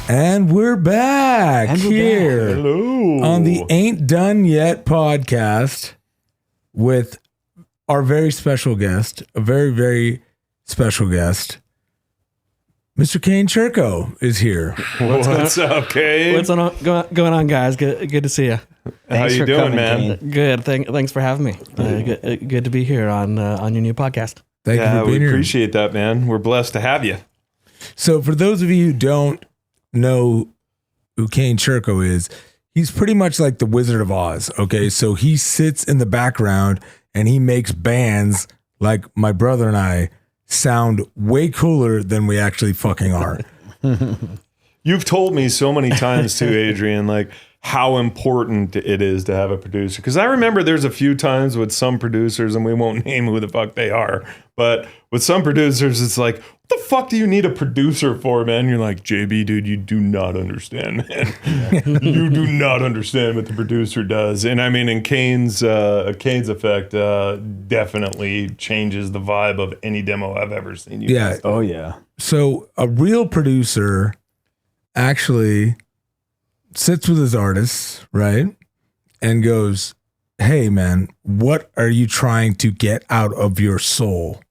And we're back here on the Ain't Done Yet podcast with our very special guest, a very, very special guest. Mr. Kane Churko is here. What's up, Kane? What's going on, guys? Good to see you. How you doing, man? Kane. Good. Thanks for having me. Good to be here on your new podcast. Thank you for being here. We appreciate that, man. We're blessed to have you. So for those of you who don't know who Kane Churko is, he's pretty much like the Wizard of Oz. Okay, so he sits in the background and he makes bands like my brother and I sound way cooler than we actually fucking are. You've told me so many times too, Adrian, like how important it is to have a producer. Because I remember there's a few times with some producers, and we won't name who the fuck they are, but with some producers, it's like, what the fuck do you need a producer for, man? You're like, JB, dude, you do not understand, man. You do not understand what the producer does. And I mean, in Kane's effect, definitely changes the vibe of any demo I've ever seen you guys do. Oh, yeah. So a real producer actually sits with his artists, right? And goes, hey, man, what are you trying to get out of your soul?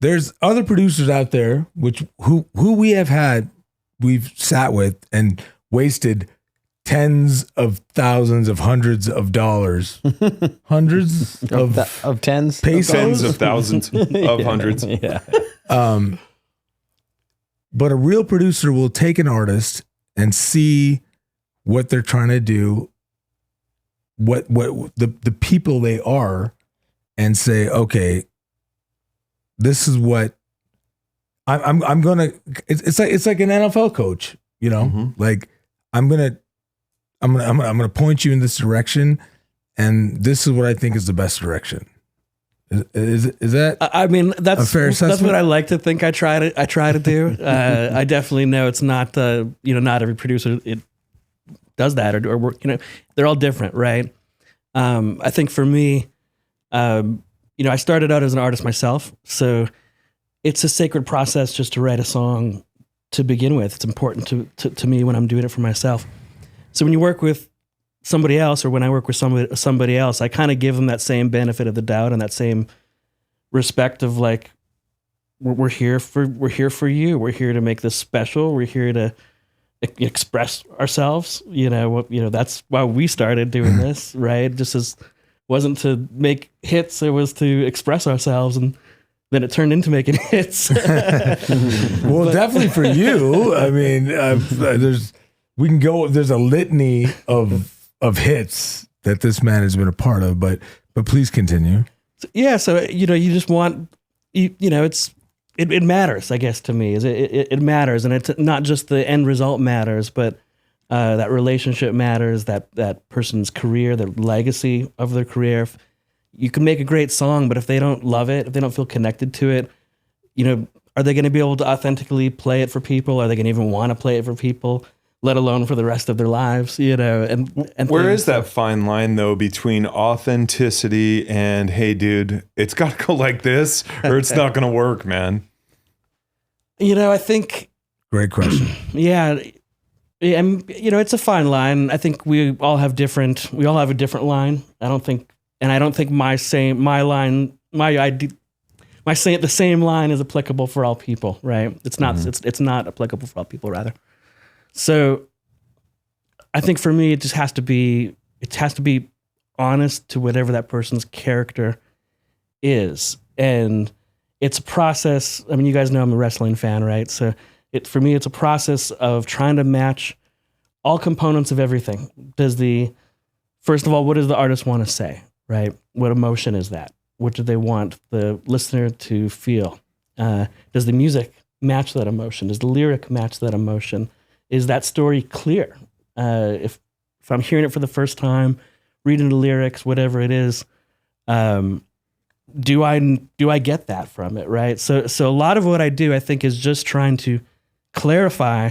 There's other producers out there who we've sat with and wasted tens of thousands of hundreds of dollars, hundreds of tens, pesos, tens of thousands of hundreds. Yeah. But a real producer will take an artist and see what they're trying to do, what the people they are, and say, okay, this is what I'm gonna. It's like an NFL coach, you know, like I'm gonna point you in this direction, and this is what I think is the best direction. Is that? I mean, that's a fair assessment? That's what I like to think. I try to do. I definitely know it's not. Not every producer does that or work. They're all different, right? I think for me, I started out as an artist myself, so it's a sacred process just to write a song to begin with. It's important to me when I'm doing it for myself. So when you work with somebody else, or when I work with somebody else, I kind of give them that same benefit of the doubt and that same respect of like, we're here for you. We're here to make this special. We're here to express ourselves. That's why we started doing this, right? Wasn't to make hits. It was to express ourselves, and then it turned into making hits. Well, definitely for you. I mean, there's a litany of hits that this man has been a part of, but please continue. So you just want, it matters, I guess, to me. It matters, and it's not just the end result matters, but that relationship matters, that person's career, the legacy of their career. You can make a great song, but if they don't love it, if they don't feel connected to it, are they going to be able to authentically play it for people? Are they going to even want to play it for people, let alone for the rest of their lives? And where is that fine line though between authenticity and, hey, dude, it's got to go like this, or it's not going to work, man? I think. Great question. Yeah. And it's a fine line. I think we all have a different line. I don't think the same line is applicable for all people, right? It's not. It's not applicable for all people, rather. So, I think for me, it has to be honest to whatever that person's character is, and it's a process. I mean, you guys know I'm a wrestling fan, right? So, for me, it's a process of trying to match all components of everything. First of all, what does the artist want to say, right? What emotion is that? What do they want the listener to feel? Does the music match that emotion? Does the lyric match that emotion? Is that story clear? If I'm hearing it for the first time, reading the lyrics, whatever it is, do I get that from it, right? So a lot of what I do, I think, is just trying to clarify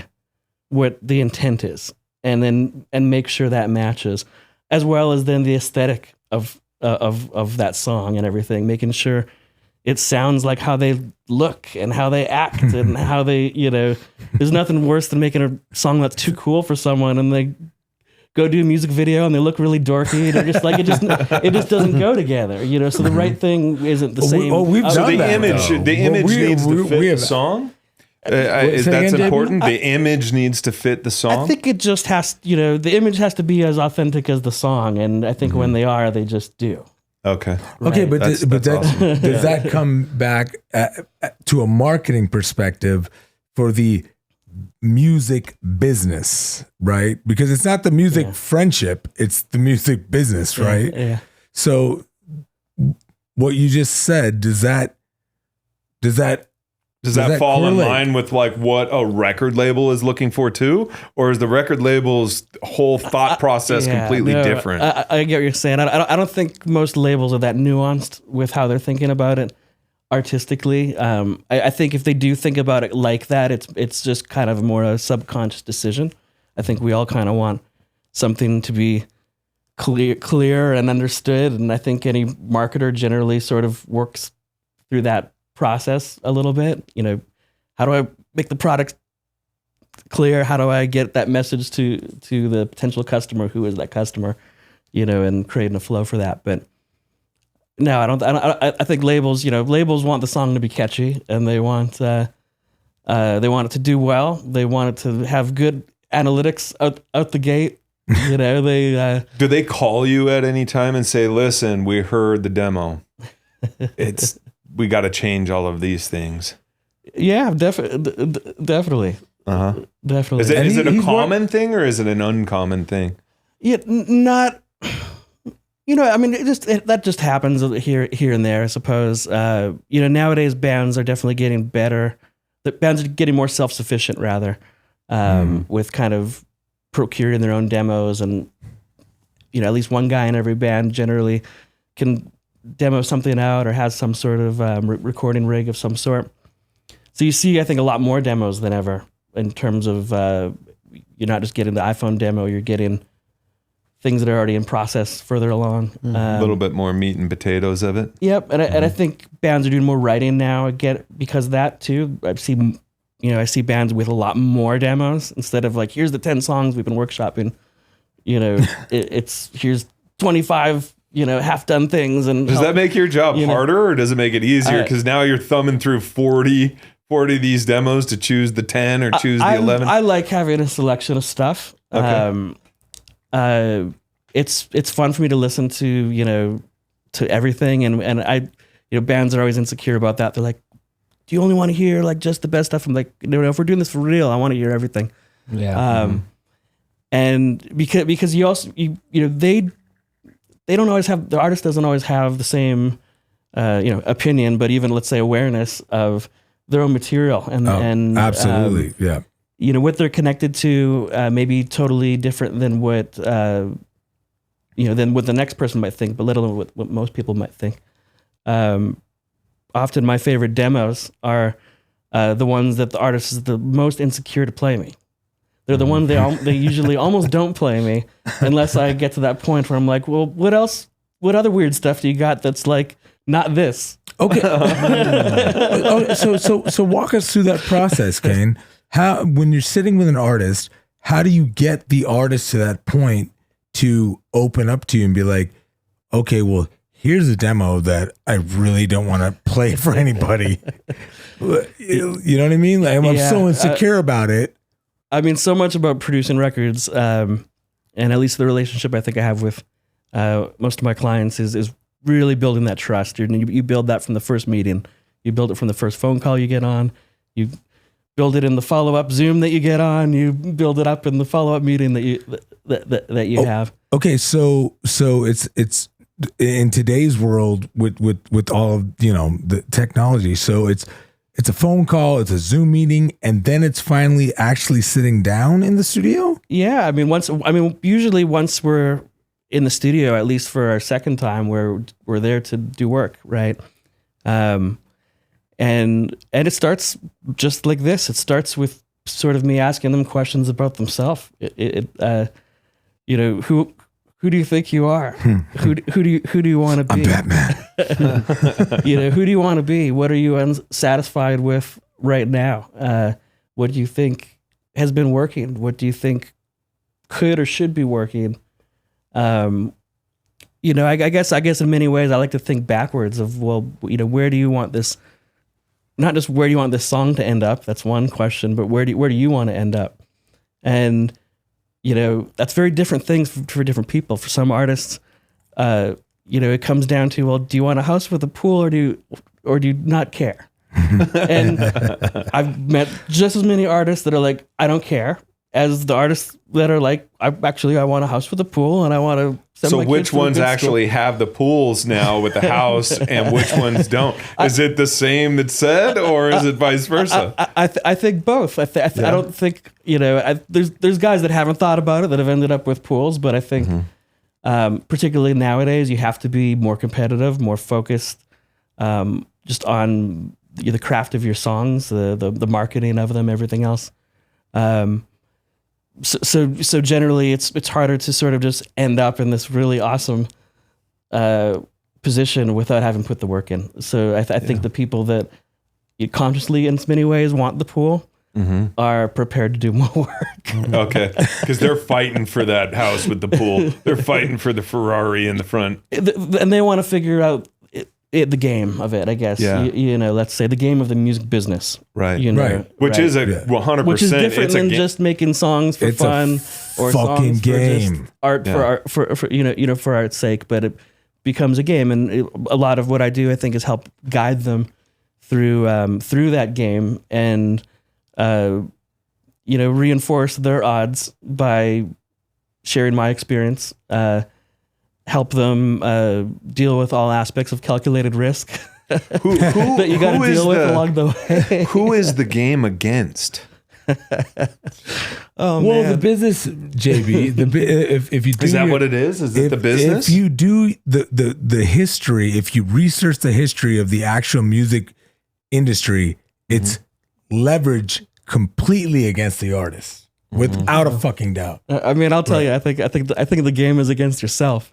what the intent is, and make sure that matches, as well as then the aesthetic of that song and everything, making sure it sounds like how they look and how they act and how they, There's nothing worse than making a song that's too cool for someone and they go do a music video and they look really dorky and it just doesn't go together, you know. So the right thing isn't the same. We've done the that, image needs to fit the song. That's important. The image needs to fit the song. I think it just has, you know, the image has to be as authentic as the song, and I think when they are, they just do. Okay. Okay, but That's awesome. does that come back to a marketing perspective for the music business, right? Because it's not the music friendship, it's the music business, right? Yeah. So what you just said, does that fall in correlate? line with like what a record label is looking for too? Or is the record label's whole thought process completely different? I get what you're saying. I don't think most labels are that nuanced with how they're thinking about it artistically. I think if they do think about it like that, it's just kind of more a subconscious decision. I think we all kind of want something to be clear and understood, and I think any marketer generally sort of works through that process a little bit. You know, how do I make the product clear? How do I get that message to the potential customer? Who is that customer? You know, and creating a flow for that. But no, I think labels, you know, labels want the song to be catchy, and they want it to do well. They want it to have good analytics out the gate. You know, they do they call you at any time and say, "Listen, we heard the demo. We got to change all of these things." Yeah, definitely. Definitely. Is it a common thing or is it an uncommon thing? Yeah, not. You know, I mean, that just happens here and there, I suppose. You know, nowadays bands are definitely getting better. The bands are getting more self-sufficient, rather, with kind of procuring their own demos, and you know, at least one guy in every band generally can demo something out or has some sort of recording rig of some sort. So you see, I think, a lot more demos than ever in terms of you're not just getting the iPhone demo, you're getting things that are already in process further along. A little bit more meat and potatoes of it. Yep, and I think bands are doing more writing now again because of that too. I see bands with a lot more demos instead of like, here's the 10 songs we've been workshopping. You know, it's here's 25, you know, half done things. And does that make your job harder or does it make it easier? Because now you're thumbing through 40 of these demos to choose the 10 or choose the 11. I like having a selection of stuff. Okay. It's fun for me to listen to, you know, to everything. And I, you know, bands are always insecure about that. They're like, do you only want to hear like just the best stuff? I'm like, no, if we're doing this for real, I want to hear everything. Yeah. And because you also, you know, they don't always have, the artist doesn't always have the same, you know, opinion, but even let's say awareness of their own material and absolutely. Yeah. You know, what they're connected to may be totally different than what, you know, than what the next person might think, but let alone what most people might think. Often my favorite demos are the ones that the artist is the most insecure to play me. They're the ones they usually almost don't play me unless I get to that point where I'm like, well, what else? What other weird stuff do you got that's like not this? Okay. So walk us through that process, Kane. How, when you're sitting with an artist, how do you get the artist to that point to open up to you and be like, okay, well, here's a demo that I really don't want to play for anybody. You know what I mean? Like, I'm so insecure about it. I mean, so much about producing records, and at least the relationship I think I have with most of my clients is really building that trust. You build that from the first meeting. You build it from the first phone call you get on. You build it in the follow-up Zoom that you get on. You build it up in the follow-up meeting that you have. Okay, so it's in today's world with all of, you know, the technology. So it's a phone call, it's a Zoom meeting, and then it's finally actually sitting down in the studio? Yeah, I mean usually once we're in the studio, at least for our second time, we're there to do work, right? And it starts just like this. It starts with sort of me asking them questions about themselves. You know, who do you think you are? Who do you want to be? I'm Batman. You know, who do you want to be? What are you unsatisfied with right now? What do you think has been working? What do you think could or should be working? You know, I guess in many ways I like to think backwards of, well, you know, where do you want this? Not just where do you want this song to end up? That's one question, but where do you want to end up? And you know, that's very different things for different people. For some artists, you know, it comes down to, well, do you want a house with a pool or do you not care? And I've met just as many artists that are like, I don't care, as the artists that are like, I want a house with a pool and I want to send my kids which to a ones good actually have the pools now with the house and which ones don't? Is it the same that said, or is it vice versa? I think both. I don't think, you know, there's guys that haven't thought about it that have ended up with pools, but I think particularly nowadays you have to be more competitive, more focused, just on the craft of your songs, the marketing of them, everything else. So generally it's harder to sort of just end up in this really awesome position without having put the work in. So I think the people that consciously in many ways want the pool are prepared to do more work. Okay, because they're fighting for that house with the pool. They're fighting for the Ferrari in the front. And they want to figure out the game of it, I guess. Yeah. You know, let's say the game of the music business. Right. You know, Right. Which is 100%. Which is different than game. just making songs for It's fun or fucking songs game. for just art for art for you know for art's sake, but it becomes a game. And a lot of what I do, I think, is help guide them through that game and you know, reinforce their odds by sharing my experience. Help them deal with all aspects of calculated risk that you got to deal with along the way. Who is the game against? Oh, Well, man. the business, JB. If you do Is that what it is? Is it the business? If you do the history, if you research the history of the actual music industry, it's leverage completely against the artist, without a fucking doubt. I mean, I'll tell you, I think the game is against yourself.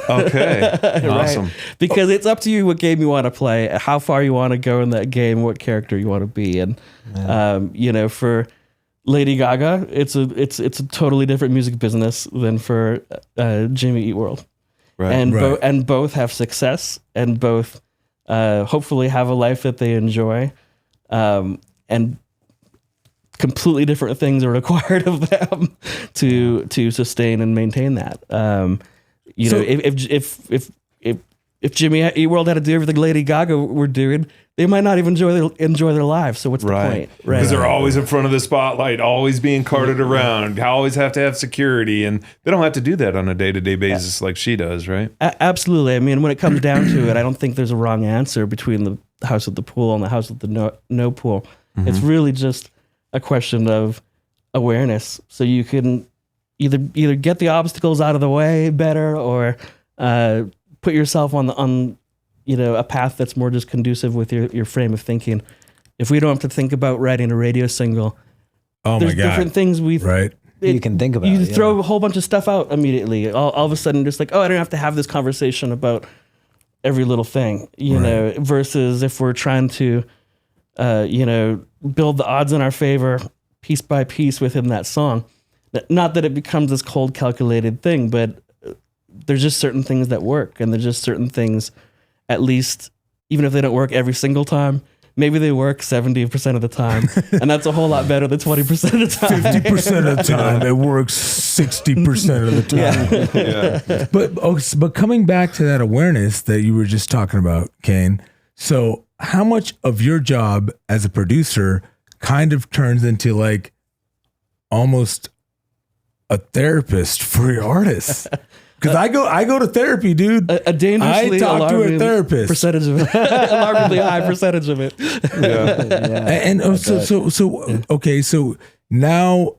Okay, Right? awesome. Because it's up to you what game you want to play, how far you want to go in that game, what character you want to be. And you know, for Lady Gaga, it's a totally different music business than for Jimmy Eat World. Right. And both have success, and both hopefully have a life that they enjoy, and completely different things are required of them to sustain and maintain that. You know, if Jimmy Eat World had to do everything Lady Gaga were doing, they might not even enjoy their lives. So what's the point? Right? Because they're always in front of the spotlight, always being carted around, always have to have security, and they don't have to do that on a day-to-day basis like she does, right? Absolutely. I mean, when it comes down to it, I don't think there's a wrong answer between the house with the pool and the house with the no pool. It's really just a question of awareness. So you can either get the obstacles out of the way better, or put yourself on you know, a path that's more just conducive with your frame of thinking. If we don't have to think about writing a radio single, there's different things you can think about. You throw a whole bunch of stuff out immediately. All of a sudden, just like, oh, I don't have to have this conversation about every little thing, you know, versus if we're trying to, you know, build the odds in our favor piece by piece within that song. Not that it becomes this cold, calculated thing, but there's just certain things that work, and there's just certain things, at least, even if they don't work every single time, maybe they work 70% of the time, and that's a whole lot better than 20% of the time. 50% of the time, it works 60% of the time. But coming back to that awareness that you were just talking about, Kane. So how much of your job as a producer kind of turns into like almost a therapist for your artists? Because I go to therapy, dude. A dangerously I talk to a alarming therapist. percentage of it, alarmingly high percentage of it. Okay, so now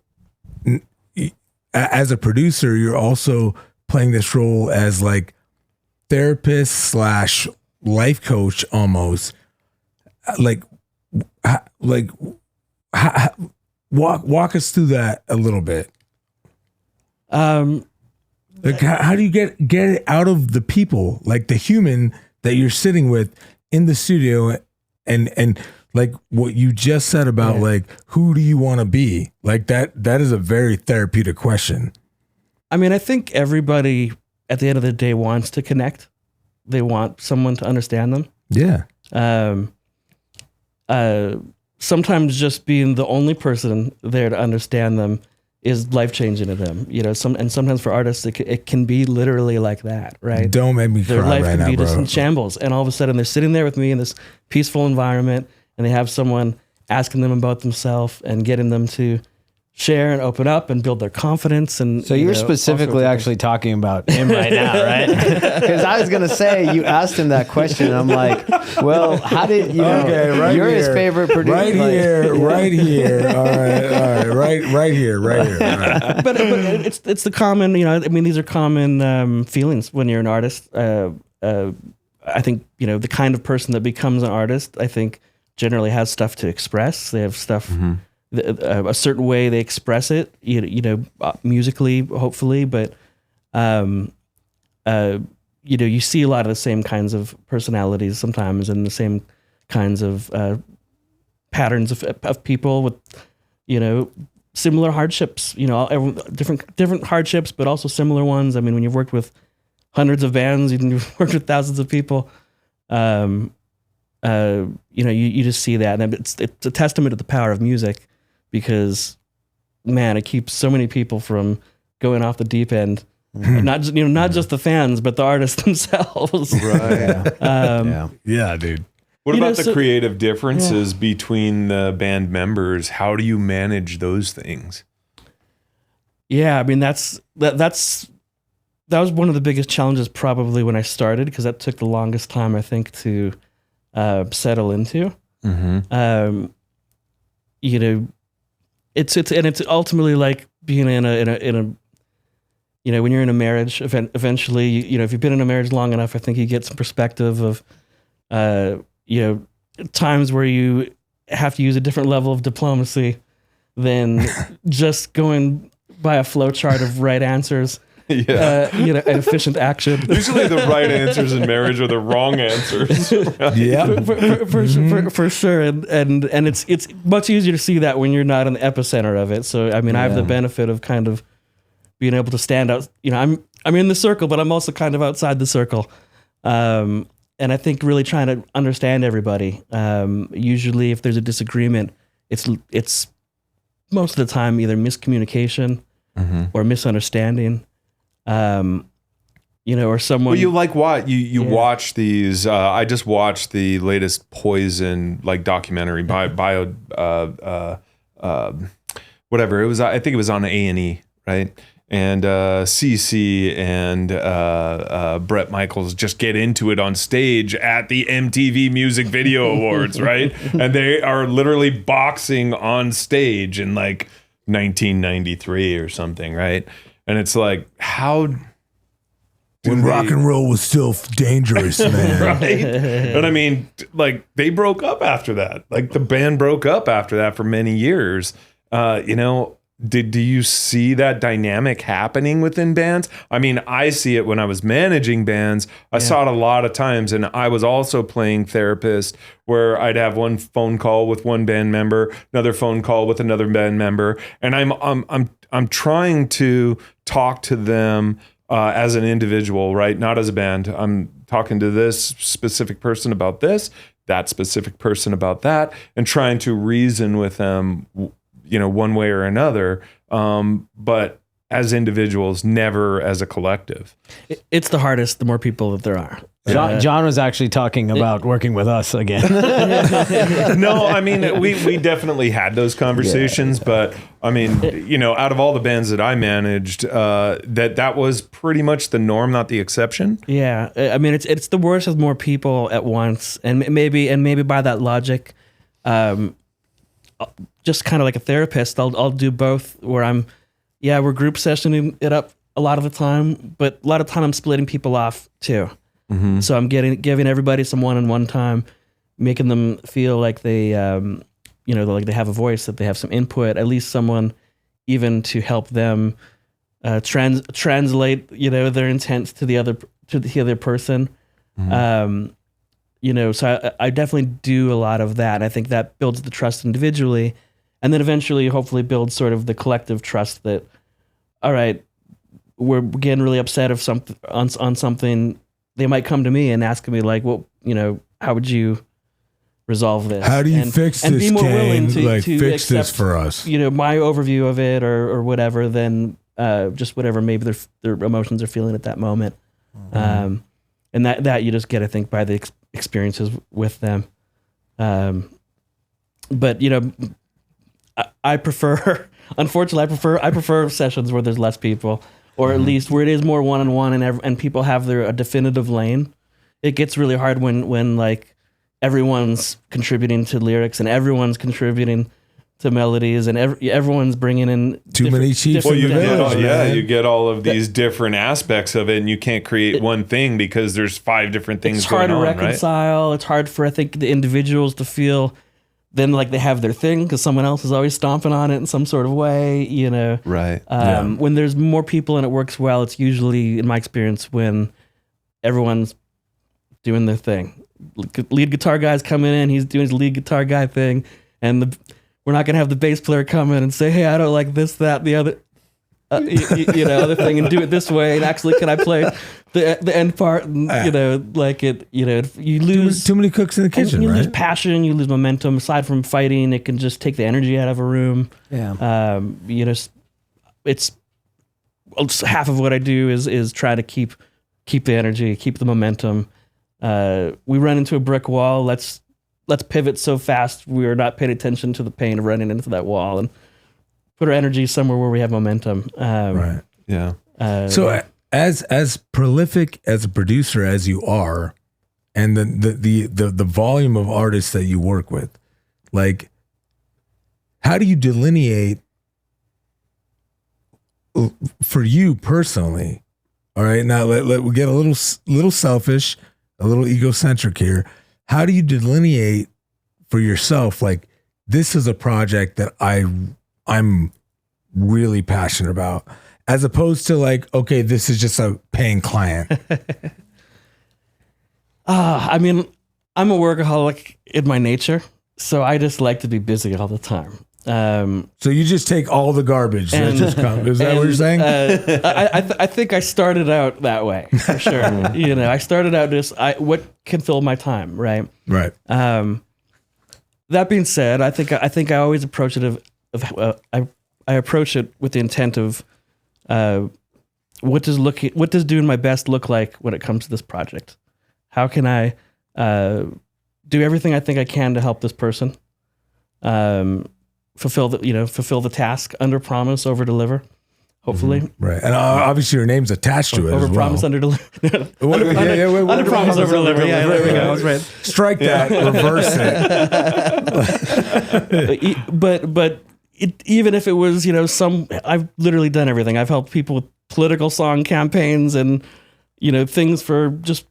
as a producer, you're also playing this role as like therapist / life coach almost. Walk us through that a little bit. Like how do you get it out of the people, like the human that you're sitting with in the studio, and like what you just said about like, who do you want to be? Like that is a very therapeutic question. I mean, I think everybody at the end of the day wants to connect. They want someone to understand them. Yeah. Sometimes just being the only person there to understand them is life-changing to them. You know, sometimes for artists, it can be literally like that, right? Don't make me Their cry life right can now, be bro. just in shambles. And all of a sudden they're sitting there with me in this peaceful environment and they have someone asking them about themselves and getting them to share and open up and build their confidence. And So you're specifically actually talking about him right now, right? Because I was gonna say you asked him that question, and I'm like, well, how did you know? right you're his here. favorite producer, Right here, right here. All right, right here, right here. All right. but it's the common, you know, I mean, these are common feelings when you're an artist. I think, you know, the kind of person that becomes an artist, I think generally has stuff to express. They have stuff, a certain way they express it, you know, musically, hopefully, but, you know, you see a lot of the same kinds of personalities sometimes and the same kinds of patterns of people with, you know, similar hardships, you know, different hardships, but also similar ones. I mean, when you've worked with hundreds of bands, you've worked with thousands of people, you know, you just see that. And it's a testament to the power of music because, man, it keeps so many people from going off the deep end. Not just the fans, but the artists themselves. Right. Yeah, dude. What You about know, the creative differences between the band members? How do you manage those things? Yeah, I mean that was one of the biggest challenges probably when I started because that took the longest time I think to settle into. You know, it's ultimately like being in a you know, when you're in a marriage, eventually, you know, if you've been in a marriage long enough, I think you get some perspective of, you know, times where you have to use a different level of diplomacy than just going by a flow chart of right answers. Yeah. You know, and efficient action. Usually the right answers in marriage are the wrong answers. Yeah. For sure, and it's much easier to see that when you're not in the epicenter of it. So I mean, I have the benefit of kind of being able to stand out. You know, I'm in the circle, but I'm also kind of outside the circle. And I think really trying to understand everybody. Usually, if there's a disagreement, it's most of the time either miscommunication or misunderstanding. You know, or someone. Well, you like what you watch these. I just watched the latest Poison documentary bio whatever it was. I think it was on A&E, right? And CC and Bret Michaels just get into it on stage at the MTV Music Video Awards, right? And they are literally boxing on stage in 1993 or something, right? And it's like, how When rock and roll was still dangerous, man. right? And I mean, they broke up after that. The band broke up after that for many years. You know, do you see that dynamic happening within bands? I mean, I see it when I was managing bands. I saw it a lot of times, and I was also playing therapist where I'd have one phone call with one band member, another phone call with another band member, and I'm trying to talk to them as an individual, right? Not as a band. I'm talking to this specific person about this, that specific person about that, and trying to reason with them, you know, one way or another, but as individuals, never as a collective. It's the hardest, the more people that there are. John was actually talking about working with us again. No, I mean, we definitely had those conversations, but I mean, you know, out of all the bands that I managed, that was pretty much the norm, not the exception. Yeah, I mean, it's the worst with more people at once, and maybe by that logic, just kind of like a therapist, I'll do both. Where we're group sessioning it up a lot of the time, but a lot of time I'm splitting people off too. So I'm giving everybody some one-on-one time, making them feel like they, you know, like they have a voice, that they have some input, at least someone even to help them translate, you know, their intent to the other person. so I definitely do a lot of that. And I think that builds the trust individually, and then eventually, hopefully, builds sort of the collective trust that, all right, we're getting really upset of something on something. They might come to me and ask me like, well, how would you resolve this? How do you fix and this, be more willing Kane? to Fix accept, this for us. my overview of it or whatever, than just whatever maybe their emotions are feeling at that moment. And that you just get, I think, by the experiences with them. But I prefer, unfortunately, I prefer sessions where there's less people, or at least where it is more one-on-one and people have a definitive lane. It gets really hard when like everyone's contributing to lyrics and everyone's contributing to melodies and everyone's bringing in too many chiefs. Well, you get all of these different aspects of it, and you can't create one thing because there's 5 different things going on. It's hard to reconcile. Right? It's hard for, I think, the individuals to feel then like they have their thing because someone else is always stomping on it in some sort of way, Right. When there's more people and it works well, it's usually, in my experience, when everyone's doing their thing. Lead guitar guy's coming in, he's doing his lead guitar guy thing, and we're not gonna have the bass player come in and say, "Hey, I don't like this, that, the other, other thing, and do it this way." And actually, can I play the end part? And you lose too many cooks in the kitchen. You right? lose passion, you lose momentum. Aside from fighting, it can just take the energy out of a room. Yeah. It's half of what I do is try to keep the energy, keep the momentum. We run into a brick wall. Let's pivot so fast we are not paying attention to the pain of running into that wall, and put our energy somewhere where we have momentum. Right. Yeah. So as prolific as a producer as you are, and the volume of artists that you work with, like, how do you delineate for you personally? All right, now let we get a little selfish, a little egocentric here. How do you delineate for yourself, like, this is a project that I'm really passionate about, as opposed to like, okay, this is just a paying client? I mean, I'm a workaholic in my nature, so I just like to be busy all the time. So you just take all the garbage that just comes. Is that what you're saying? I think I started out that way, for sure. I started out just what can fill my time, right? Right. That being said, I think I always approach it I approach it with the intent of what does doing my best look like when it comes to this project? How can I do everything I think I can to help this person? Fulfill the task, under promise, over deliver, hopefully. Mm-hmm. Right. And obviously your name's attached to it. Over as well. promise, under deliver. Under Under promise, over deliver. Yeah, there we go. I was right. Strike that, reverse it. But even if it was, I've literally done everything. I've helped people with political song campaigns and, things for just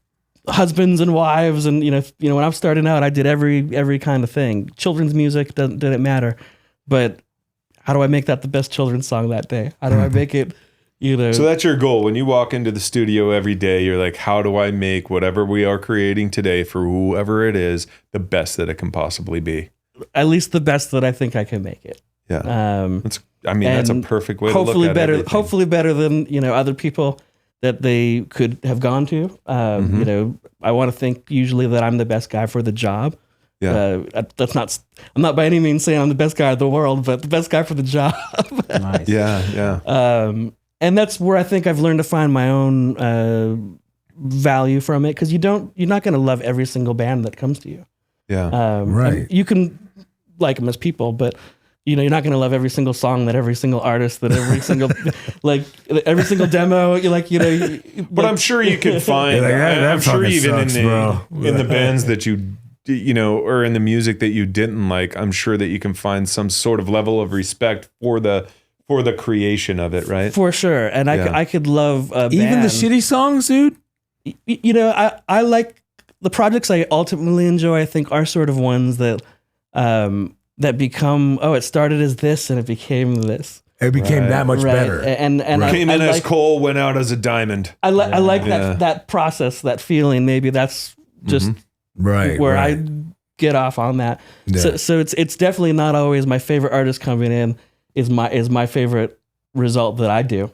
husbands and wives. And, when I was starting out, I did every kind of thing. Children's music didn't matter. But how do I make that the best children's song that day? How do I make it, So that's your goal. When you walk into the studio every day, you're like, how do I make whatever we are creating today for whoever it is the best that it can possibly be? At least the best that I think I can make it. Yeah. That's a perfect way to look at better, everything. Hopefully better than, other people that they could have gone to. I want to think usually that I'm the best guy for the job. Yeah. I'm not by any means saying I'm the best guy in the world, but the best guy for the job. Nice. Yeah. And that's where I think I've learned to find my own value from it. Cause you're not going to love every single band that comes to you. Yeah. Right. You can like them as people, but you're not going to love every single song that every single artist that every single every single demo But I'm sure you can find. I'm sure even in the bands that or in the music that you didn't like, I'm sure that you can find some sort of level of respect for the creation of it, right? For sure. And I could love a even band. the shitty songs, dude. I like the projects I ultimately enjoy. I think are sort of ones that that become, it started as this and it became this. It became that much better. And came in as coal, went out as a diamond. I like that process, that feeling. Maybe that's just Right. where right. I get off on that. Yeah. So it's definitely not always my favorite artist coming in is my favorite result that I do.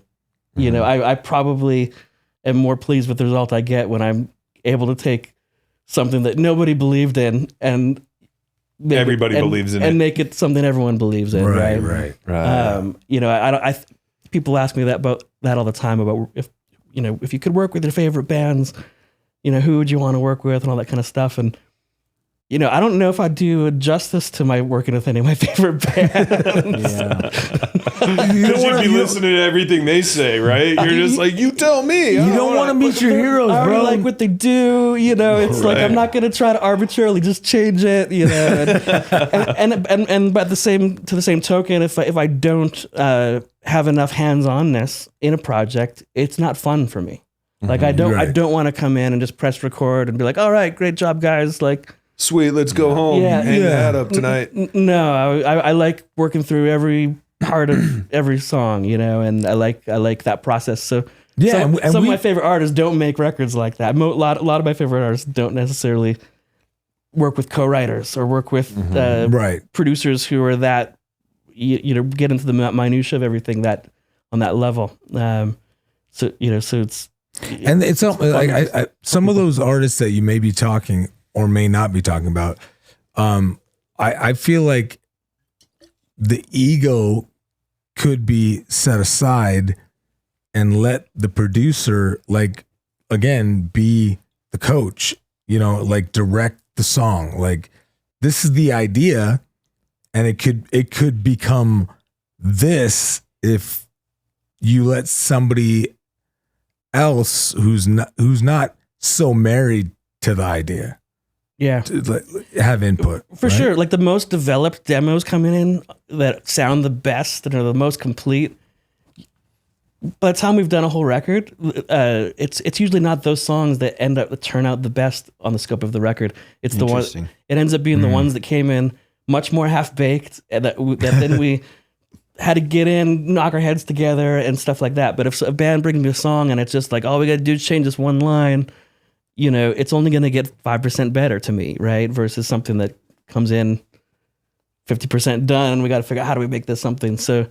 You know, I probably am more pleased with the result I get when I'm able to take something that nobody believed in and Everybody believes in and it. make it something everyone believes in. Right. Right. Right. You know, I people ask me that about that all the time about if you could work with your favorite bands, you know, who would you want to work with and all that kind of stuff. And you know, I don't know if I do justice to my working with any of my favorite bands. Because you'd be listening to everything they say, right? You're just like, you tell me. You don't want to meet your heroes, I bro. already like what they do, you know. It's like I'm not going to try to arbitrarily just change it, you know. And but to the same token, if I don't have enough hands-onness in a project, it's not fun for me. Like I don't want to come in and just press record and be like, all right, great job, guys. Like, sweet, let's go home. Hang that up tonight. No, I like working through every part of every song, you know, and I like that process. So Yeah, some and of my favorite artists don't make records like that. A lot of my favorite artists don't necessarily work with co-writers or work with producers who are that you know, get into the minutia of everything that on that level. So it's and it's like I some of those artists that you may be talking or may not be talking about. I feel like the ego could be set aside and let the producer, like, again, be the coach, you know, like direct the song. Like, this is the idea, and it could become this if you let somebody else who's not so married to the idea to have input. For sure. Like the most developed demos coming in that sound the best and are the most complete, by the time we've done a whole record, it's usually not those songs that end up turn out the best on the scope of the record. It's the one. It ends up being the ones that came in much more half baked, and that then we had to get in, knock our heads together, and stuff like that. But if a band brings me a song and it's just like, all we got to do is change this one line, you know, it's only going to get 5% better to me, right? Versus something that comes in 50% done, and we got to figure out how do we make this something. So,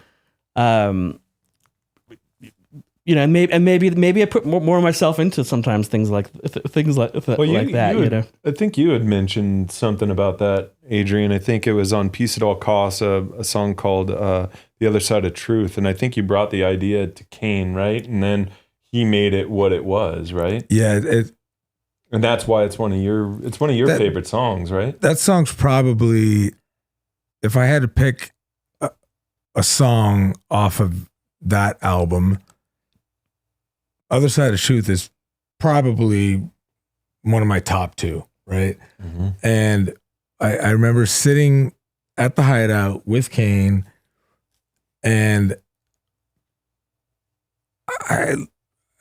you know, maybe I put more of myself into sometimes things like that. You know, I think you had mentioned something about that, Adrian. I think it was on Peace at All Costs, a song called "The Other Side of Truth," and I think you brought the idea to Kane, right? And then he made it what it was, right? Yeah, and that's why it's one of your favorite songs, right? That song's probably, if I had to pick a song off of that album, Other Side of Truth is probably one of my top two, right? Mm-hmm. And I remember sitting at the Hideout with Kane, and I'm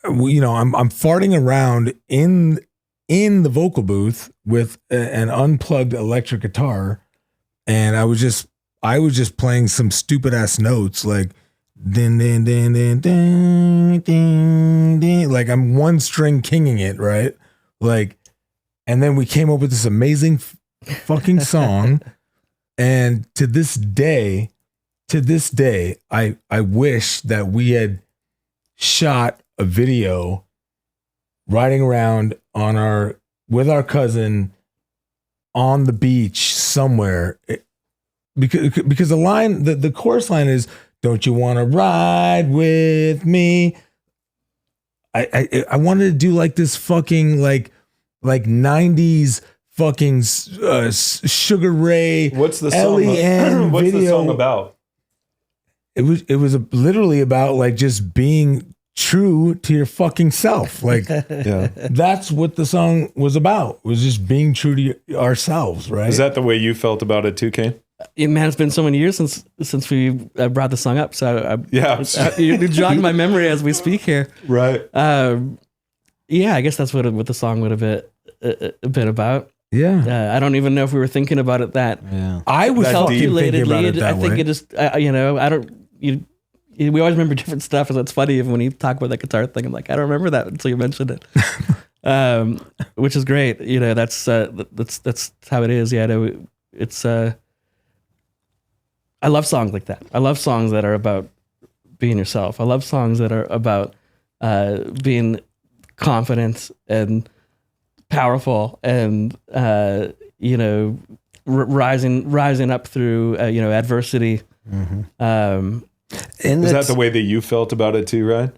farting around in the vocal booth with an unplugged electric guitar, and I was just playing some stupid ass notes like din din din din din din din, like I'm one string kinging it, right? Like, and then we came up with this amazing fucking song, and to this day, I wish that we had shot a video riding around with our cousin on the beach somewhere, because the chorus line is, "Don't you want to ride with me?" I wanted to do like this fucking like 90s fucking Sugar Ray. What's the song? What's the song about? It was literally about like just being true to your fucking self. Like, that's what the song was about. It was just being true to ourselves, right? Is that the way you felt about it too, Kane? Man, it's been so many years since we brought the song up. So you jogged my memory as we speak here. Right. Yeah, I guess that's what the song would have been about. Yeah. I don't even know if we were thinking about it that. Yeah. I was calculatedly. I think it just. I don't. We always remember different stuff, and it's funny when you talk about that guitar thing. I'm like, I don't remember that until you mentioned it. which is great. That's how it is. Yeah, no, it's. I love songs like that. I love songs that are about being yourself. I love songs that are about being confident and powerful, and rising up through adversity. And Is that the way that you felt about it too, Ryan?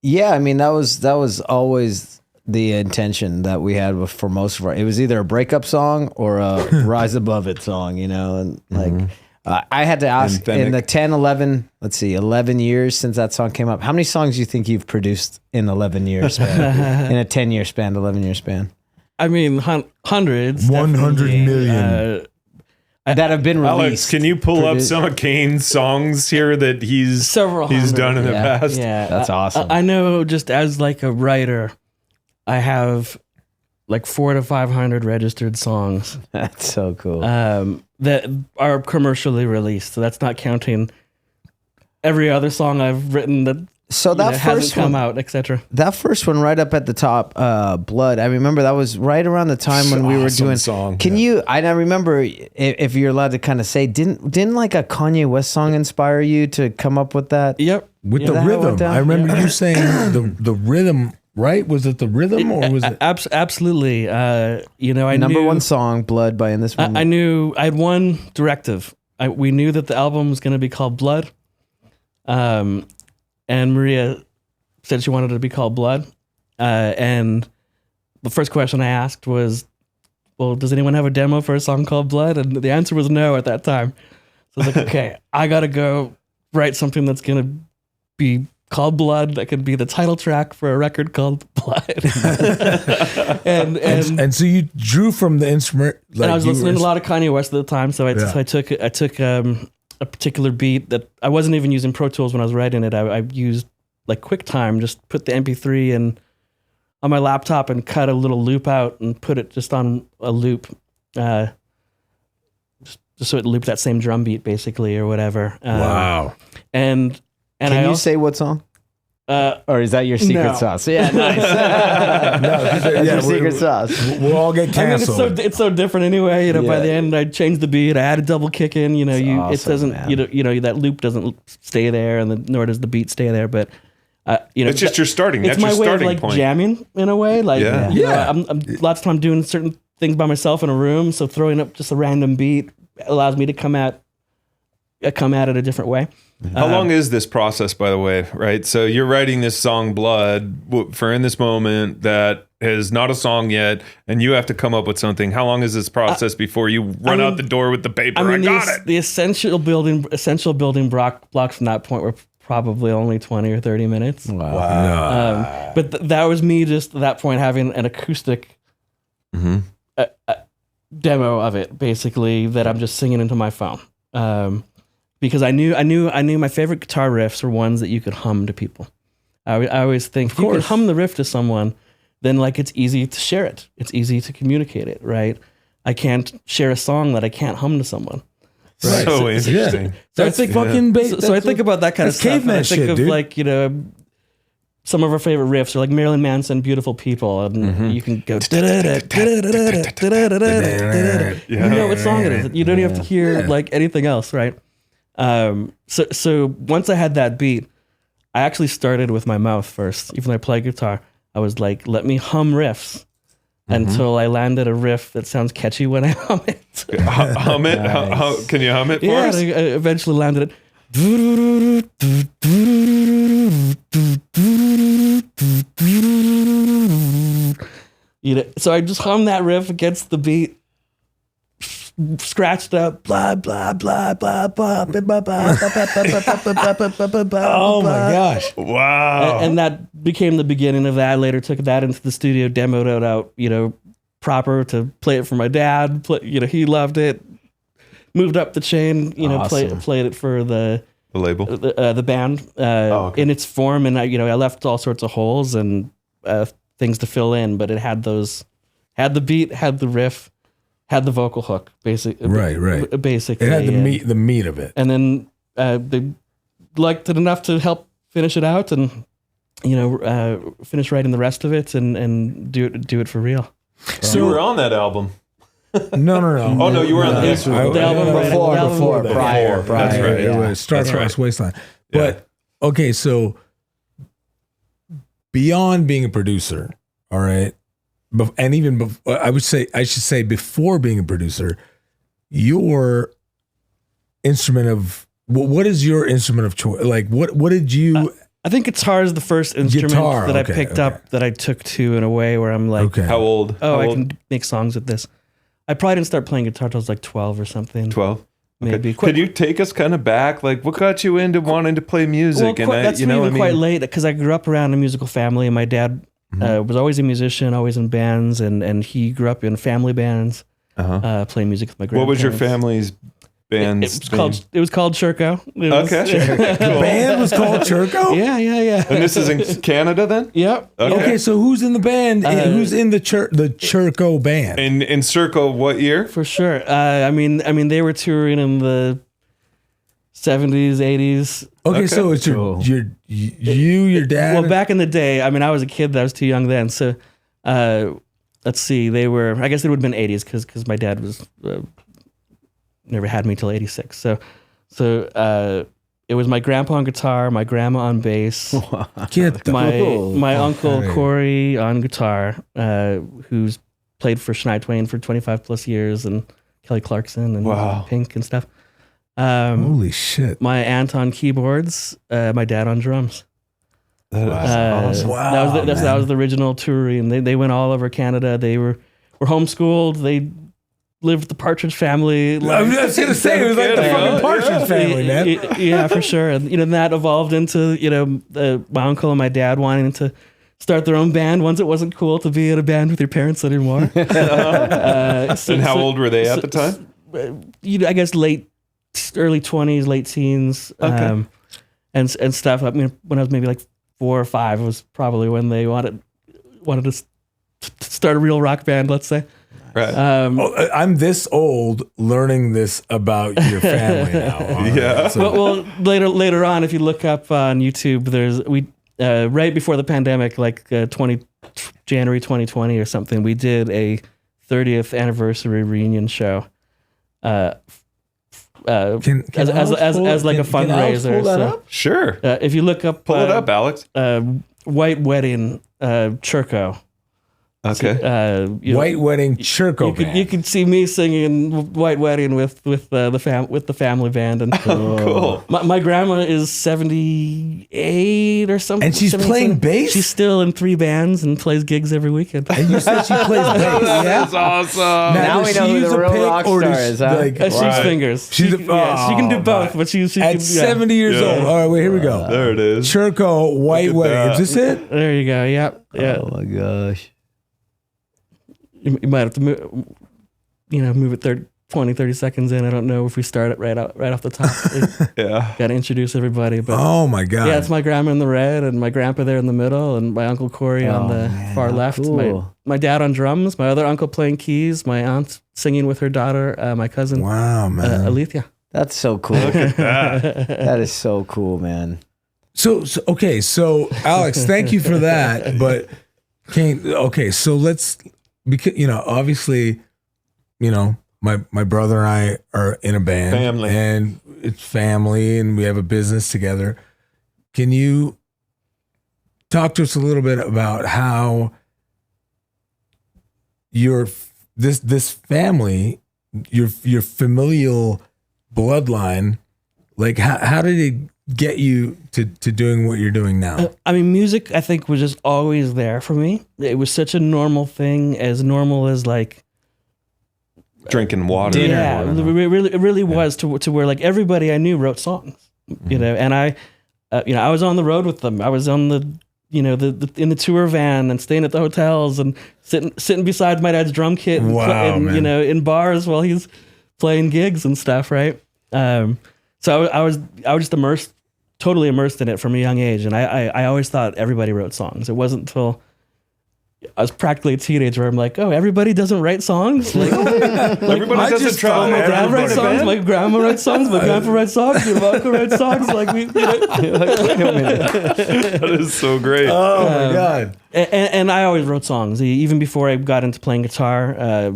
Yeah, I mean that was always the intention that we had for most of our. It was either a breakup song or a rise above it song, and like I had to ask in the 11 years since that song came up. How many songs do you think you've produced in 11 years span? In a 10-year span, 11-year span? I mean, hundreds. 100 million. That have been released. Alex, can you pull up some of Kane's songs here that he's done in the past? Yeah, that's awesome. I know, just as like a writer, I have like 400 to 500 registered songs. That's so cool. That are commercially released. So that's not counting every other song I've written that hasn't come out, etc. That first one right up at the top, Blood. I remember that was right around the time when we were doing song. I remember, if you're allowed to kind of say, didn't like a Kanye West song inspire you to come up with that? Yep. With the rhythm. I remember you saying the rhythm, right? Was it the rhythm or was it? Absolutely. I Number knew, one song, Blood by In This Moment. I knew I had one directive. We knew that the album was going to be called Blood. And Maria said she wanted it to be called Blood. And the first question I asked was, well, does anyone have a demo for a song called Blood? And the answer was no at that time. So I was like, okay, I got to go write something that's going to be called Blood, that could be the title track for a record called Blood. and so you drew from the instrument. and I was listening to a lot of Kanye West at the time, so I took a particular beat that I wasn't even using Pro Tools when I was writing it. I used like QuickTime, just put the MP3 in on my laptop and cut a little loop out and put it just on a loop, just so it looped that same drum beat basically or whatever. Wow. And Can you say what song? Or is that your secret sauce? Yeah, nice. That's your secret sauce. We'll all get canceled. I mean, it's so different anyway. By the end, I changed the beat. I had a double kick in. Awesome, it doesn't. Man. That loop doesn't stay there, and nor does the beat stay there. But it's just your starting. It's that's my your way of starting like point. jamming in a way. Like Yeah. I'm lots of time doing certain things by myself in a room. So throwing up just a random beat allows me to come at it a different way. How long is this process, by the way, right? So you're writing this song, Blood, for In This Moment that is not a song yet, and you have to come up with something. How long is this process before you run out the door with the paper? I got it. The essential building blocks from that point were probably only 20 or 30 minutes. Wow. But that was me just at that point having an acoustic demo of it, basically, that I'm just singing into my phone. Because I knew my favorite guitar riffs were ones that you could hum to people. I always think if you can hum the riff to someone, then like it's easy to share it. It's easy to communicate it, right? I can't share a song that I can't hum to someone. Right. So interesting. So I think So I think about that kind of stuff. Caveman I think shit, of dude. like some of our favorite riffs are like Marilyn Manson, "Beautiful People," and you can go. You know what song it is. You don't even have to hear like anything else, right? So once I had that beat, I actually started with my mouth first. Even though I play guitar, I was like, let me hum riffs until I landed a riff that sounds catchy when I hum it. Hum it? Nice. Can you hum it for Yeah, us? I eventually landed it. So I just hum that riff against the beat, scratched up, blah blah blah blah blah blah blah blah. Oh my gosh! Wow. And that became the beginning of that. I later took that into the studio, demoed it out, proper to play it for my dad. He loved it. Moved up the chain, Awesome. played it for the label, the band in its form, and I left all sorts of holes and things to fill in, but it had the beat, had the riff, had the vocal hook, basically. Right. Basically, It had the meat of it. and then they liked it enough to help finish it out, and finish writing the rest of it and do it for real. So you were on that album. No. Oh no, you were on the next one. The album before, prior. That's right. It was Start Across Wasteland. But okay, so beyond being a producer, all right, and even I should say before being a producer, your instrument of what is your instrument of choice? Like what did you? I think guitar is the first instrument Guitar, that okay, I picked okay. up that I took to in a way where I'm like, Okay. How old? oh, How I old? can make songs with this. I probably didn't start playing guitar till I was like 12 or something. 12. Maybe. Could you take us kind of back? Like, what got you into wanting to play music? That's quite late because I grew up around a musical family, and my dad was always a musician, always in bands, and he grew up in family bands, playing music with my grandparents. What was your family's band? It was called Churko. Okay. The band was called Churko? Yeah. And this is in Canada then? Yep. Okay, so who's in the band? Who's in the Churko band? In Circle, what year? For sure. I mean, they were touring in the 70s, 80s. Okay, so it's your dad. Well, back in the day, I mean, I was a kid. I was too young then. So, let's see. I guess it would have been 80s because my dad was never had me till 86. So it was my grandpa on guitar, my grandma on bass, my uncle Corey on guitar, who's played for Shania Twain for 25 plus years, and Kelly Clarkson and Pink and stuff. Holy shit! My aunt on keyboards, my dad on drums. That is awesome. Wow, that was the original touring. They went all over Canada. They were homeschooled. They lived with the Partridge Family. I was gonna say it was like the fucking Partridge Family, man. Yeah, for sure. And that evolved into my uncle and my dad wanting to start their own band once it wasn't cool to be in a band with your parents anymore. And how old were they at the time? I guess early 20s, late teens, and stuff. I mean, when I was maybe like 4 or 5 was probably when they wanted to start a real rock band, let's say. Right. I'm this old learning this about your family now. Yeah. Well, later on, if you look up on YouTube, right before the pandemic, like January 2020 or something, we did a 30th anniversary reunion show. As like a fundraiser. So, Sure. if you look up, Pull it up, Alex. White Wedding Churko. Okay. White Wedding Churko band. You could see me singing White Wedding with the family band, and Cool. my grandma is 78 or something, And she's 77. playing bass? She's still in 3 bands and plays gigs every weekend. And you said she plays bass. That's awesome. Now does we she know who use the a real pick, rock or star does is, she, huh? like, She's fingers. She's she can do both, but she at can, 70 years Yeah. old. All right, wait, here we go. There it is. Churko White at Wedding. that. Is this it? There you go. Yeah. Oh my gosh. You might have to move it 20, 30 seconds in. I don't know if we start it right off the top. Yeah. Got to introduce everybody. But Oh my God. yeah, it's my grandma in the red and my grandpa there in the middle and my uncle Corey on the far left. cool. My dad on drums, my other uncle playing keys, my aunt singing with her daughter, my cousin Wow, man. Alethea. That's so cool. That is so cool, man. So Alex, thank you for that. But Kane, okay, so let's, because obviously, my brother and I are in a band, Family. and it's family, and we have a business together. Can you talk to us a little bit about how this family, your familial bloodline, like how did it get you to doing what you're doing now? I mean, music, I think, was just always there for me. It was such a normal thing, as normal as like Drinking water. Yeah, it really was to where like everybody I knew wrote songs, and I was on the road with them. I was on the in the tour van and staying at the hotels and sitting beside my dad's drum kit and, man. in bars while he's playing gigs and stuff, right? So I was just totally immersed in it from a young age, and I always thought everybody wrote songs. It wasn't until I was practically a teenager where I'm like, oh, everybody doesn't write songs? Like Everybody doesn't travel. my dad writes songs, my grandma writes songs, my grandpa writes songs, your uncle writes songs. Like, we, you know. Like, wait a minute. That is so great. Oh my God. And I always wrote songs. Even before I got into playing guitar,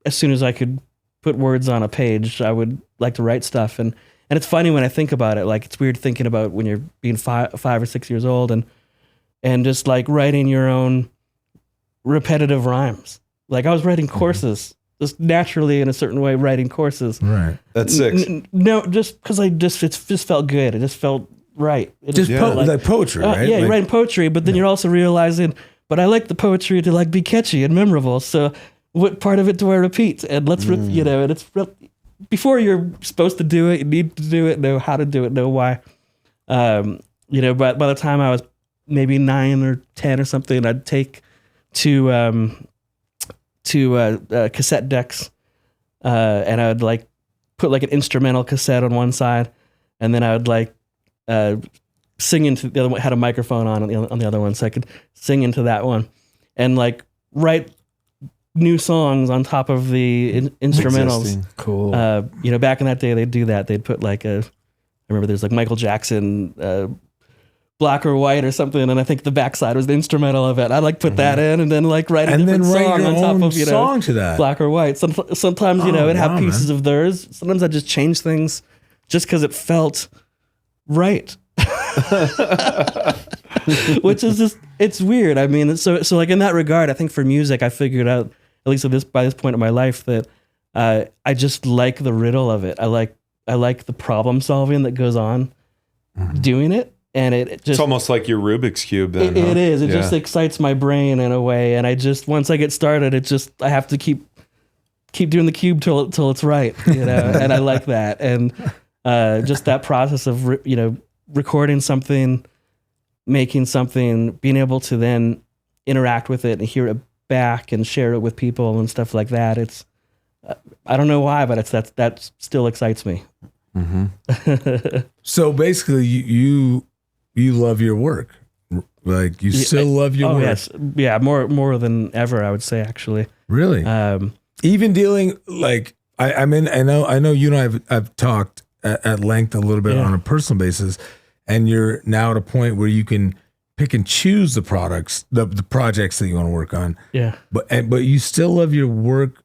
as soon as I could put words on a page, I would like to write stuff. And it's funny when I think about it, like it's weird thinking about when you're being 5 or 6 years old and just like writing your own repetitive rhymes. Like I was writing courses, just naturally in a certain way, writing courses. Right. That's 6. No, just because it just felt good. It just felt right. It Just like poetry, right? Yeah, like, you're writing poetry, but then you're also realizing, but I like the poetry to like be catchy and memorable. So what part of it do I repeat? And let's, you know, and it's before you're supposed to do it, you need to do it, know how to do it, know why. You know, but by the time I was maybe 9 or 10 or something, I'd take to cassette decks, and I would like put like an instrumental cassette on one side, and then I would like sing into the other one. Had a microphone on the other one, so I could sing into that one, and like write new songs on top of the instrumentals. Existing. Cool. You know, back in that day, they'd do that. They'd put like I remember there's like Michael Jackson. Black or White or something, and I think the backside was the instrumental of it. I like put that in, and then like write a different song on top of, you know, song to that. Black or White. Sometimes you know it'd have pieces of theirs. Sometimes I just change things just because it felt right, which is just it's weird. I mean, so like in that regard, I think for music, I figured out at least by this point in my life that I just like the riddle of it. I like the problem solving that goes on doing it. And it just, it's almost like your Rubik's Cube then. It is. It just excites my brain in a way. And I just, once I get started, I have to keep doing the cube till it's right, you know, and I like that. And just that process of, you know, recording something, making something, being able to then interact with it and hear it back and share it with people and stuff like that. It's, I don't know why, but that still excites me. Mm-hmm. So basically you love your work. Like you still love your work. Yes. Yeah, more than ever, I would say, actually. Really? Even dealing like I mean I know you and I've talked at length a little bit on a personal basis, and you're now at a point where you can pick and choose the products, the projects that you want to work on. Yeah. But you still love your work.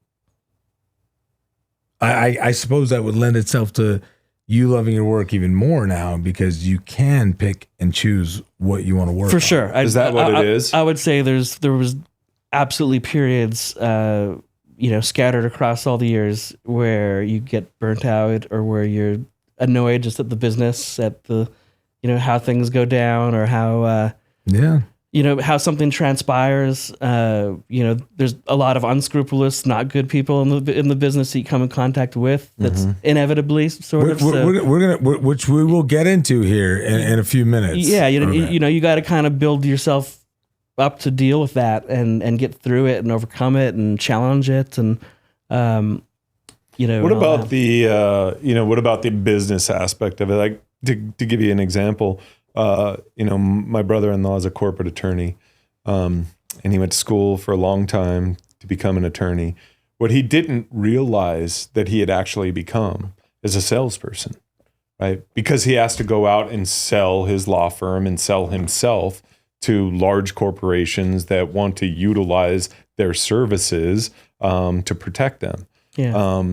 I suppose that would lend itself to you loving your work even more now because you can pick and choose what you want to work on. For sure. Is that what it is? I would say there was absolutely periods, you know, scattered across all the years where you get burnt out or where you're annoyed just at the business, at the, you know, how things go down or how, you know, how something transpires. You know, there's a lot of unscrupulous, not good people in the business that you come in contact with. That's inevitably sort of. We're gonna which we will get into here in a few minutes. Yeah, you know, you got to kind of build yourself up to deal with that and get through it and overcome it and challenge it and you know. What about the business aspect of it? Like to give you an example. You know, my brother-in-law is a corporate attorney, and he went to school for a long time to become an attorney. What he didn't realize that he had actually become is a salesperson, right? Because he has to go out and sell his law firm and sell himself to large corporations that want to utilize their services to protect them. Yeah.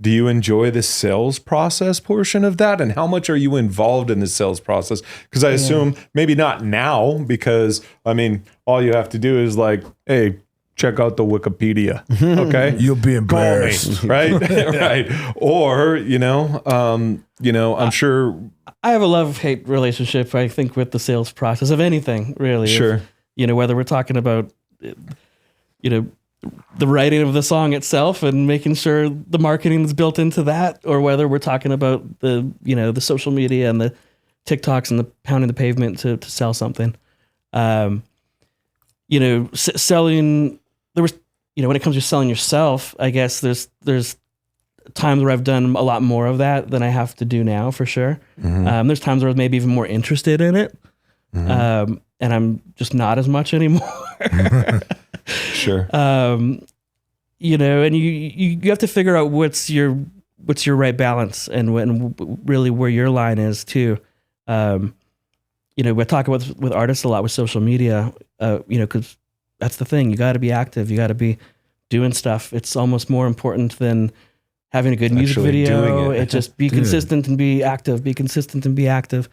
Do you enjoy the sales process portion of that? And how much are you involved in the sales process? Because I assume maybe not now, because I mean, all you have to do is like, hey, check out the Wikipedia. Okay. You'll be embarrassed. Right. Right. Or, I'm sure. I have a love-hate relationship, I think, with the sales process of anything, really. Sure. You know, whether we're talking about, you know, the writing of the song itself and making sure the marketing is built into that, or whether we're talking about the, you know, the social media and the TikToks and the pounding the pavement to sell something. You know, selling, there was, you know, when it comes to selling yourself, I guess there's times where I've done a lot more of that than I have to do now, for sure. There's times where I was maybe even more interested in it. And I'm just not as much anymore. Sure. You know, and you have to figure out what's your right balance and really where your line is too. You know, we talk about with artists a lot with social media, you know, because that's the thing. You got to be active. You got to be doing stuff. It's almost more important than having a good music Actually video. doing it. It just be consistent and be active. Be consistent and be active.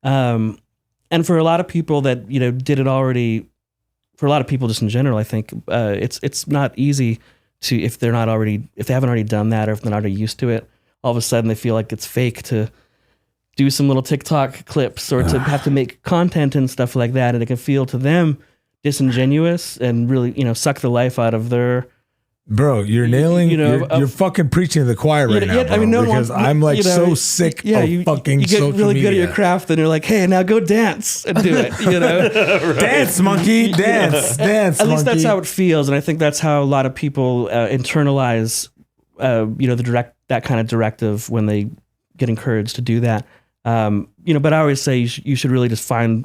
And for a lot of people that, you know, did it already, for a lot of people just in general, I think it's not easy to, if they haven't already done that, or if they're not already used to it, all of a sudden they feel like it's fake to do some little TikTok clips or to have to make content and stuff like that. And it can feel to them disingenuous and really, you know, suck the life out of their... Bro, you're nailing, you're fucking preaching to the choir right now, bro, I mean, because I'm like, you know, so sick of fucking you get social really media. good at your craft and you're like, hey, now go dance and do it, you know? Right. Dance, monkey, dance, At least that's monkey. how it feels. And I think that's how a lot of people internalize, you know, that kind of directive when they get encouraged to do that. You know, but I always say you should really just find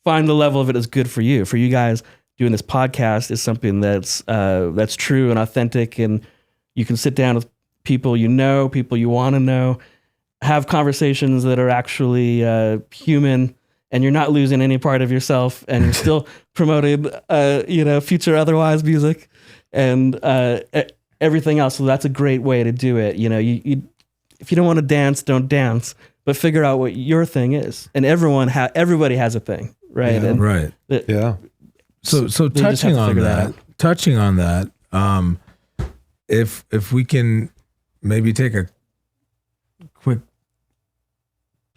the level of it that's good for you. For you guys, doing this podcast is something that's true and authentic, and you can sit down with people you know, people you want to know, have conversations that are actually human, and you're not losing any part of yourself, and you're still promoting, you know, future otherwise music and everything else. So that's a great way to do it. You know, if you don't want to dance, don't dance, but figure out what your thing is. And everybody has a thing, right? Yeah, and right. Yeah. So touching on that, if we can maybe take a quick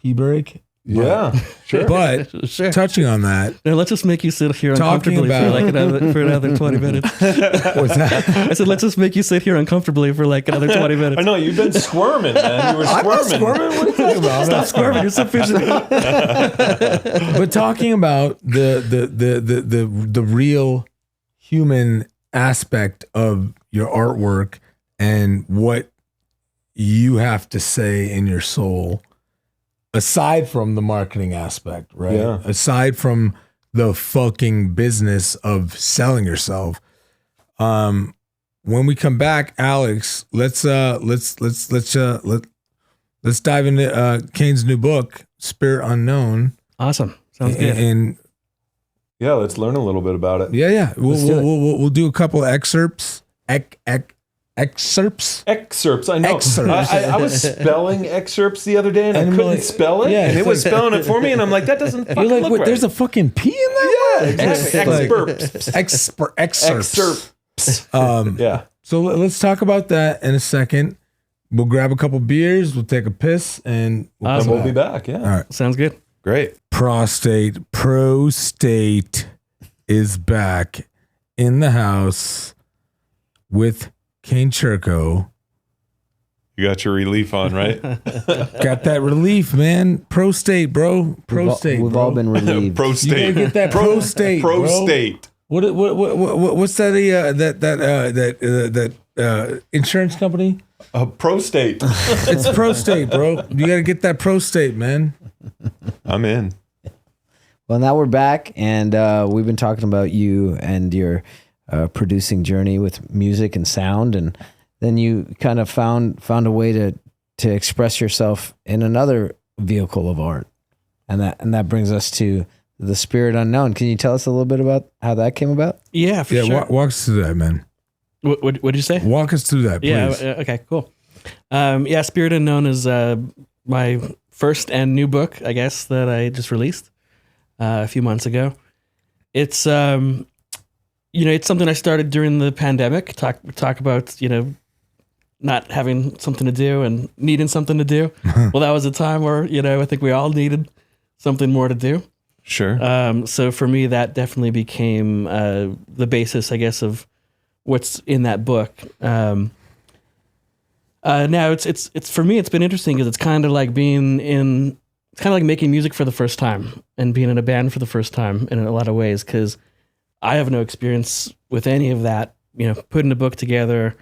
pee break. Yeah, sure. But Sure. touching on that, Now let's just make you sit here Talking uncomfortably about- for another 20 minutes. what's that? I said, let's just make you sit here uncomfortably for like another 20 minutes. I know you've been squirming, man. You were I'm not squirming. squirming. What are you talking about? I'm Stop not squirming. You're so fidgety. But talking about the real human aspect of your artwork and what you have to say in your soul, aside from the marketing aspect, right? Yeah. Aside from the fucking business of selling yourself. When we come back, Alex, let's dive into Kane's new book, Spirit Unknown. Awesome. Sounds good. And Yeah, let's learn a little bit about it. yeah, we'll do a couple of excerpts. Excerpts. I know. Excerpts. I was spelling excerpts the other day and I And couldn't like- spell it. yeah, and it's it was like- spelling it for me, and I'm like, that doesn't fucking You're like, look wait, right. there's a fucking P in that? yeah, exactly. Excerpts. Excerpts. Yeah. So let's talk about that in a second. We'll grab a couple beers, we'll take a piss, and we'll And come we'll be back. back. Yeah. All right. Sounds good. Great. Prostate is back in the house with Kane Churko. You got your relief on, right? Got that relief, man. Prostate, bro. Prostate. We've bro. all been relieved. You gotta Prostate. get that prostate, bro. Prostate. What's that? That insurance company? Prostate. It's prostate, bro. You gotta get that prostate, man. I'm in. Well, now we're back, and we've been talking about you and your producing journey with music and sound, and then you kind of found a way to express yourself in another vehicle of art, and that brings us to the Spirit Unknown. Can you tell us a little bit about how that came about? Yeah, for Yeah, sure. walk us through that, man. What did you say? Walk us through that, please. Yeah. Okay. Cool. Yeah. Spirit Unknown is my first and new book, I guess, that I just released a few months ago. It's it's something I started during the pandemic. Talk about not having something to do and needing something to do. Well, that was a time where I think we all needed something more to do. Sure. So for me, that definitely became the basis, I guess, of what's in that book. Now it's for me, it's been interesting because it's kind of like making music for the first time and being in a band for the first time in a lot of ways, because I have no experience with any of that, putting a book together,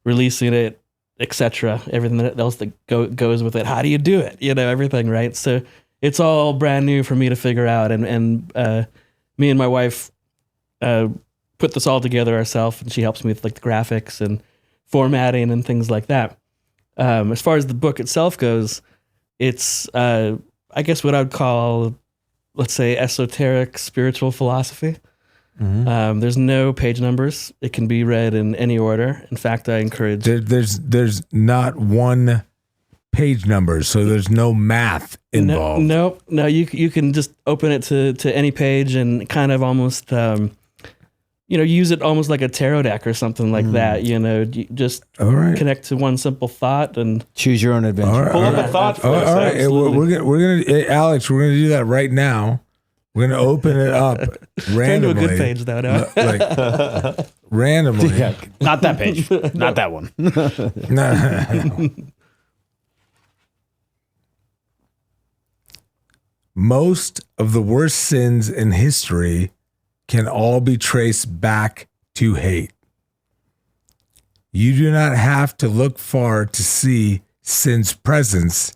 releasing it, etc. Everything else that goes with it. How do you do it? Everything, right? So it's all brand new for me to figure out. And me and my wife put put this all together ourselves, and she helps me with like the graphics and formatting and things like that. As far as the book itself goes, it's I guess what I would call, let's say, esoteric spiritual philosophy. There's no page numbers. It can be read in any order. In fact, I encourage. There's not one page number, so there's no math involved. No. You can just open it to any page and kind of almost use it almost like a tarot deck or something like that. You just connect to one simple thought and choose your own adventure. Pull up a thought for us. All right, we're gonna Alex, we're gonna do that right now. We're gonna open it up randomly. Turn to a good page though. No? Like randomly. Yeah, not that page. Not that one. No. Most of the worst sins in history can all be traced back to hate. You do not have to look far to see sin's presence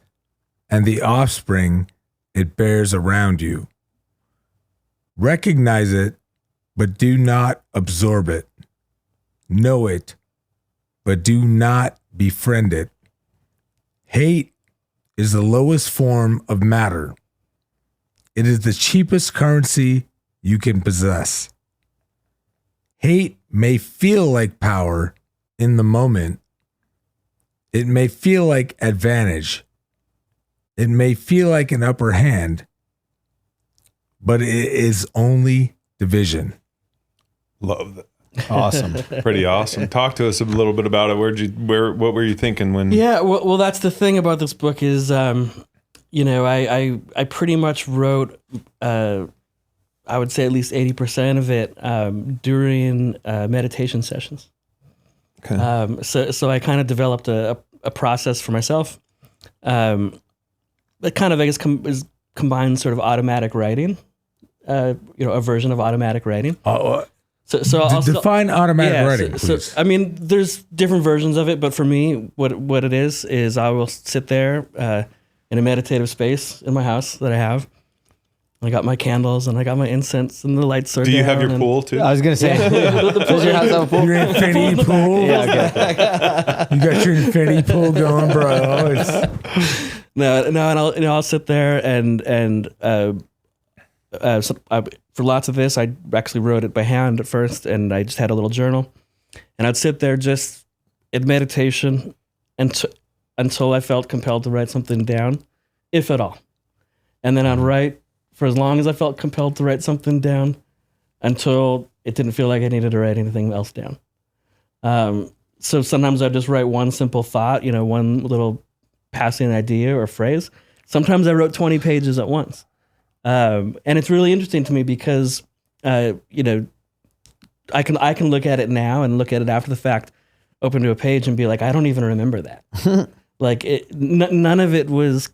and the offspring it bears around you. Recognize it, but do not absorb it. Know it, but do not befriend it. Hate is the lowest form of matter. It is the cheapest currency you can possess. Hate may feel like power in the moment. It may feel like advantage. It may feel like an upper hand, but it is only division. Love that. Awesome. Pretty awesome. Talk to us a little bit about it. What were you thinking when? Yeah, well, that's the thing about this book is, I pretty much wrote, I would say at least 80% of it during meditation sessions. Okay. So I kind of developed a process for myself that kind of, I guess, combines sort of automatic writing, a version of automatic writing. So I'll define automatic writing, please. So I mean, there's different versions of it, but for me, what it is I will sit there in a meditative space in my house that I have. I got my candles and I got my incense and the lights are Do you down have your pool too? I was gonna say, does your house have a pool? Your infinity pool? Yeah, okay. You got your infinity pool going, bro. No, and I'll sit there and for lots of this, I actually wrote it by hand at first, and I just had a little journal, and I'd sit there just in meditation until I felt compelled to write something down, if at all, and then I'd write for as long as I felt compelled to write something down until it didn't feel like I needed to write anything else down. So sometimes I'd just write one simple thought, one little passing idea or phrase. Sometimes I wrote 20 pages at once. And it's really interesting to me because, I can look at it now and look at it after the fact, open to a page and be like, I don't even remember that. Like none of it was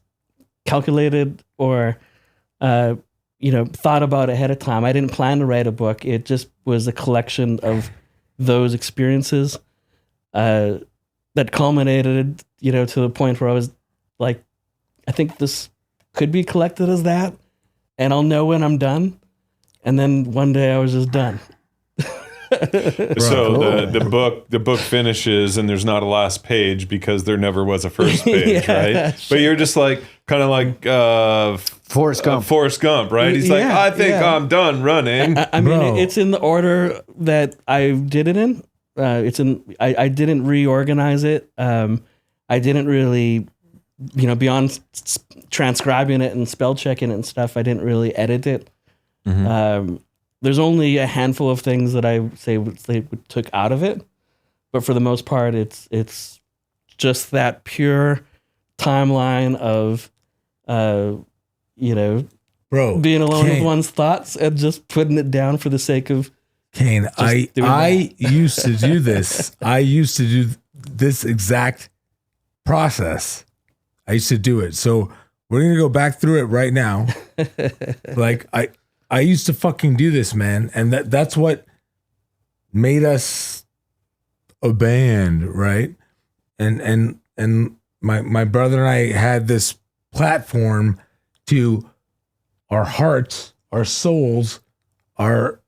calculated or, thought about ahead of time. I didn't plan to write a book. It just was a collection of those experiences, that culminated, to the point where I was like, I think this could be collected as that. And I'll know when I'm done. And then one day I was just done. So the book finishes and there's not a last page because there never was a first page, right? Sure. But you're just like kind of like Forrest Gump, right? He's like, I think I'm done running. I mean, it's in the order that I did it in. I didn't reorganize it. I didn't really, beyond transcribing it and spell checking it and stuff, I didn't really edit it. Mm-hmm. There's only a handful of things that I say took out of it, but for the most part, it's just that pure timeline of, being alone with one's thoughts and just putting it down for the sake of. Kane, I used to do this. I used to do this exact process. I used to do it. So we're going to go back through it right now. Like I used to fucking do this, man. And that's what made us a band, right? And my brother and I had this platform to our hearts, our souls, our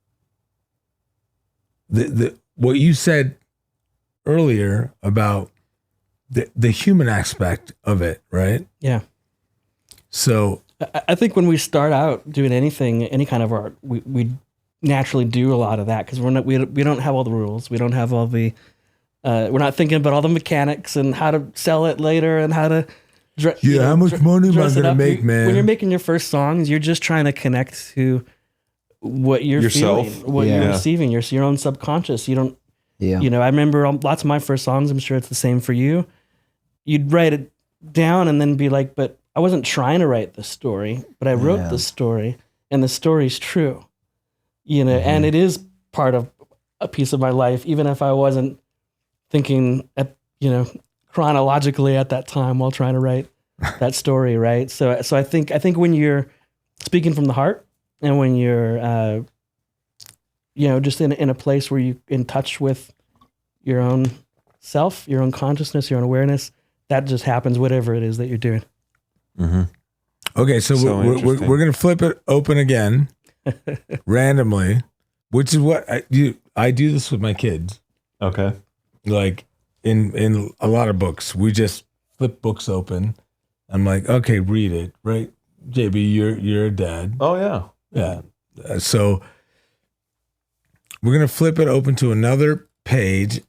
what you said earlier about the human aspect of it, right? Yeah. So I think when we start out doing anything, any kind of art, we naturally do a lot of that because we don't have all the rules. We don't have all the we're not thinking about all the mechanics and how to sell it later and how to how much money am I gonna make, man? When you're making your first songs, you're just trying to connect to what you're Yourself. feeling, what you're receiving, your own subconscious. You don't, I remember lots of my first songs. I'm sure it's the same for you. You'd write it down and then be like, but I wasn't trying to write the story, but I wrote the story, and the story's true, and it is part of a piece of my life, even if I wasn't thinking chronologically at that time while trying to write that story, right? So I think when you're speaking from the heart, and when you're just in a place where you're in touch with your own self, your own consciousness, your own awareness, that just happens, whatever it is that you're doing. Mm-hmm. Okay, so we're going to flip it open again randomly, which is what I do this with my kids. Okay. Like in a lot of books, we just flip books open. I'm like, okay, read it, right? JB, you're a dad. Oh yeah. Yeah. So we're going to flip it open to another page.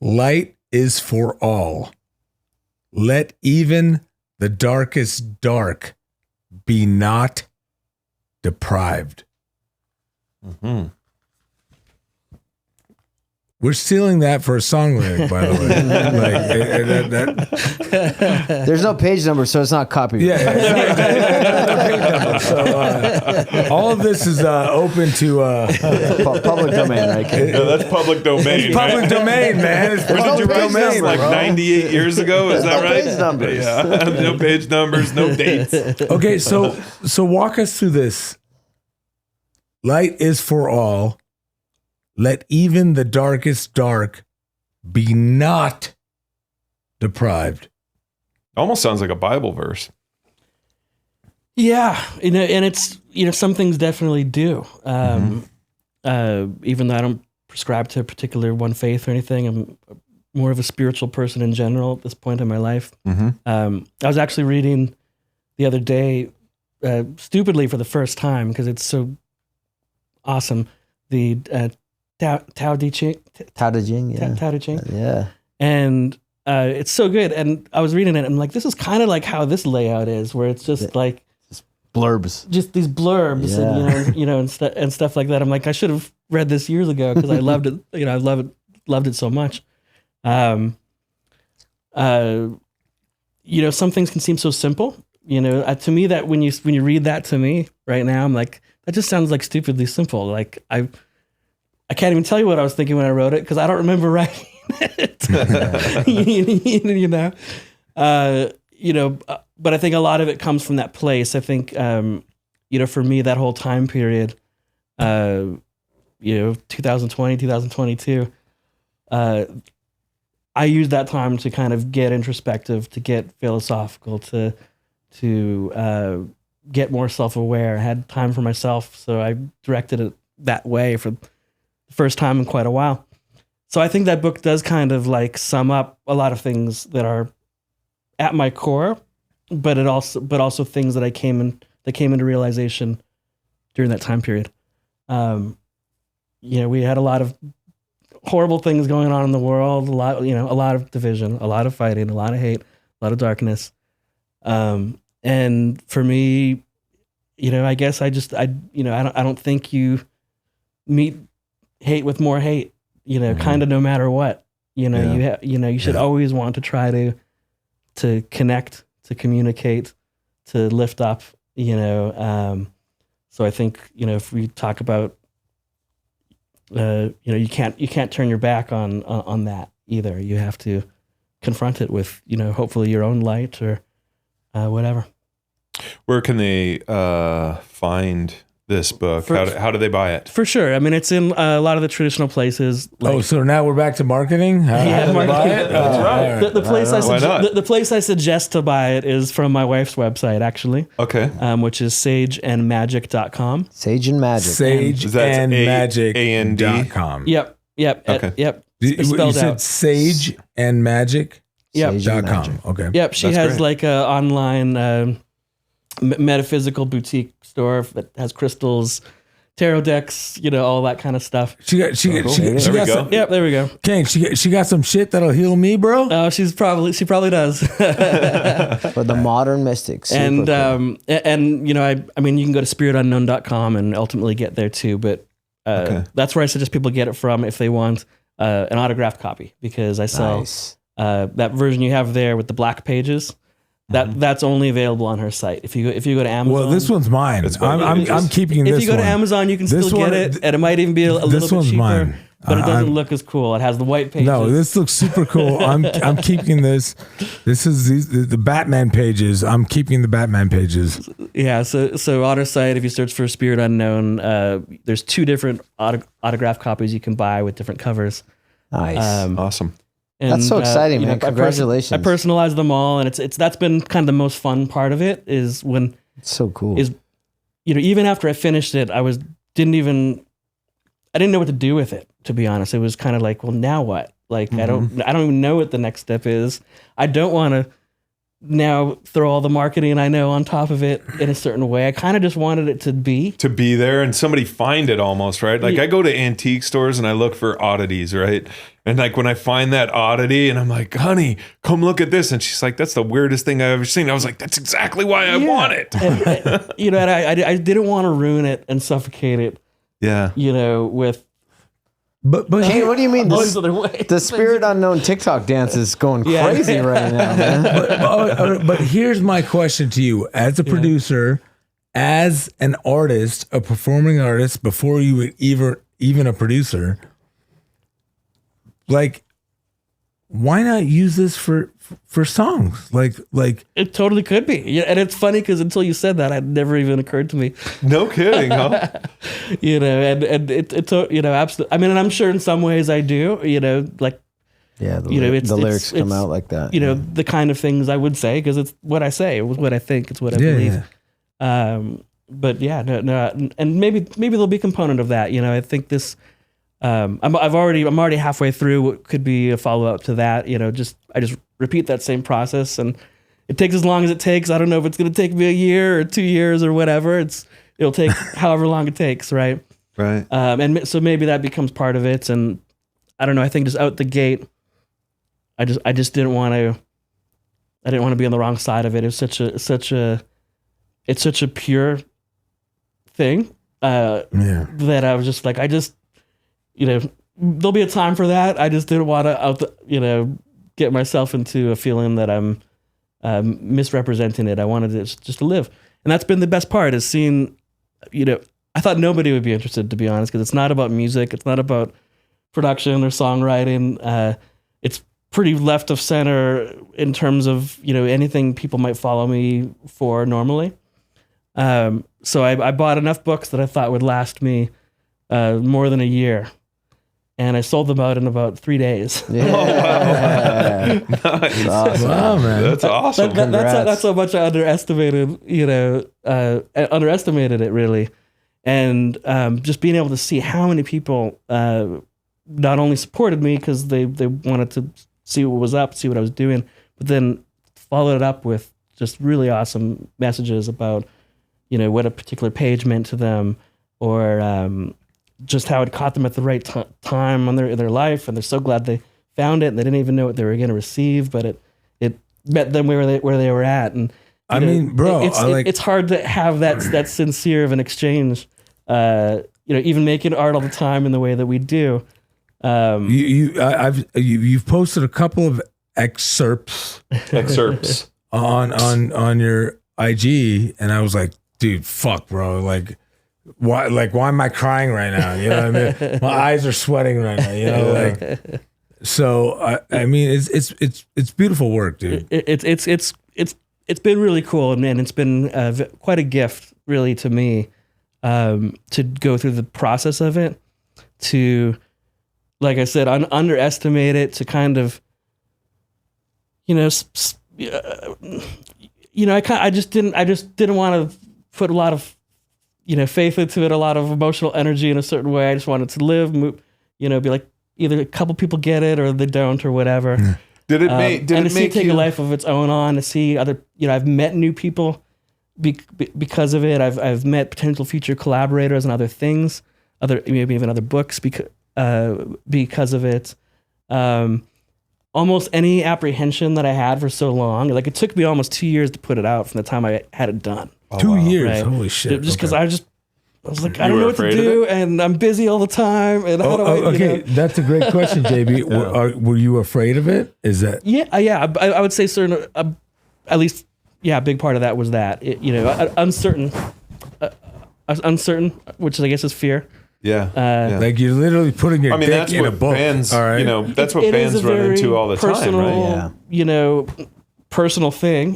Light is for all. Let even the darkest dark be not deprived. Mm-hmm. We're stealing that for a song lyric, by the way. There's no page number, so it's not copyright. Yeah, so all of this is open to Public domain, right? No, that's public domain. it's public domain, man. It's Where did public you write domain. this? Like 98 years ago? Is that No right? page numbers. Yeah. No page numbers, no dates. Okay, so walk us through this. Light is for all. Let even the darkest dark be not deprived. Almost sounds like a Bible verse. Yeah, and it's some things definitely do. Even though I don't prescribe to a particular one faith or anything, I'm more of a spiritual person in general at this point in my life. Mm-hmm. I was actually reading the other day, stupidly for the first time because it's so awesome. The Tao Te Ching. Tao Te Ching, yeah. Tao Te Ching. Yeah. And it's so good. And I was reading it and I'm like, this is kind of like how this layout is, where it's just like Blurbs. just these blurbs and stuff like that. I'm like, I should have read this years ago because I loved it. I loved it so much. Some things can seem so simple. To me, that when you read that to me right now, I'm like, that just sounds like stupidly simple. Like I can't even tell you what I was thinking when I wrote it because I don't remember writing it. But I think a lot of it comes from that place. I think, for me, that whole time period, 2020, 2022, I used that time to kind of get introspective, to get philosophical, to get more self-aware. I had time for myself, so I directed it that way for the first time in quite a while. So I think that book does kind of like sum up a lot of things that are at my core, but also things that came into realization during that time period. We had a lot of horrible things going on in the world, a lot of division, a lot of fighting, a lot of hate, a lot of darkness. And for me, I guess I don't think you meet hate with more hate, kind of no matter what, you should always want to try to connect, to communicate, to lift up, so I think, if we talk about, you can't turn your back on that either. You have to confront it with, hopefully your own light or whatever. Where can they find this book? How do they buy it? For sure. I mean, it's in a lot of the traditional places. Oh, so now we're back to marketing? How do they buy it? That's right. The place I suggest to buy it is from my wife's website, actually. Okay. Which is sageandmagic.com. Sage and Magic. Sageandmagic.com. Yep. Okay. Yep. You Spelled said out. Sage and Magic? Yep. .com. Okay. Yep. She That's has great. like a online metaphysical boutique store that has crystals, tarot decks, all that kind of stuff. She got There we got go. some, Yep. There we go. Kane, she got some shit that'll heal me, bro. Oh, she probably does. For the modern mystics. And I mean, you can go to spiritunknown.com and ultimately get there too, but that's where I suggest people get it from if they want an autographed copy, because I sell that version you have there with the black pages. That's only available on her site. If you go to Amazon, Well, this one's mine. I'm keeping this one. If you go to Amazon, you can This still one- get it, and it might even be a little bit one's cheaper. mine. But it doesn't look as cool. It has the white pages. No, this looks super cool. I'm keeping this. This is the Batman pages. I'm keeping the Batman pages. Yeah, so on our site, if you search for Spirit Unknown, there's 2 different autograph copies you can buy with different covers. Nice. Awesome. And, That's so exciting, man. I Congratulations. I personalize them all, and it's that's been kind of the most fun part of it, is when It's so cool. even after I finished it, I didn't know what to do with it, to be honest. It was kind of like, well, now what? Like I don't even know what the next step is. I don't want to now throw all the marketing I know on top of it in a certain way. I kind of just wanted it to be there and somebody find it almost, right? Like I go to antique stores and I look for oddities, right? And like when I find that oddity and I'm like, honey, come look at this. And she's like, that's the weirdest thing I've ever seen. I was like, that's exactly why I want it. And I didn't want to ruin it and suffocate it, Yeah. with But Kane, what do you mean? all these other ways. The Spirit Unknown TikTok dance is going crazy right now, man. but here's my question to you, as a producer, as an artist, a performing artist, before you were even a producer. Like, why not use this for songs? Like It totally could be. Yeah, and it's funny because until you said that, it never even occurred to me. No kidding, huh? And it absolutely. I mean, and I'm sure in some ways I do. Like Yeah, the it's lyrics come out like that. The kind of things I would say, because it's what I say, it's what I think, it's what I believe. yeah. But yeah, no, and maybe there'll be a component of that. I think this. I'm already halfway through what could be a follow up to that. I just repeat that same process, and it takes as long as it takes. I don't know if it's going to take me a year or 2 years or whatever. It'll take however long it takes, right? Right. And so maybe that becomes part of it. And I don't know. I think just out the gate, I just didn't want to. I didn't want to be on the wrong side of it. It's such a pure thing that I was just like, there'll be a time for that. I just didn't want to get myself into a feeling that I'm misrepresenting it. I wanted it just to live, and that's been the best part, is seeing. I thought nobody would be interested, to be honest, because it's not about music, it's not about production or songwriting. It's pretty left of center in terms of anything people might follow me for normally. So I bought enough books that I thought would last me more than a year. And I sold them out in about 3 days. Yeah. Nice. Awesome. Wow, man. That's awesome. That's how much I underestimated it, really. And just being able to see how many people not only supported me because they wanted to see what was up, see what I was doing, but then followed it up with just really awesome messages about, what a particular page meant to them, or just how it caught them at the right time in their life, and they're so glad they found it, and they didn't even know what they were going to receive, but it met them where they were at. And I mean, bro, it's hard to have that sincere of an exchange. Even making art all the time in the way that we do. You've posted a couple of excerpts on your IG, and I was like, dude, fuck, bro, why am I crying right now? You know what I mean? My eyes are sweating right now. So I mean, it's beautiful work, dude. It's been really cool, and it's been quite a gift, really, to me. to go through the process of it, to, like I said, underestimate it, to kind of, I just didn't want to put a lot of, faith into it, a lot of emotional energy in a certain way. I just wanted to live, move, be like, either a couple people get it or they don't or whatever. Did it make take you a life of its own on, to see other, I've met new people because of it. I've met potential future collaborators and other things, maybe even other books because of it. Almost any apprehension that I had for so long, like it took me almost 2 years to put it out from the time I had it done. 2 years, right? Holy shit! Just because I was like, I You don't were know what to afraid of do, it? and I'm busy all the time, and how do I? Okay, that's a great question, JB. Were you afraid of it? Is that? Yeah. I would say certain, at least, a big part of that was that uncertain, which I guess is fear. Yeah. Like you're literally putting your dick That's in what a book. bands, all right? that's what It is bands a run very into all the time, right? personal, personal thing.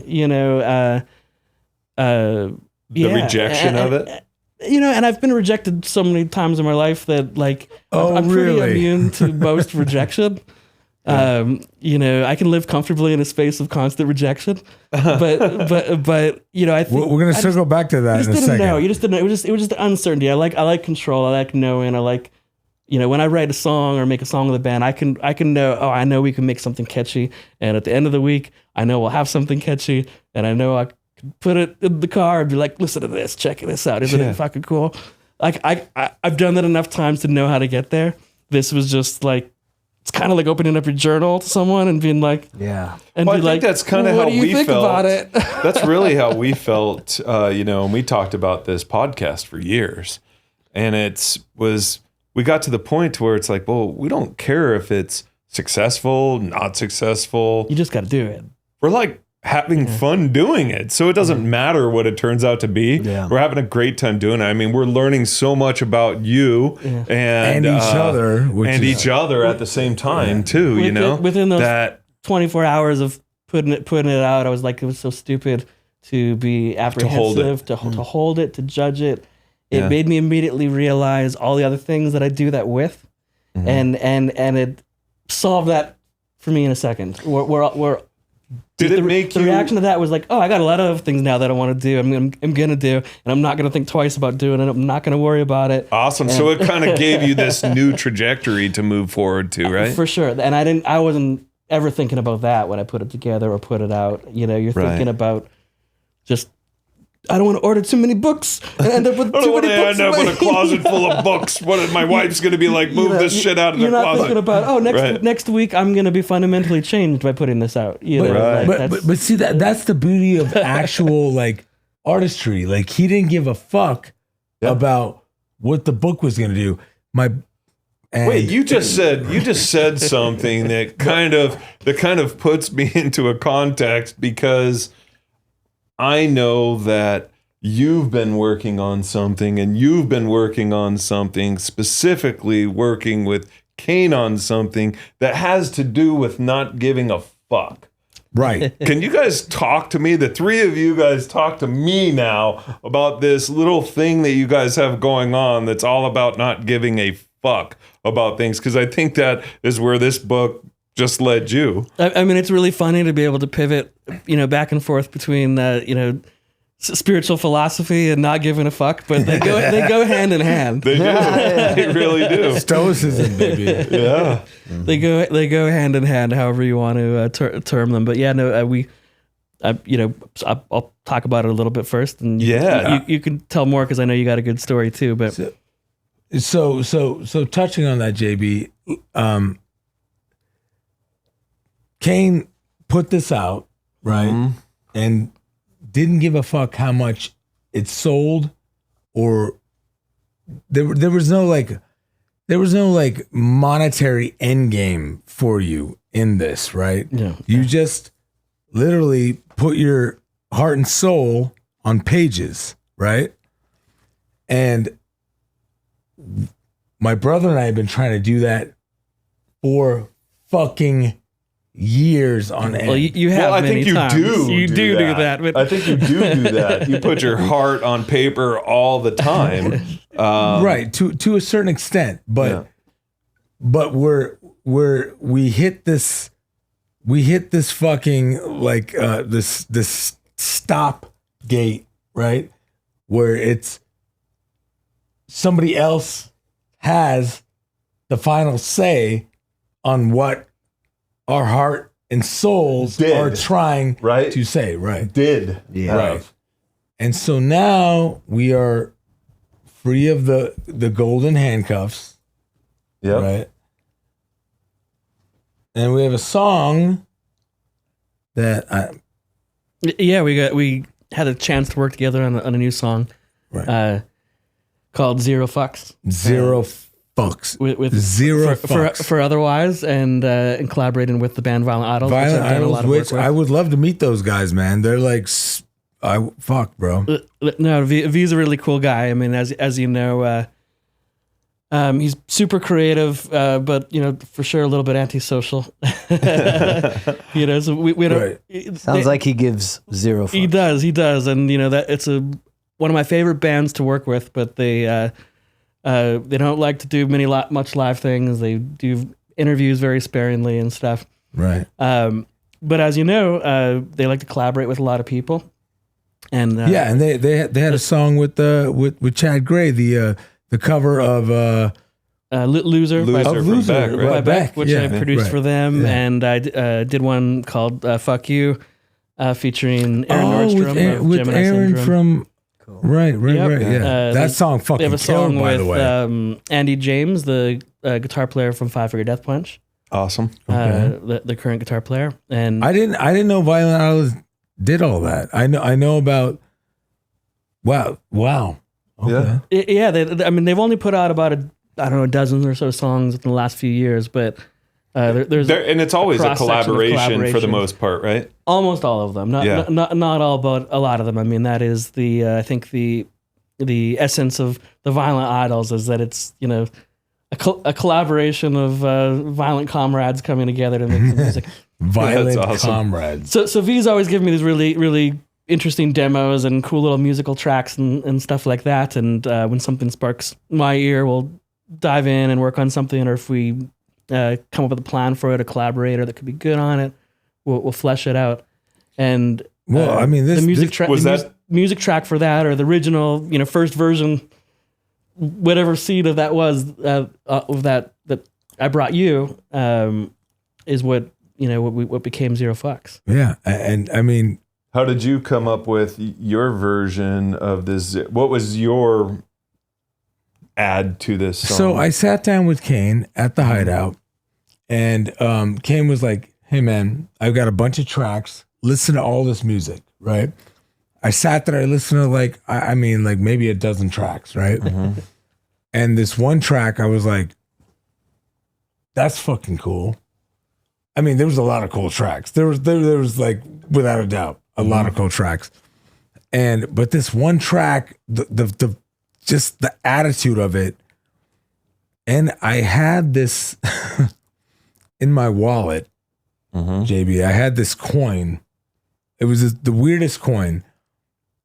The rejection of it. And I've been rejected so many times in my life that I'm pretty really? immune to most rejection. I can live comfortably in a space of constant rejection, but I think We're gonna circle back to that in a second. know. You just didn't know. It was just the uncertainty. I like control. I like knowing. I like, when I write a song or make a song with a band, I can know. Oh, I know we can make something catchy, and at the end of the week, I know we'll have something catchy, and I know I can put it in the car and be like, listen to this, check this out. Isn't it fucking cool? Like I've done that enough times to know how to get there. This was just like. It's kind of like opening up your journal to someone and being like, Yeah. and Well, be I think like, that's kind of what how do you we think felt about it? That's really how we felt, and we talked about this podcast for years. And we got to the point where it's like, well, we don't care if it's successful, not successful. You just got to do it. We're like having fun doing it. So it doesn't matter what it turns out to be. Yeah. We're having a great time doing it. I mean, we're learning so much about you and each other, and each other at the same time too, Within those that 24 hours of putting it out, I was like, it was so stupid to be apprehensive, to hold it, to judge it. It made me immediately realize all the other things that I do that with, and it solved that for me in a second. did it make the you reaction to that was like, oh, I got a lot of other things now that I want to do. I'm gonna do, and I'm not gonna think twice about doing it. I'm not gonna worry about it. awesome? So it kind of gave you this new trajectory to move forward to, right? For sure. And I wasn't ever thinking about that when I put it together or put it out. You're thinking about just, I don't want to order too many books and end up with I don't too want many to books. end up in my- with a closet full of books. What is my wife's going to be like? Move this shit out of the You're not closet. thinking about, Right. next week I'm going to be fundamentally changed by putting this out. Right. But see that's the beauty of actual like artistry. Like he didn't give a fuck about what the book was gonna do. Wait, you just said something that kind of puts me into a context, because I know that you've been working on something, and you've been working on something, specifically working with Kane on something that has to do with not giving a fuck. Right. Can you guys talk to me? The three of you guys talk to me now about this little thing that you guys have going on that's all about not giving a fuck about things, because I think that is where this book just led you. I mean, it's really funny to be able to pivot, back and forth between, spiritual philosophy and not giving a fuck, but they go hand in hand. They do. They really do. Stoicism, baby. Yeah. They go hand in hand, however you want to term them. But I'll talk about it a little bit first, and you can tell more because I know you got a good story too. But So touching on that, JB, Kane put this out, right, and didn't give a fuck how much it sold, or there was no monetary end game for you in this, right? Yeah. You just literally put your heart and soul on pages, right? And my brother and I have been trying to do that for fucking years on end. Well, you have I many think you times. do. You do that. But I think you do that. You put your heart on paper all the time. Right, to a certain extent, but we hit this fucking like this stop gate, right, where it's somebody else has the final say on what our heart and souls are trying to say, right? Right. And so now we are free of the golden handcuffs. Yep. Right. And we have a song that we had a chance to work together on a new song, right. Called Zero Fucks. Zero Fucks. With Zero Fucks. For Otherwise, and collaborating with the band Violent Idols. Violent Idols, which I would love to meet those guys, man. They're like, fuck, bro. No, V's a really cool guy. I mean, as you know, he's super creative, but for sure a little bit antisocial. So we don't. Right. Sounds like he gives zero fucks. He does, and that it's one of my favorite bands to work with. But they don't like to do much live things. They do interviews very sparingly and stuff. Right. But as you know, they like to collaborate with a lot of people. And and they had a song with Chad Gray, the cover of Loser by Beck, which I produced for them, and I did one called Fuck You, featuring Aaron Nordstrom with Gemini Aaron Syndrome. from right, yeah. That song fucking they have a song killed, by the way. Andy James, the guitar player from Five Finger Death Punch. Awesome. The current guitar player, and I didn't know Violent Idols did all that. I know about. Wow. Okay. Yeah. They've only put out about a dozen or so songs in the last few years, but there's and it's always a collaboration for the most part, right? Almost all of them, not all, but a lot of them. I mean, that is I think the essence of the Violent Idols is that it's a collaboration of violent comrades coming together to make some music. Violent awesome. comrades. So V's always given me these really, really interesting demos and cool little musical tracks and stuff like that. And when something sparks my ear, we'll dive in and work on something. Or if we come up with a plan for it, a collaborator that could be good on it, we'll flesh it out. And I mean, the music track for that, or the original, first version, whatever seed of that was of that I brought you, is what what became Zero Fucks. Yeah, and I mean, how did you come up with your version of this? What was your add to this song? So I sat down with Kane at the Hideout, and Kane was like, "Hey man, I've got a bunch of tracks. Listen to all this music, right?" I sat there, I listened to I mean maybe a dozen tracks, right? Mm-hmm. And this one track, I was like, "That's fucking cool." I mean, there was a lot of cool tracks. There was like, without a doubt, a lot of cool tracks. But this one track, the just the attitude of it, and I had this in my wallet, JB. I had this coin. It was the weirdest coin.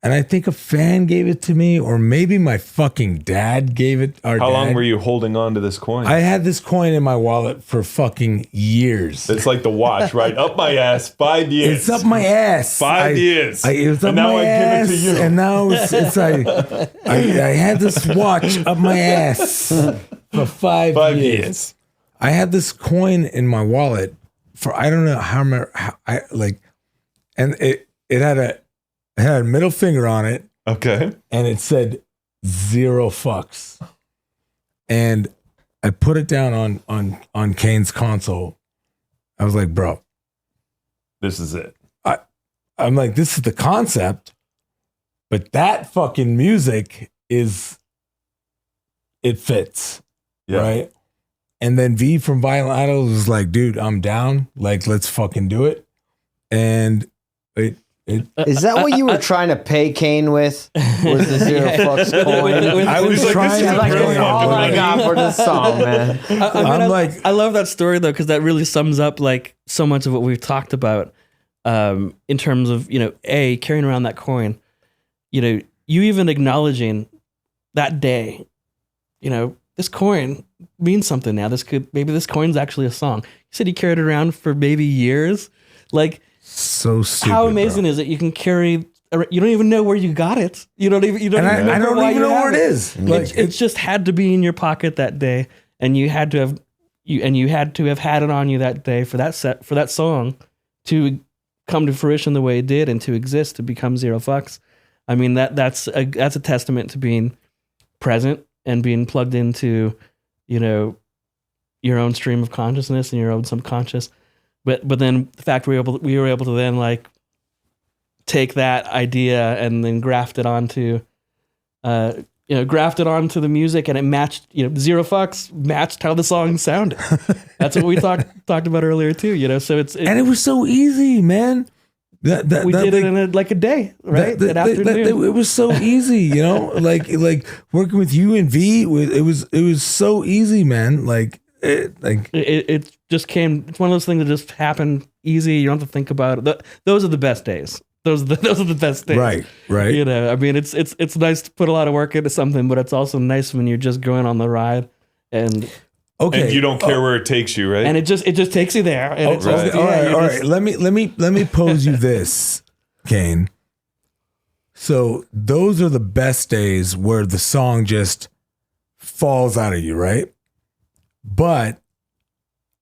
And I think a fan gave it to me, or maybe my fucking dad gave it. How long were you holding on to this coin? I had this coin in my wallet for fucking years. It's like the watch, right? Up my ass, 5 years. It's up my ass. 5 years. It was up and now my I ass, give it to you. And now it's like, I had this watch up my ass for 5 years. I had this coin in my wallet for, I don't know how and it had a middle finger on it. Okay. And it said Zero Fucks. And I put it down on Kane's console. I was like, bro, this is it. I'm like, this is the concept, but that fucking music it fits. Yeah. Right. And then V from Violent Idols was like, dude, I'm down. Like, let's fucking do it. And Is that what you were trying to pay Kane with? Was the zero fucks coin? I was He's like, trying this to is Like, brilliant. all I got for this song, man. I love that story though, because that really sums up like so much of what we've talked about in terms of, carrying around that coin, you even acknowledging that day, this coin means something now. Maybe this coin's actually a song. You said you carried it around for maybe years. Like, so stupid. how amazing is it? You can carry. You don't even know where you got it. You don't even. I don't even know where it is. Like, It just had to be in your pocket that day, and you had to have had it on you that day for that song to come to fruition the way it did and to exist, to become Zero Fucks. I mean, that's a testament to being present and being plugged into, your own stream of consciousness and your own subconscious. But then the fact we were able to then like take that idea and then graft it onto the music, and it matched, Zero Fucks matched how the song sounded. That's what we talked about earlier too, so and it was so easy, man. We did it in a day, right? An afternoon. It was so easy, like working with you and V. It was so easy, man. It just came. It's one of those things that just happened easy. You don't have to think about it. Those are the best days. Those are the best days. Right. I mean, it's nice to put a lot of work into something, but it's also nice when you're just going on the ride and. Okay. And you don't care where it takes you, right? And it just takes you there. And it's right. just, All right. Let me pose you this, Kane. So those are the best days where the song just falls out of you, right? But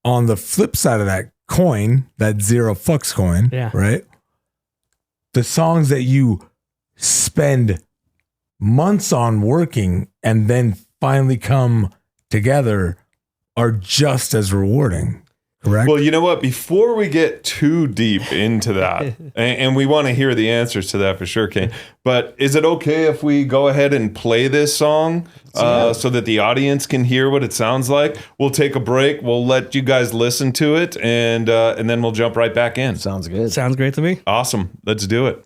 on the flip side of that coin, that Zero Fucks coin, right? The songs that you spend months on working and then finally come together are just as rewarding, correct? Well, you know what? Before we get too deep into that, and we want to hear the answers to that for sure, Kane, but is it okay if we go ahead and play this song so that the audience can hear what it sounds like? We'll take a break. We'll let you guys listen to it, and then we'll jump right back in. Sounds good. Sounds great to me. Awesome. Let's do it.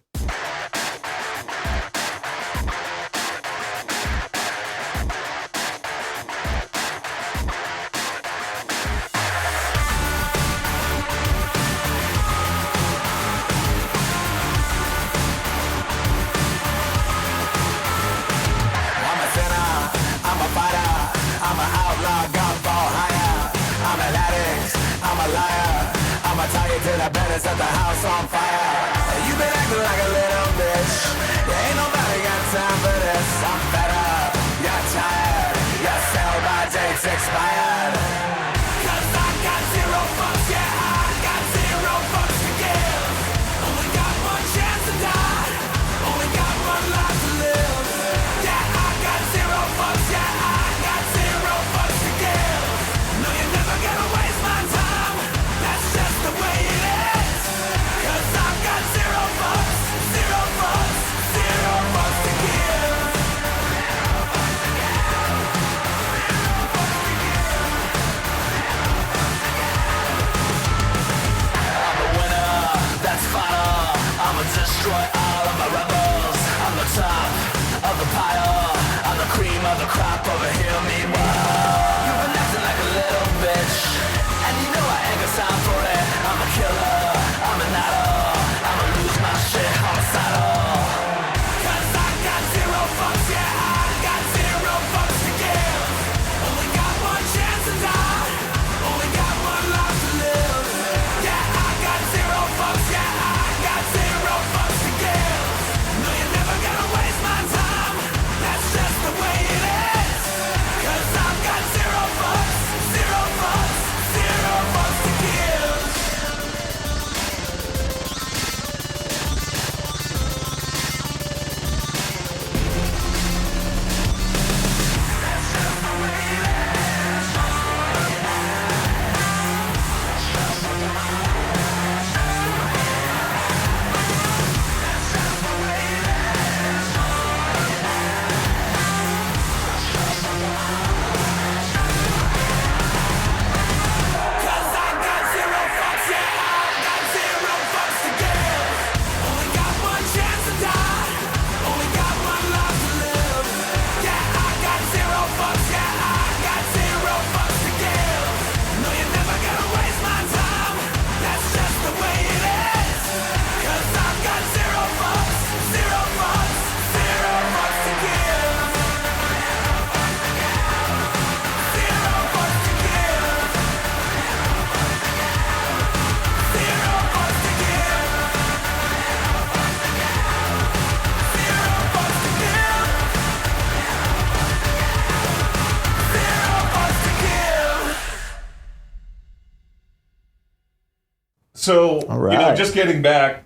So right. just getting back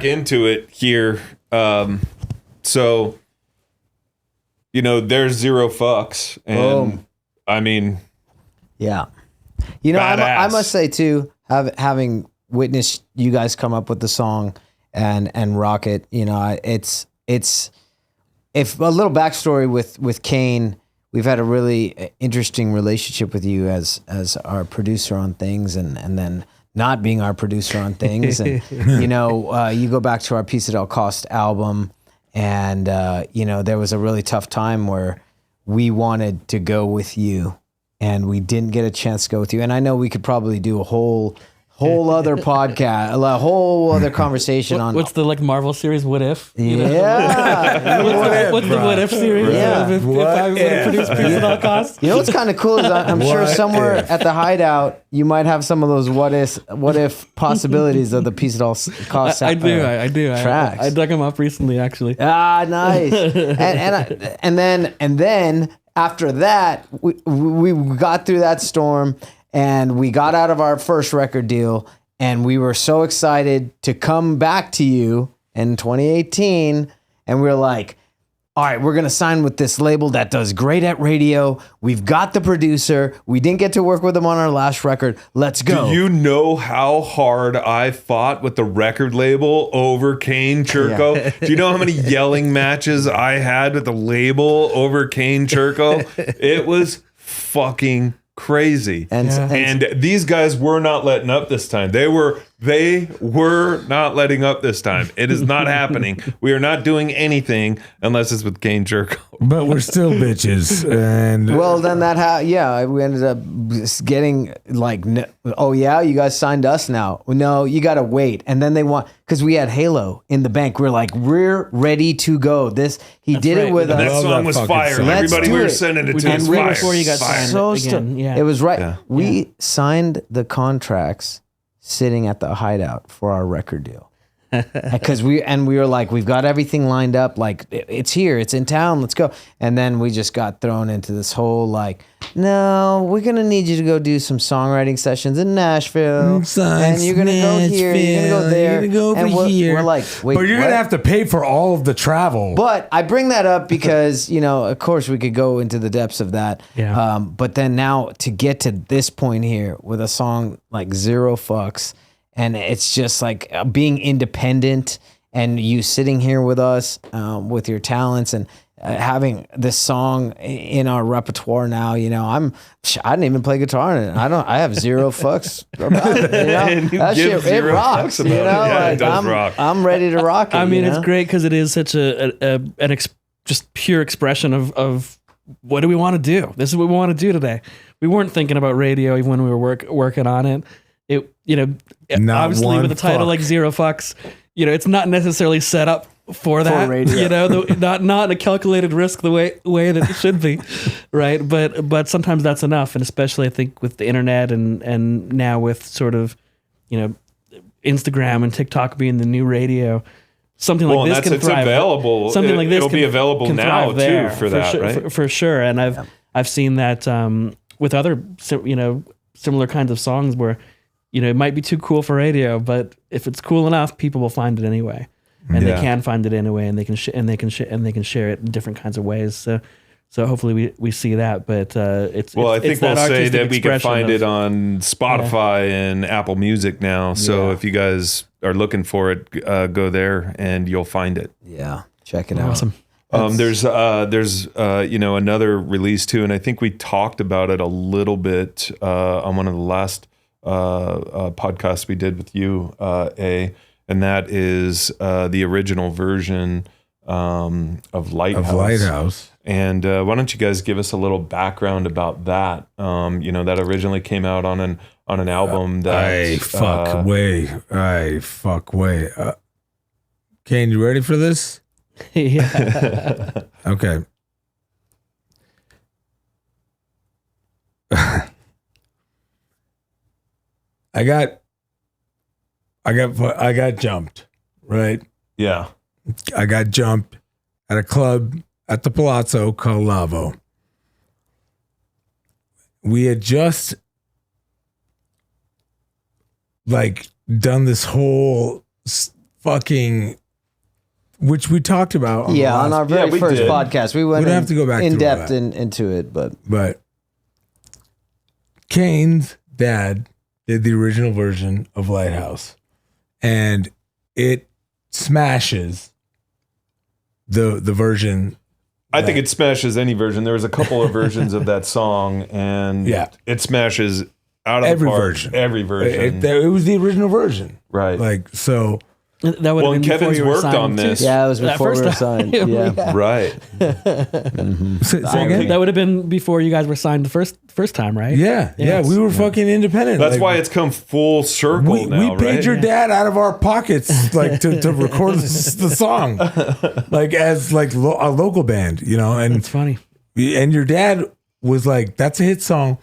into it here. So there's Zero Fucks, and Boom. I mean, Yeah. I badass. must say too, having witnessed you guys come up with the song and rock it, it's if a little backstory with Kane, we've had a really interesting relationship with you as our producer on things, and then not being our producer on things. And, you go back to our Peace at All Cost album, and, there was a really tough time where we wanted to go with you and we didn't get a chance to go with you. And I know we could probably do a whole other podcast, a whole other conversation on what's the Marvel series What If? Yeah. What's the What If series? Yeah. If I would have produced Peace at All Costs? What's kind of cool is I'm sure somewhere at the Hideout you might have some of those what if possibilities of the Piece at All Costs. I do. Tracks. I dug them up recently, actually. Ah, nice. and then after that, we got through that storm, and we got out of our first record deal, and we were so excited to come back to you in 2018, and we were like, all right, we're going to sign with this label that does great at radio. We've got the producer. We didn't get to work with him on our last record. Let's go. Do you know how hard I fought with the record label over Kane Churko? Yeah. Do you know how many yelling matches I had with the label over Kane Churko? It was fucking crazy. And these guys were not letting up this time. They were not letting up this time. It is not happening. We are not doing anything unless it's with Kane Churko. But we're still bitches. And well, then we ended up getting oh yeah, you guys signed us now. No, you got to wait. And then because we had Halo in the bank. We're like, we're ready to go. He did it with And us. that song was fire. song. Everybody we were sending it to was fire. Before you got signed again. Yeah. It was right. Yeah. We signed the contracts sitting at the Hideout for our record deal. Because we were like, we've got everything lined up. Like, it's here, it's in town, let's go. And then we just got thrown into this whole no, we're gonna need you to go do some songwriting sessions in Nashville, and you're gonna go here, you're gonna go there, you're gonna go over and here. We're like, wait, but you're what? gonna have to pay for all of the travel. But I bring that up because, of course we could go into the depths of that. Yeah. But then now to get to this point here with a song like Zero Fucks, and it's just like being independent, and you sitting here with us with your talents, and having this song in our repertoire now. I didn't even play guitar in it. I have zero fucks about it. And you That give shit, it zero rocks. fucks about it. Yeah, it does rock. I'm ready to rock it. I mean, it's great because it is such just pure expression of what do we want to do? This is what we want to do today. We weren't thinking about radio even when we were working on it. Not obviously one with a title fuck. like Zero Fucks, it's not necessarily set up for that. radio. Not a calculated risk the way that it should be, right? But sometimes that's enough, and especially I think with the internet and now with sort of Instagram and TikTok being the new radio. Something like this can thrive. Available. Something like this it'll be available can now thrive there, too for that, sure, right? For sure. And I've seen that with other similar kinds of songs where it might be too cool for radio, but if it's cool enough, people will find it anyway, and they can find it anyway, and they can share it in different kinds of ways. So hopefully we see that. But I think we'll say that we can find it on Spotify and Apple Music now. So if you guys are looking for it, go there and you'll find it. Yeah, check it out. Awesome. There's another release too, and I think we talked about it a little bit on one of the last podcasts we did with you, and that is the original version of Lighthouse. And why don't you guys give us a little background about that? That originally came out on an album that fuck way. Kane, you ready for this? Yeah. Okay. I got jumped, right? Yeah. I got jumped at a club at the Palazzo called Lavo. We had just like done this whole fucking, which we talked about. On our very first did. podcast, we went don't have to go back in through all depth that. into it, but Kane's dad did the original version of Lighthouse, and it smashes the version. I think it smashes any version. There was a couple of versions of that song, and it smashes out of every the park. version. Every version. It was the original version, Right. Like so. That would Well, have been and before Kevin's you were worked signed on to- this. yeah, it was That before we first were time. signed. Yeah. Right. Say again? That would have been before you guys were signed the first time, right? Yeah, we were fucking independent. That's Like, why it's come full circle we now, paid right? your dad out of our pockets, like to record the song, like as like a local band, you know. And It's funny. and your dad was like, "That's a hit song,"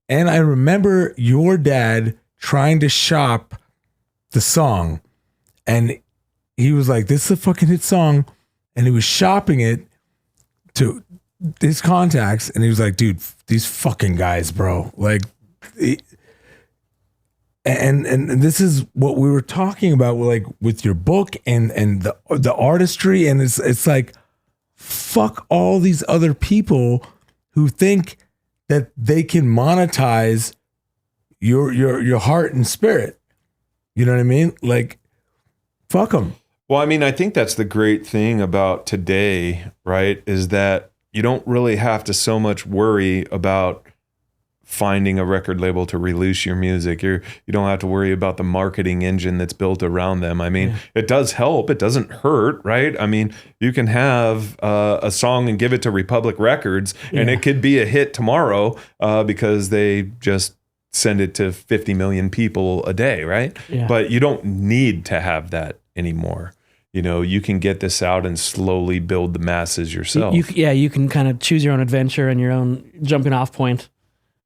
and I remember your dad trying to shop the song, and he was like, "This is a fucking hit song," and he was shopping it to his contacts, and he was like, "Dude, these fucking guys, bro, like." And this is what we were talking about, like with your book and the artistry, and it's like, fuck all these other people who think that they can monetize your heart and spirit. You know what I mean? Like, fuck them. Well, I mean, I think that's the great thing about today, right? Is that you don't really have to so much worry about finding a record label to release your music. You don't have to worry about the marketing engine that's built around them. I mean, it does help. It doesn't hurt, right? I mean, you can have a song and give it to Republic Records, and it could be a hit tomorrow because they just send it to 50 million people a day, right? Yeah. But you don't need to have that anymore. You know, you can get this out and slowly build the masses yourself. You can kind of choose your own adventure and your own jumping off point.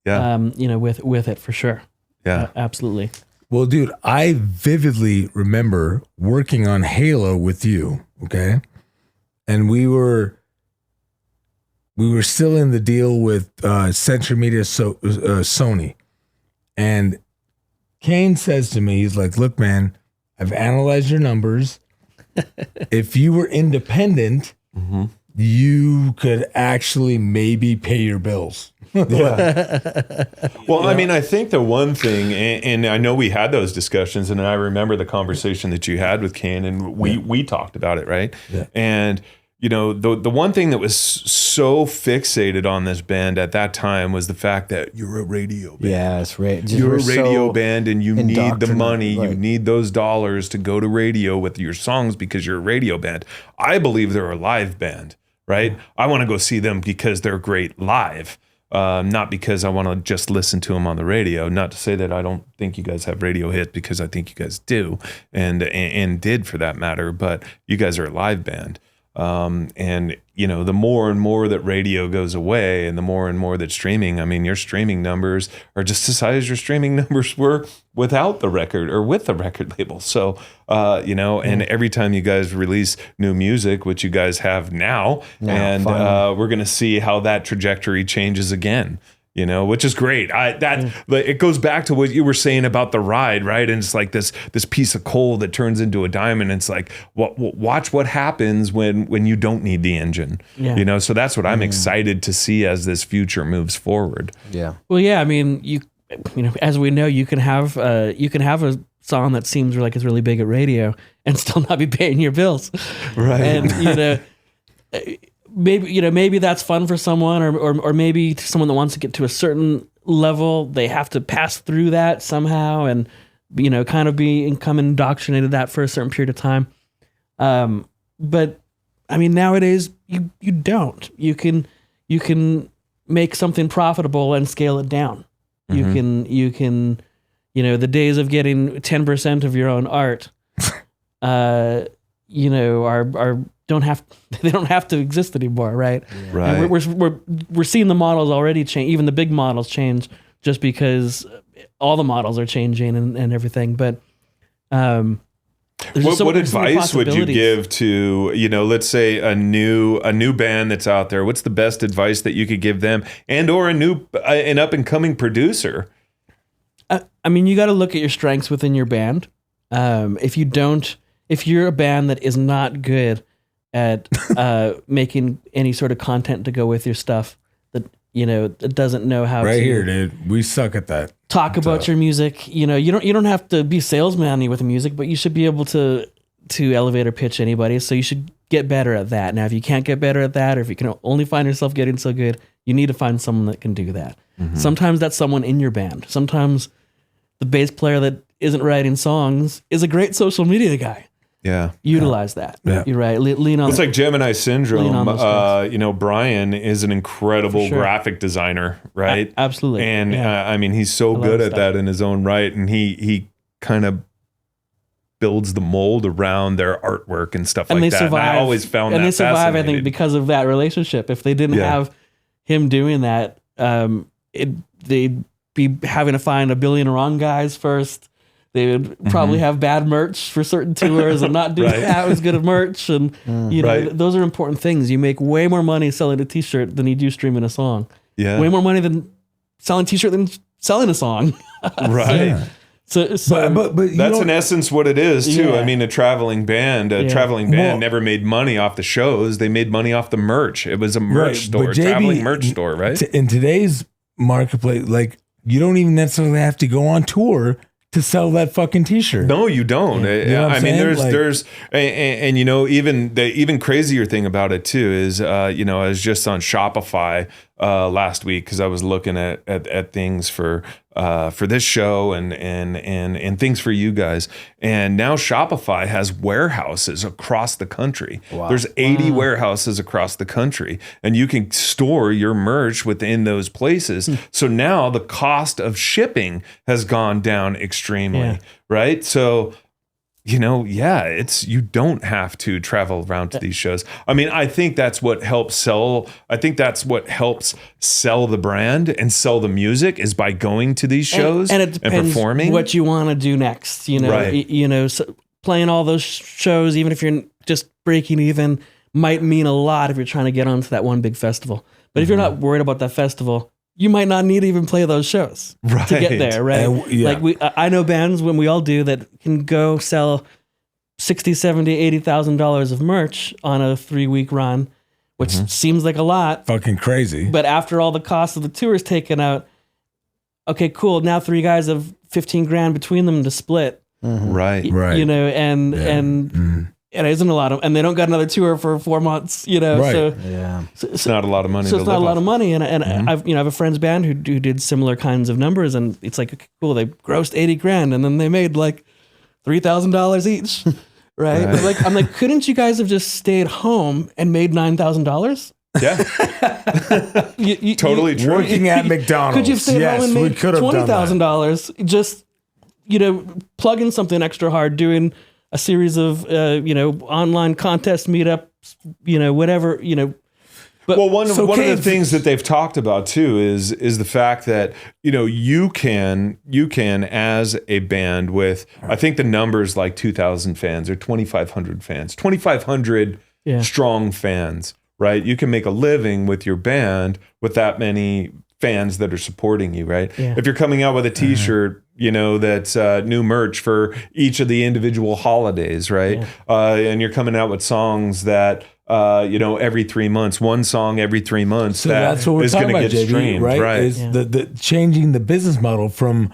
Yeah. With it for sure. Yeah. Absolutely. Well, dude, I vividly remember working on Halo with you, okay? And we were still in the deal with Century Media Sony. And Kane says to me, he's like, "Look, man, I've analyzed your numbers. If you were independent, you could actually maybe pay your bills." Well, I mean, I think the one thing, and I know we had those discussions, and I remember the conversation that you had with Kane, and we talked about it, right? Yeah. And you know, the one thing that was so fixated on this band at that time was the fact that you're a radio band. Yeah, it's right. You're a radio band, and you need the money. Right. You need those dollars to go to radio with your songs because you're a radio band. I believe they're a live band, right? I want to go see them because they're great live. Not because I want to just listen to them on the radio. Not to say that I don't think you guys have radio hit, because I think you guys do, and did for that matter. But you guys are a live band, and you know, the more and more that radio goes away, and the more and more that streaming. I mean, your streaming numbers are just as high as your streaming numbers were without the record or with the record label. So, you know, and every time you guys release new music, which you guys have now, and we're going to see how that trajectory changes again, you know, which is great. It goes back to what you were saying about the ride, right? And it's like this piece of coal that turns into a diamond. And it's like, watch what happens when you don't need the engine, you know? So that's what I'm excited to see as this future moves forward. Yeah. Well, yeah, I mean, you know, as we know, you can have a song that seems like it's really big at radio and still not be paying your bills. Right. And, you know, maybe that's fun for someone, or maybe someone that wants to get to a certain level, they have to pass through that somehow, and you know, kind of become indoctrinated that for a certain period of time. But I mean, nowadays you don't. You can make something profitable and scale it down. You can you know, the days of getting 10% of your own art, you know, they don't have to exist anymore, right? Right. And we're seeing the models already change, even the big models change, just because all the models are changing and everything. But what advice would you give to, you know, let's say a new band that's out there? What's the best advice that you could give them, and or an up and coming producer? I mean, you got to look at your strengths within your band. If you're a band that is not good at making any sort of content to go with your stuff, that doesn't know how Right to here, dude. We suck at that. talk about your music. You don't have to be salesman-y with the music, but you should be able to elevator pitch anybody. So you should get better at that. Now, if you can't get better at that, or if you can only find yourself getting so good, you need to find someone that can do that. Mm-hmm. Sometimes that's someone in your band. Sometimes the bass player that isn't writing songs is a great social media guy. Yeah. Utilize that. Yeah. You're right. Lean on It's like Gemini syndrome. Lean on those strengths. Brian is an incredible For sure. graphic designer, right? Absolutely. And Yeah. I mean, he's so love good his at stuff. that in his own right. And he kind of builds the mold around their artwork and stuff and like they that. survive. And I always found and that they survive, I fascinating. think, because of that relationship. If they didn't Yeah. have him doing that, they'd be having to find $1 billion wrong guys first. They would probably have bad merch for certain tours and not do Mm-hmm. Right. that as good of merch. And Right. those are important things. You make way more money selling a T-shirt than you do streaming a song. Yeah. Way more money than selling a T-shirt than selling a song. Right. Yeah. So But you That's know, in essence what it is too. Yeah. I mean, a traveling band Well- never made money off the shows. They made money off the merch. It was a merch Right, store, but a JB, traveling merch store, right? in today's marketplace, like you don't even necessarily have to go on tour to sell that fucking T-shirt. No, you don't. You know what I I'm mean, saying? Like- there's, and even the even crazier thing about it too is, I was just on Shopify last week because I was looking at things for this show and things for you guys. And now Shopify has warehouses across the country. Wow. There's 80 warehouses across the country, and you can store your merch within those places. So now the cost of shipping has gone down extremely, Yeah. right? So, you don't have to travel around to these shows. I mean, I think that's what helps sell. I think that's what helps sell the brand and sell the music is by going to these shows and it depends performing. what you want to do next. Right. So playing all those shows, even if you're just breaking even, might mean a lot if you're trying to get onto that one big festival. But if you're not worried about that festival, you might not need to even play those shows to Right. get there, right? And yeah. Like I know bands when we all do that can go sell $60,000, $70,000, $80,000 of merch on a 3-week run, which seems like a lot. Fucking crazy. But after all the cost of the tour is taken out, okay, cool. Now 3 guys have 15 grand between them to split. Right. Right. And it isn't a lot of, and they don't got another tour for 4 months, Right. So, Yeah. It's not a lot of money. so to it's not a live lot off. of money. And I've, I have a friend's band who did similar kinds of numbers, and it's like, okay, cool. They grossed 80 grand and then they made like $3,000 each. Right. But like, I'm like, couldn't you guys have just stayed home and made $9,000? Yeah. Totally true. Working at McDonald's. Could you have stayed yes, home and we made could have done that. $20,000 just, plugging something extra hard, doing a series of, online contest meetups, whatever, But Well, one of the Kane- things that they've talked about too is the fact that you can as a band with, I think the number's like 2,000 fans or 2,500 fans, 2,500 Yeah. strong fans, right? You can make a living with your band with that many fans that are supporting you, right? Yeah. If you're coming out with a T-shirt, that's new merch for each of the individual holidays, right? And you're coming out with songs that. Every 3 months, one song every 3 months. So that that's what we're is talking going to about, get JB, streamed, right? Is the changing the business model from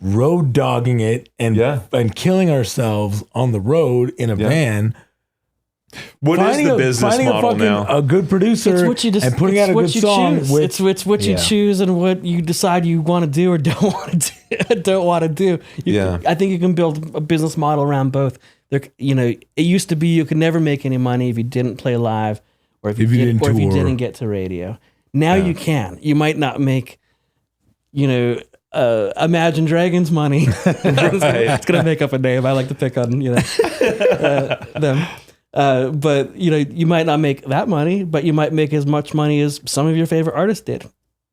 road dogging it and killing ourselves on the road in a van. What is the business model now? A good producer It's what you just and putting it's out a what good you song. choose. With, It's what you choose and what you decide you want to do or don't want to do. Don't want to do. I think you can build a business model around both. There, it used to be you could never make any money if you didn't play live or if you didn't get to radio. Now you can. You might not make, Imagine Dragons money. It's gonna make up a name. I like to pick on them. But you might not make that money, but you might make as much money as some of your favorite artists did.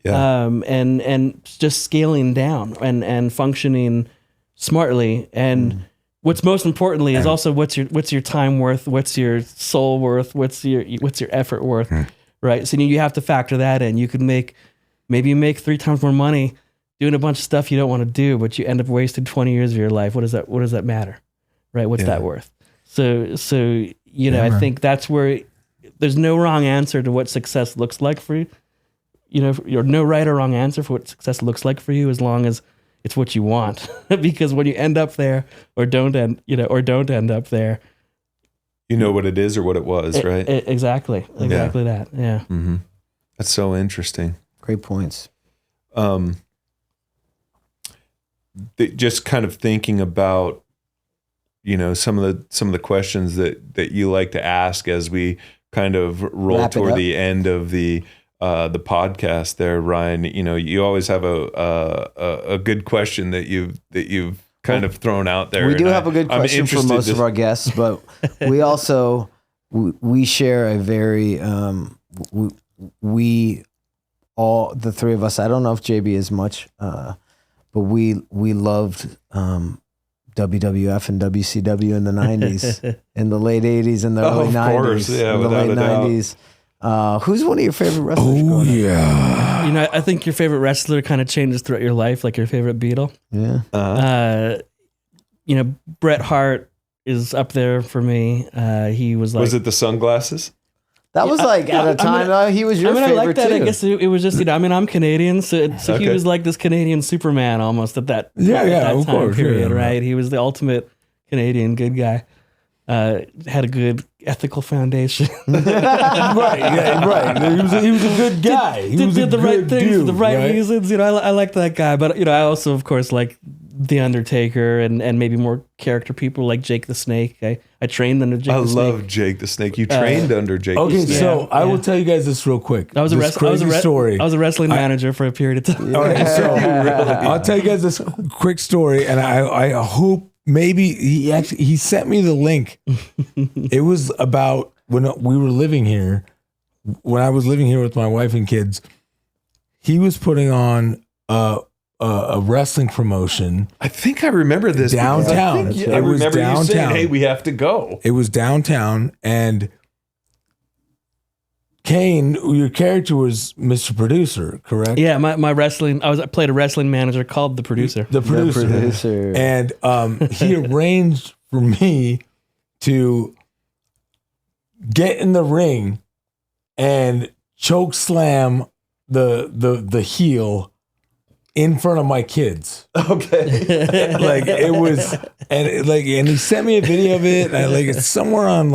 Yeah. And just scaling down and functioning smartly. And what's most importantly is also what's your time worth, what's your soul worth, what's your effort worth, right? So you have to factor that in. You could maybe make 3 times more money doing a bunch of stuff you don't want to do, but you end up wasting 20 years of your life. What does that matter? Right? What's that worth? So I think that's where there's no wrong answer to what success looks like for you. You're no right or wrong answer for what success looks like for you, as long as it's what you want. Because when you end up there or don't end up there, you know what it is or what it was, right? Exactly that. Yeah. Mm-hmm. That's so interesting. Great points. Just kind of thinking about, some of the questions that you like to ask as we kind of roll toward the end of the podcast there, Ryan. You always have a good question that you've kind of thrown out there. We do have a good question for most of our guests, but we also we share a very we all, the three of us, I don't know if JB is much, but we loved WWF and WCW in the 90s, in the late 80s and the early 90s. Course. Yeah, in the late 90s. Who's one of your favorite wrestlers? Oh, yeah. I think your favorite wrestler kind of changes throughout your life, like your favorite Beatle. Yeah. Bret Hart is up there for me. He was like... Was it the sunglasses? That was at a time, he was your favorite, I like that. too. I guess it was just, I'm Canadian, so he was like this Canadian Superman almost at that of time course, period, right? He was the ultimate Canadian good guy. Had a good ethical foundation. right. He was a good guy. He did the right things for the right right? reasons. I like that guy, but I also, of course, like The Undertaker and maybe more character people like Jake the Snake. I trained under Jake the Snake. I love Jake the Snake. You trained under Jake the Snake. Okay, so I will tell you guys this real quick. I was a story. I was a wrestling manager for a period of time. All right, so I'll tell you guys this quick story, and I hope maybe he sent me the link. It was about when we were living here, when I was living here with my wife and kids. He was putting on a wrestling promotion. I think I remember this downtown. I remember you saying, "Hey, we have to go." It was downtown, and Kane, your character was Mr. Producer, correct? Yeah, my wrestling. I played a wrestling manager called the Producer. The producer. And he arranged for me to get in the ring and choke slam the heel in front of my kids. Okay. Like it was, and he sent me a video of it. And it's somewhere on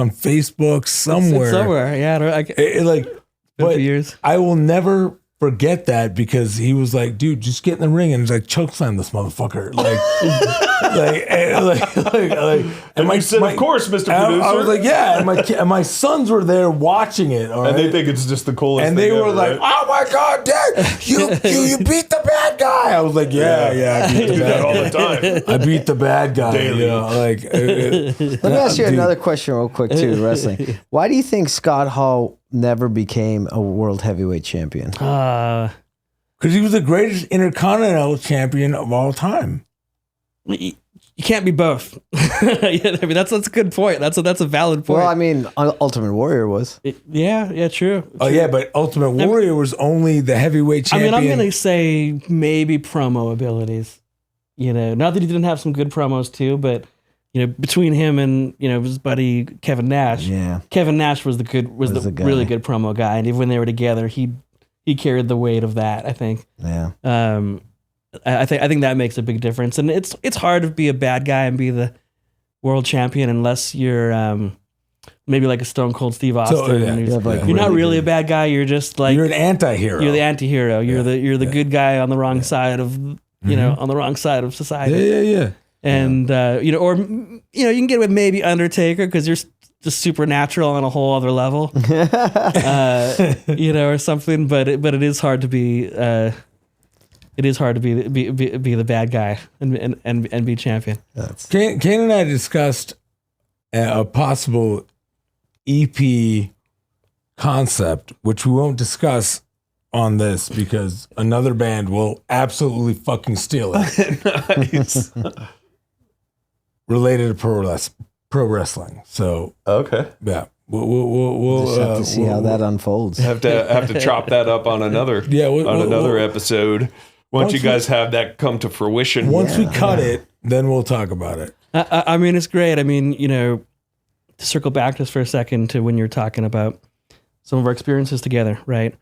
Facebook somewhere. Somewhere, yeah. But years. I will never forget that, because he was like, "Dude, just get in the ring and just choke slam this motherfucker." And you said, "Of course, Mr. Producer." I was like, "Yeah," and my sons were there watching it, all right? And they think it's just the coolest. And thing they were ever, like, right? "Oh my God, Dad, you beat the bad guy!" I was like, "Yeah, I beat the do that bad all guy. the time. I beat the bad guy." Daily. Let me ask you another question real quick too, wrestling. Why do you think Scott Hall never became a world heavyweight champion? Because he was the greatest intercontinental champion of all time. You can't be both. That's a good point. That's a valid point. Well, I mean, Ultimate Warrior was. Yeah, true. Oh yeah, but Ultimate Warrior was only the heavyweight champion. I'm gonna say maybe promo abilities. Not that he didn't have some good promos too, but between him and his buddy Kevin Nash. Yeah, Kevin Nash was the really good promo guy, and even when they were together, he carried the weight of that, I think. Yeah. I think that makes a big difference, and it's hard to be a bad guy and be the world champion unless you're maybe like a Stone Cold Steve Austin. You're not really a bad guy. You're just like you're an anti-hero. You're the anti-hero. You're the good guy on the wrong side of on the wrong side of society. Yeah. And or you can get with maybe Undertaker because you're just supernatural on a whole other level, or something. But it is hard to be. It is hard to be the bad guy and be champion. Kane and I discussed a possible EP concept, which we won't discuss on this because another band will absolutely fucking steal it. Nice. Related to pro wrestling. So Okay. yeah, we'll just have to see how that unfolds. Have to chop that up on another Yeah, another episode. once you guys have that come to fruition. Once we cut it, then we'll talk about it. I mean, it's great. I mean, to circle back just for a second to when you're talking about some of our experiences together, right?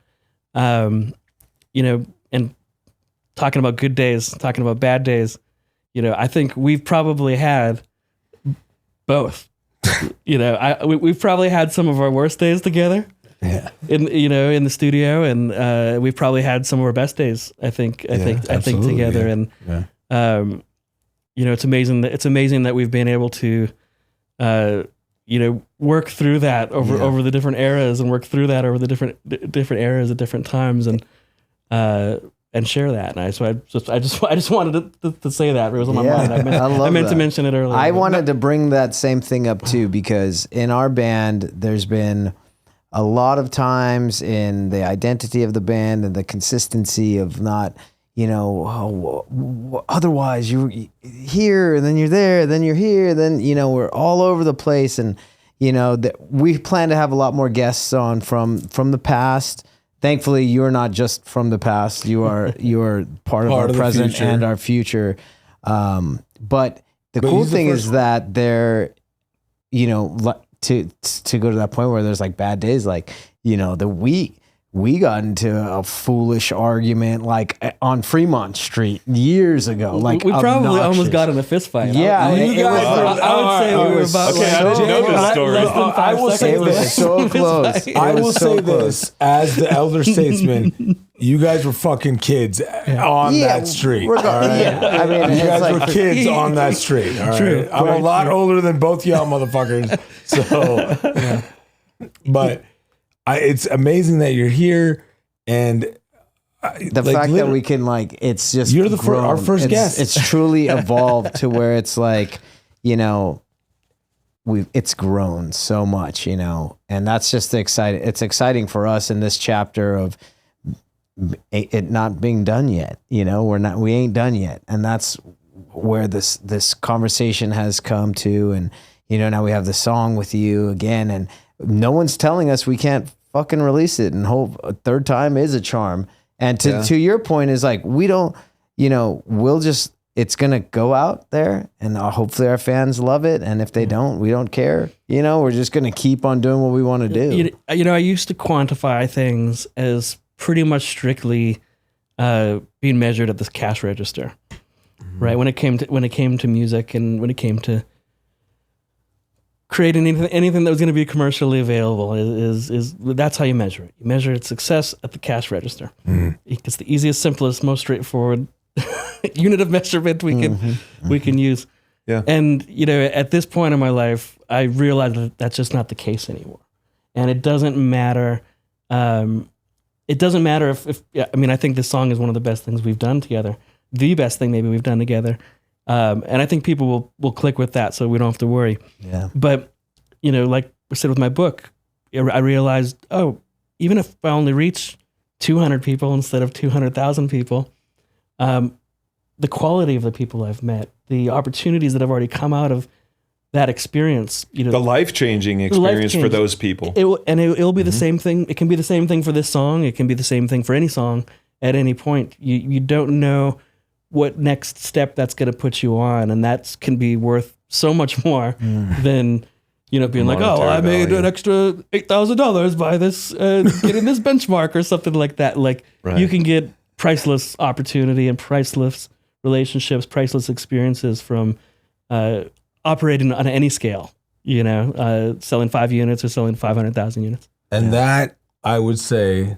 And talking about good days, talking about bad days, I think we've probably had both. We've probably had some of our worst days together. Yeah. In the studio, and we've probably had some of our best days. I think together, and it's amazing that we've been able to, work through that over the different eras, and work through that over the different eras at different times, and share that. And I just wanted to say that. It was on my mind. I meant to mention it earlier. I wanted to bring that same thing up too, because in our band, there's been a lot of times in the identity of the band and the consistency of not, otherwise you're here, and then you're there, then you're here, then, we're all over the place. And, we plan to have a lot more guests on from the past. Thankfully, you're not just from the past. You are part of our present and our future. But cool thing is that they're, to go to that point where there's like bad days, like, we got into a foolish argument like on Fremont Street years ago. Like, we probably almost got in a fist fight. Yeah, I would say we were about. Okay, I didn't know this story. I will say this. So close. I will say this as the elder statesman. You guys were fucking kids on that street. All right? Yeah, I mean, you guys were kids on that street. All right? True. I'm a lot older than both y'all motherfuckers. So, but it's amazing that you're here, and the fact that we can it's just you're our first guest. It's truly evolved to where it's like, it's grown so much, and that's just exciting. It's exciting for us in this chapter of it not being done yet. We ain't done yet, and that's where this conversation has come to. And now we have the song with you again, and no one's telling us we can't fucking release it, and hope a third time is a charm. And to your point is like, we don't, it's going to go out there, and hopefully our fans love it. And if they don't, we don't care. We're just going to keep on doing what we want to do. I used to quantify things as pretty much strictly being measured at this cash register, right? When it came to music, and when it came to creating anything that was going to be commercially available, is that's how you measure it. You measure its success at the cash register. It's the easiest, simplest, most straightforward unit of measurement we can use. Yeah. And at this point in my life, I realized that that's just not the case anymore. And it doesn't matter. It doesn't matter if I think this song is one of the best things we've done together. The best thing maybe we've done together. And I think people will click with that, so we don't have to worry. Yeah. But, like I said with my book, I realized, even if I only reach 200 people instead of 200,000 people, the quality of the people I've met, the opportunities that have already come out of that experience, the life-changing experience for those people. It'll be the same thing. It can be the same thing for this song. It can be the same thing for any song at any point. You don't know what next step that's going to put you on, and that can be worth so much more than being like, I made an extra $8,000 by this getting this benchmark or something like that. Like, you can get priceless opportunity and priceless relationships, priceless experiences from operating on any scale. Selling 5 units or selling 500,000 units. And that, I would say,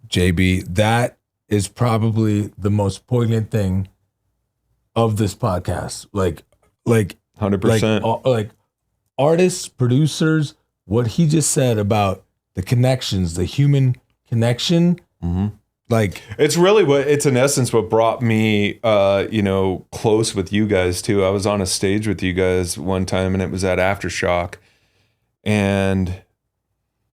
JB, that is probably the most poignant thing of this podcast. Like 100%. Like artists, producers, what he just said about the connections, the human connection. Like, it's really it's in essence what brought me, close with you guys too. I was on a stage with you guys one time, and it was at Aftershock, and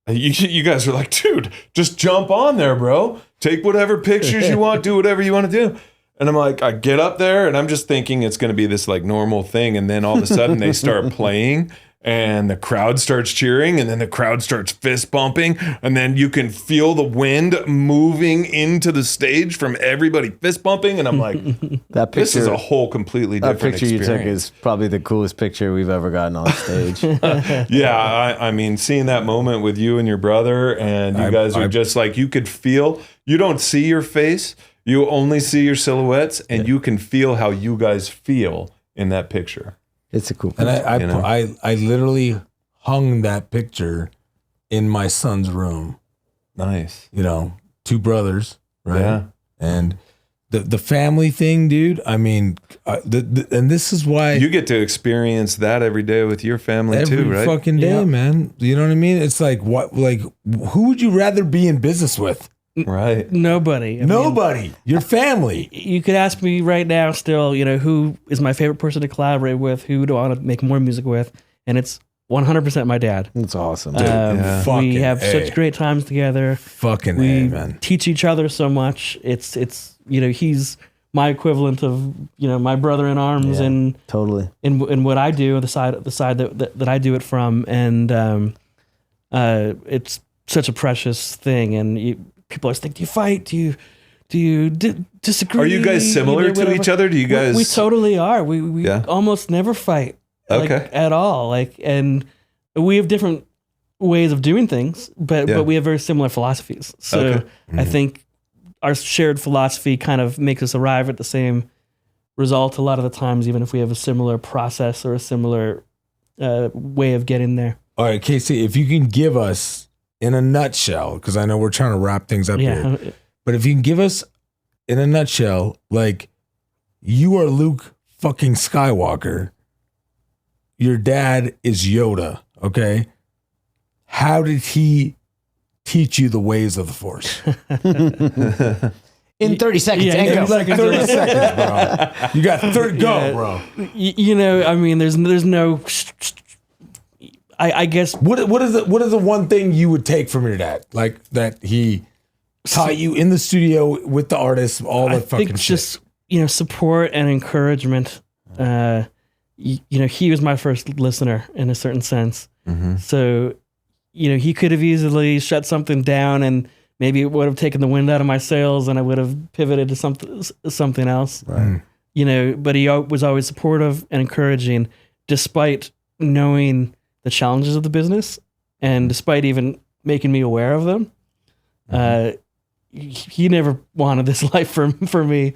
you guys were like, dude, just jump on there, bro. Take whatever pictures you want, do whatever you want to do. And I'm like, I get up there, and I'm just thinking it's going to be this like normal thing. And then all of a sudden they start playing, and the crowd starts cheering, and then the crowd starts fist bumping, and then you can feel the wind moving into the stage from everybody fist bumping, and I'm like, That picture, this is a whole completely that different picture you took experience. is probably the coolest picture we've ever gotten on stage. Yeah, I mean, seeing that moment with you and your brother, and you guys are just like, you could feel, you don't see your face, you only see your silhouettes, and you can feel how you guys feel in that picture. It's a cool And picture. I literally hung that picture in my son's room. Nice. You know, two brothers, right? Yeah. And the family thing, dude. I mean, and this is why You get to experience that every day with your family every too, right? fucking day, Yeah. man. You know what I mean? It's like what, like who would you rather be in business with? Right. Nobody. I mean, Nobody. Your family. you could ask me right now still, who is my favorite person to collaborate with? Who do I want to make more music with? And it's 100% my dad. It's awesome. Yeah. We Fucking have A. such great times together. Fucking We A, man. teach each other so much. It's he's my equivalent of my brother in arms, Yeah. and Totally. in what I do, the side that I do it from, and it's such a precious thing. And people always think, do you fight? Do you disagree? Are you guys similar to whatever. each other? Do you guys? We totally are. We Yeah. almost never fight. Okay. At all. And we have different ways of doing things, but we have very similar philosophies. So Okay. I think our shared philosophy kind of makes us arrive at the same result a lot of the times, even if we have a similar process or a similar way of getting there. All right, Casey, if you can give us in a nutshell, because I know we're trying to wrap things up here, but if you can give us in a nutshell, like you are Luke fucking Skywalker, your dad is Yoda, okay? How did he teach you the ways of the Force? In 30 seconds, Yeah, and in go. 30 Like 30 seconds, bro. You got 30, go, Yeah. bro. I mean, there's no. I guess What is the one thing you would take from your dad? Like that he taught you in the studio with the artists, all the I fucking think shit. just support and encouragement. He was my first listener in a certain sense. So he could have easily shut something down, and maybe it would have taken the wind out of my sails, and I would have pivoted to something else. Right. But he was always supportive and encouraging, despite knowing the challenges of the business, and despite even making me aware of them. He never wanted this life for me,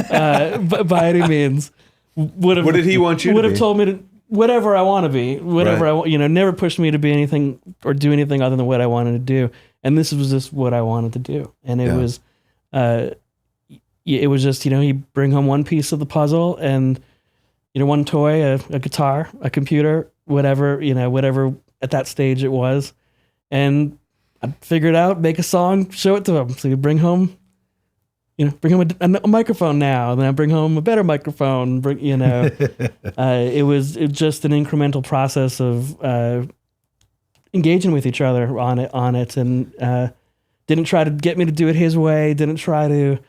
by any means. What did he want you to Would have be? told me to whatever I want to be, whatever Right. I want. Never pushed me to be anything or do anything other than what I wanted to do. And this was just what I wanted to do. And it was, it was just he'd bring home one piece of the puzzle, and one toy, a guitar, a computer, whatever at that stage it was, and I'd figure it out, make a song, show it to him. So you bring home a microphone now, and then I bring home a better microphone. It was just an incremental process of engaging with each other on it, and didn't try to get me to do it his way. Didn't try to,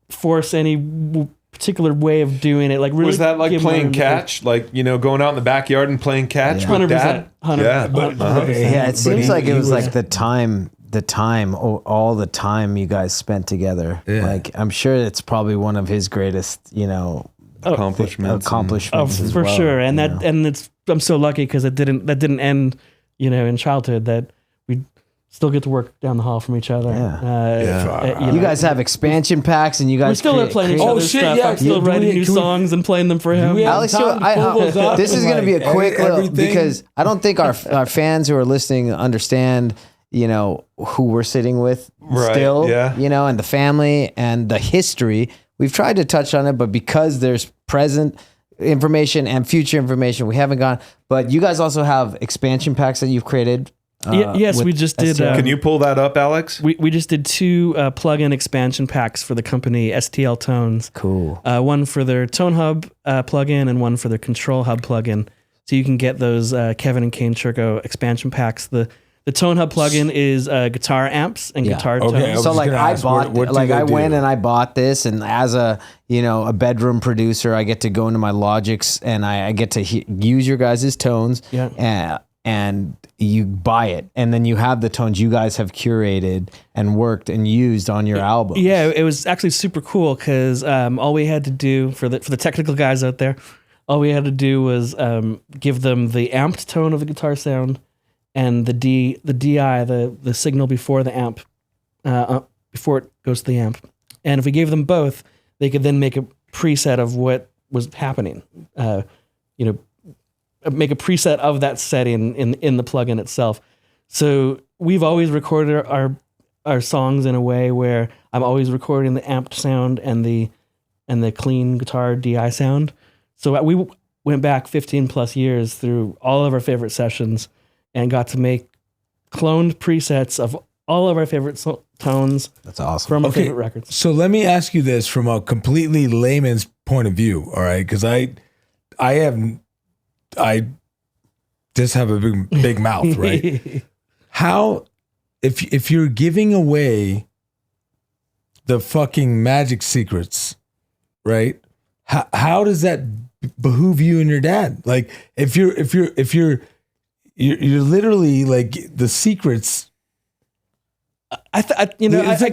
force any particular way of doing it. Like, really, Was that like give my playing own- catch? Like, going out in the backyard and playing catch with 100%. dad? 100%. Yeah. 100%. Yeah, it But seems like he it was was- like the time, all the time you guys spent together. Yeah. Like, I'm sure it's probably one of his greatest, Accomplishments. accomplishments. as for well, sure. And you that, know. and it's, I'm so lucky because that didn't end, in childhood, that we still get to work down the hall from each other. Yeah. You guys have expansion packs, and you guys we still are playing each Oh, other's shit, stuff. yeah. I'm still Yeah, do writing we- new can we- songs and playing them for him. we have Alex, time to pull those up this is and, going to be a like, quick little, everything? because I don't think our fans who are listening understand, who we're sitting with Right, still, yeah. and the family and the history. We've tried to touch on it, but because there's present information and future information, we haven't gone. But you guys also have expansion packs that you've created. Yes, with we just did. STL. Can you pull that up, Alex? We just did 2 plug-in expansion packs for the company STL Tones. Cool. One for their Tone Hub plugin and one for their Control Hub plugin. So you can get those Kevin and Kane Churko expansion packs. The The Tone Hub plugin is guitar amps and guitar tones. Okay, I was So just like gonna I ask, bought, what do like they I do? went and I bought this, and as a a bedroom producer, I get to go into my Logics and I get to use your guys' tones. Yeah. And you buy it, and then you have the tones you guys have curated and worked and used on your album. Yeah, it was actually super cool because all we had to do for the technical guys out there, all we had to do was give them the amped tone of the guitar sound and the DI, the signal before the amp, before it goes to the amp. And if we gave them both, they could then make a preset of what was happening. Make a preset of that setting in the plugin itself. So we've always recorded our songs in a way where I'm always recording the amped sound and the clean guitar DI sound. So we went back 15 plus years through all of our favorite sessions and got to make cloned presets of all of our favorite tones. That's awesome. From our favorite records. So let me ask you this from a completely layman's point of view, all right? Because I just have a big mouth, right? How, if you're giving away the fucking magic secrets, right? How does that behoove you and your dad? Like, if you're literally like the secrets. It's like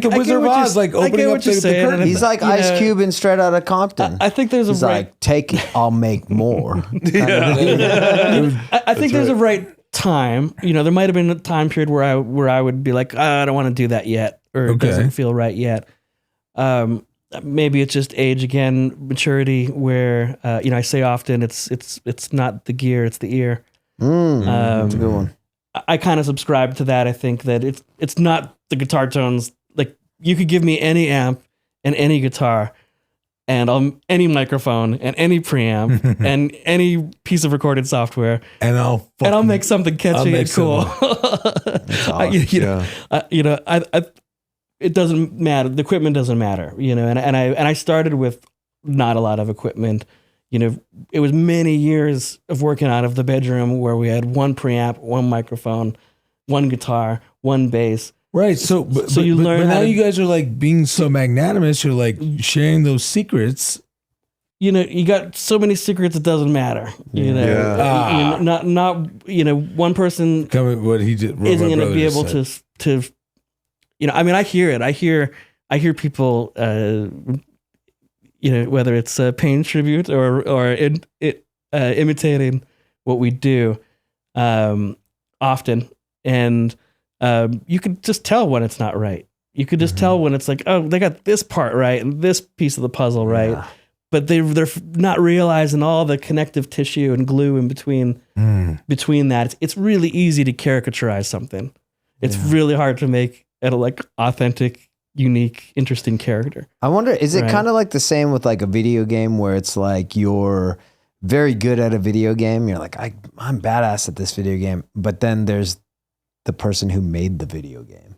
the Wizard of Oz, like opening up the curtain. He's like Ice Cube in Straight Outta Compton. I think there's He's like, take it, I'll make more. I think there's a right time. There might have been a time period where I would be like, I don't want to do that yet, or it doesn't feel right yet. Maybe it's just age again, maturity. Where I say often, it's not the gear, it's the ear. That's a good one. I kind of subscribe to that. I think that it's not the guitar tones. Like, you could give me any amp and any guitar and any microphone and any preamp and any piece of recorded software, and I'll make something catchy and cool. That's awesome. It doesn't matter. The equipment doesn't matter. And I started with not a lot of equipment. It was many years of working out of the bedroom where we had one preamp, one microphone, one guitar, one bass. Right. So you learn. But now you guys are like being so magnanimous. You're like sharing those secrets. You got so many secrets it doesn't matter. One person what he did isn't going to be able to. I hear it. I hear people. Whether it's a Pain tribute or imitating what we do often. And you could just tell when it's not right. You could just tell when it's like, oh, they got this part right and this piece of the puzzle right. Yeah. But they're not realizing all the connective tissue and glue in between that. It's really easy to caricaturize something. It's really hard to make it a authentic, unique, interesting character. I wonder, is it kind of like the same with like a video game where it's like you're very good at a video game, you're like, I'm badass at this video game, but then there's the person who made the video game,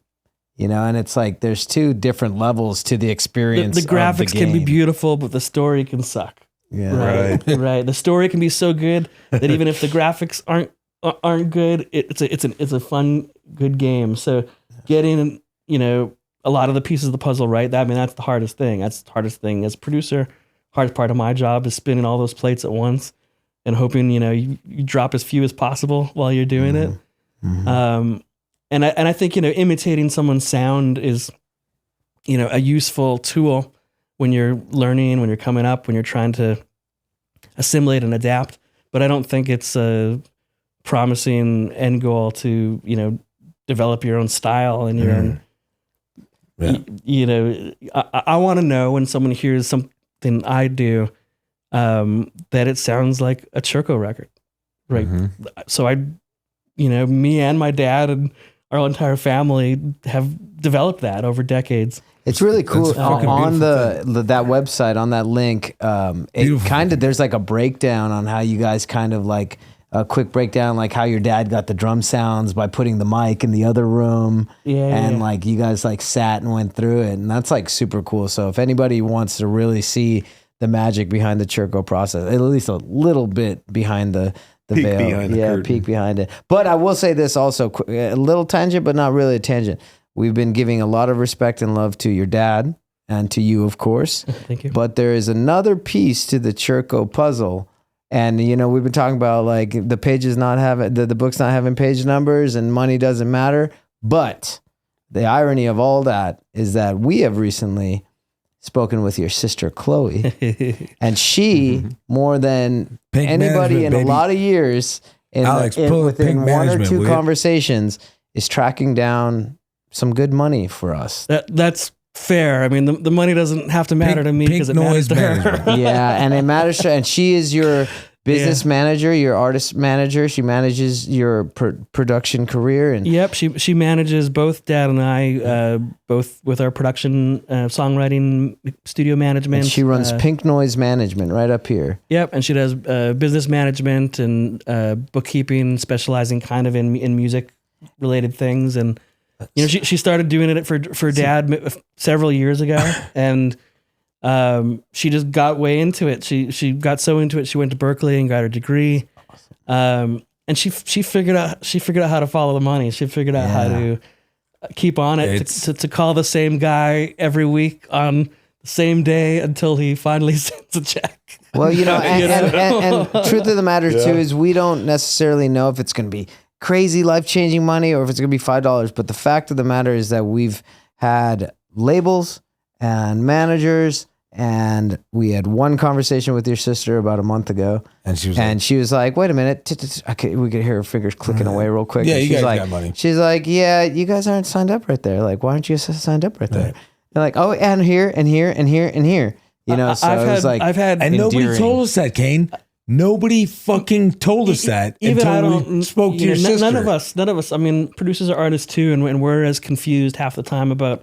and it's like there's two different levels to the experience. The graphics can be beautiful, but the story can suck. Yeah, right. The story can be so good that even if the graphics aren't good, it's a fun, good game. So getting a lot of the pieces of the puzzle right, that's the hardest thing. That's the hardest thing as a producer. Hardest part of my job is spinning all those plates at once and hoping you drop as few as possible while you're doing it. Mm-hmm. And I think imitating someone's sound is a useful tool when you're learning, when you're coming up, when you're trying to assimilate and adapt. But I don't think it's a promising end goal to develop your own style and your own. Yeah. I want to know when someone hears something I do that it sounds like a Churko record, right? Mm-hmm. So me and my dad and our entire family have developed that over decades. It's really cool. On that website, on that link, it kind of, there's like a breakdown on how you guys kind of like a quick breakdown, like how your dad got the drum sounds by putting the mic in the other room. Like you guys like sat and went through it, and that's like super cool. So if anybody wants to really see the magic behind the Churko process, at least a little bit behind the the Peek veil. behind the curtain. Peek behind it. But I will say this also, a little tangent, but not really a tangent. We've been giving a lot of respect and love to your dad and to you, of course. Thank you. But there is another piece to the Churko puzzle. And, you know, we've been talking about like the pages not having, the book's not having page numbers and money doesn't matter. But the irony of all that is that we have recently spoken with your sister, Chloe, and she, more than Pink anybody in management, a baby. lot of years, Alex, pull within pink one or management, two will you? conversations, is tracking down some good money for us. That's fair. I mean, the money doesn't have to matter to me because it matters to her. management. Yeah, and it matters to, and she is your business manager, your artist manager. She manages your production career. And Yep, she manages both Dad and I, both with our production, songwriting, studio management. and she runs Pink Noise Management right up here. Yep, and she does business management and bookkeeping, specializing kind of in music related things. And you know, she started doing it for Dad several years ago, and she just got way into it. She got so into it. She went to Berkeley and got her degree. And she figured out how to follow the money. She figured out how to keep on it, to call the same guy every week on the same day until he finally sends a check. Well, you know, and truth of the matter too is we don't necessarily know if it's going to be crazy life-changing money or if it's going to be $5. But the fact of the matter is that we've had labels and managers. And we had one conversation with your sister about a month ago. And she was like, wait a minute. We could hear her fingers clicking away real quick. Yeah, and you she's guys like, got money. She's like, yeah, you guys aren't signed up right there. Like, why aren't you signed up right there? They're like, oh, and here, and here, and here, and here. You know, so it was like, and nobody told us that, Kane. Nobody fucking told us that Even until we spoke to your sister. None of us. I mean, producers are artists too, and we're as confused half the time about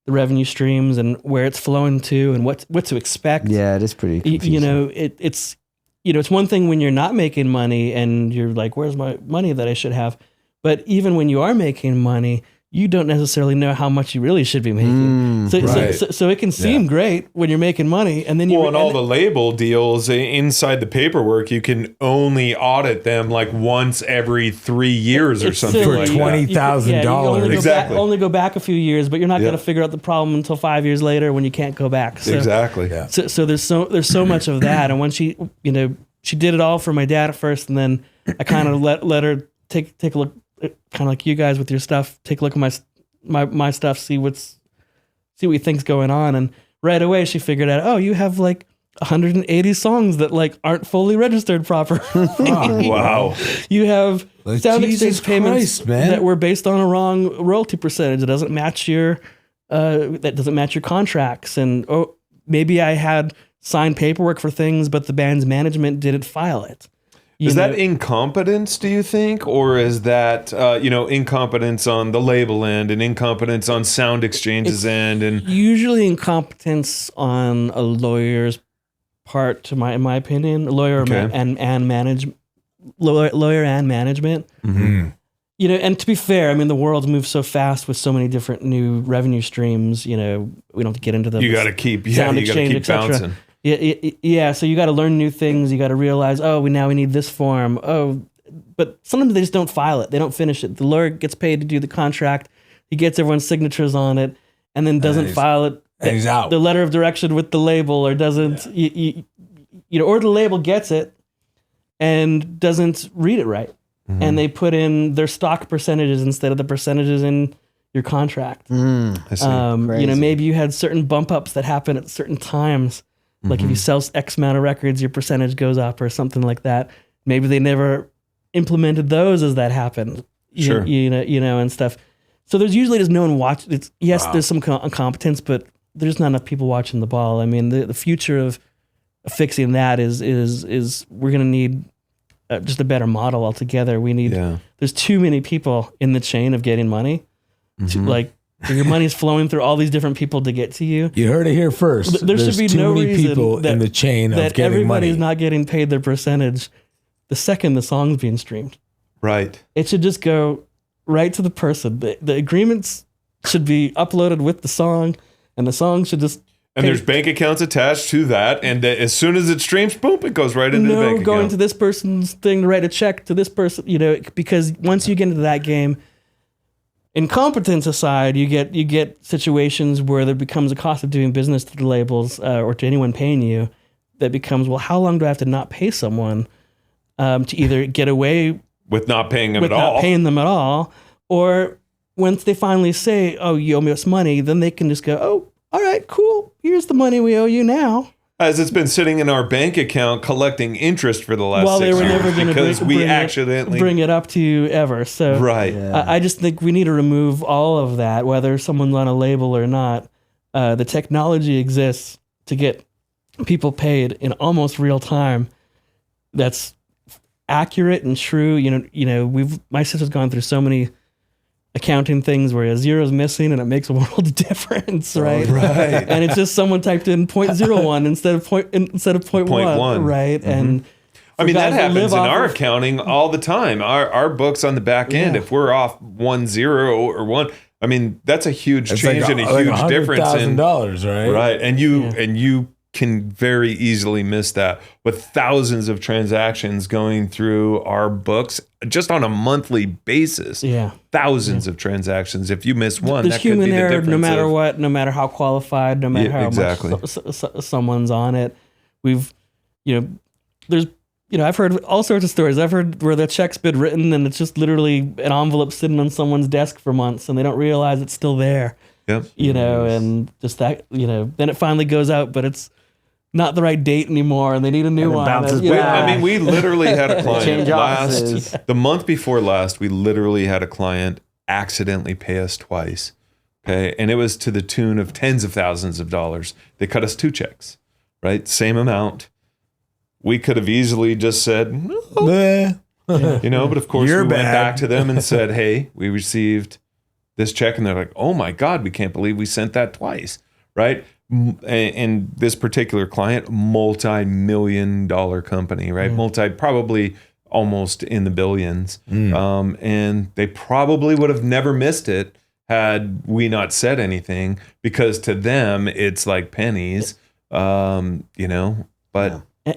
the revenue streams and where it's flowing to and what to expect. Yeah, it is pretty confusing. You know, it's one thing when you're not making money and you're like, where's my money that I should have? But even when you are making money, you don't necessarily know how much you really should be making. So it can seem great when you're making money, and then and all the label deals inside the paperwork, you can only audit them like once every 3 years or something silly. like $20,000. Exactly. Only go back a few years, but you're not going to figure out the problem until 5 years later when you can't go back. So, Exactly. Yeah. So there's so much of that, and when she did it all for my dad at first, and then I kind of let her take a look. Kind of like you guys with your stuff, take a look at my stuff, see what you think's going on, and right away she figured out, oh, you have like 180 songs that like aren't fully registered proper. Wow. You have Like, sound Jesus exchange payments Christ, man. that were based on a wrong royalty percentage. It doesn't match your contracts, and maybe I had signed paperwork for things, but the band's management didn't file it. Is that incompetence, do you think? Or is that, incompetence on the label end and incompetence on Sound Exchange's end? And usually incompetence on a lawyer's part, in my opinion, lawyer and management. Mm-hmm. You know, and to be fair, I mean, the world's moved so fast with so many different new revenue streams. You know, we don't have to get into them. you got to keep Sound exchange, keep bouncing. Yeah. So you got to learn new things. You got to realize, we need this form. But sometimes they just don't file it. They don't finish it. The lawyer gets paid to do the contract. He gets everyone's signatures on it, and then doesn't file it. And he's out. The letter of direction with the label, or doesn't, or the label gets it and doesn't read it right, and they put in their stock percentages instead of the percentages in your contract. I see. Maybe you had certain bump ups that happen at certain times. Like if you sell X amount of records, your percentage goes up or something like that. Maybe they never implemented those as that happened. Sure. And stuff. So there's usually just no one watching. There's some incompetence, but there's not enough people watching the ball. I mean, the future of fixing that is we're going to need just a better model altogether. We need. Yeah. There's too many people in the chain of getting money. Your money's flowing through all these different people to get to you. You heard it here first. There should be no reason people in the chain of that getting everybody's money. not getting paid their percentage the second the song's being streamed. Right. It should just go right to the person. The agreements should be uploaded with the song, and the song should just And there's bank accounts attached to that, and as soon as it streams, boom, it goes right into the bank account. Going to this person's thing to write a check to this person, because once you get into that game, incompetence aside, you get situations where there becomes a cost of doing business to the labels or to anyone paying you. That becomes, well, how long do I have to not pay someone to either get away with not paying them at all, or once they finally say, "Oh, you owe me this money," then they can just go, "Oh, all right, cool. Here's the money we owe you now." As it's been sitting in our bank account collecting interest for the last 6 years. Well, they were never going to bring it up to you ever. So right. I just think we need to remove all of that, whether someone's on a label or not. The technology exists to get people paid in almost real time. That's accurate and true. My sister's gone through so many accounting things where a zero's missing and it makes a world of difference, right? Right. And it's just someone typed in 0.01 instead of 0.1, right? Mm-hmm. And I mean, that happens in our accounting all the time. Our books on the back end, if we're off 10 or 1, I mean, that's a huge change and a huge difference in $100,000, right? Right. And you can very easily miss that with thousands of transactions going through our books just on a monthly basis. Yeah. Thousands of transactions. If you miss one, there's that could be human the error difference. No matter what, no matter how qualified, no matter how exactly. much someone's on it. I've heard all sorts of stories. I've heard where the check's been written and it's just literally an envelope sitting on someone's desk for months and they don't realize it's still there. Yep. And just that, then it finally goes out, but it's not the right date anymore and they need a new one. We literally had a client offices. the month before last, we literally had a client accidentally pay us twice. Okay. And it was to the tune of tens of thousands of dollars. They cut us 2 checks, right? Same amount. We could have easily just said, no. But of course we went back to them and said, hey, we received this check. And they're like, oh my God, we can't believe we sent that twice. Right. And this particular client, multi-million-dollar company, right? Probably almost in the billions. And they probably would have never missed it had we not said anything, because to them it's like pennies, but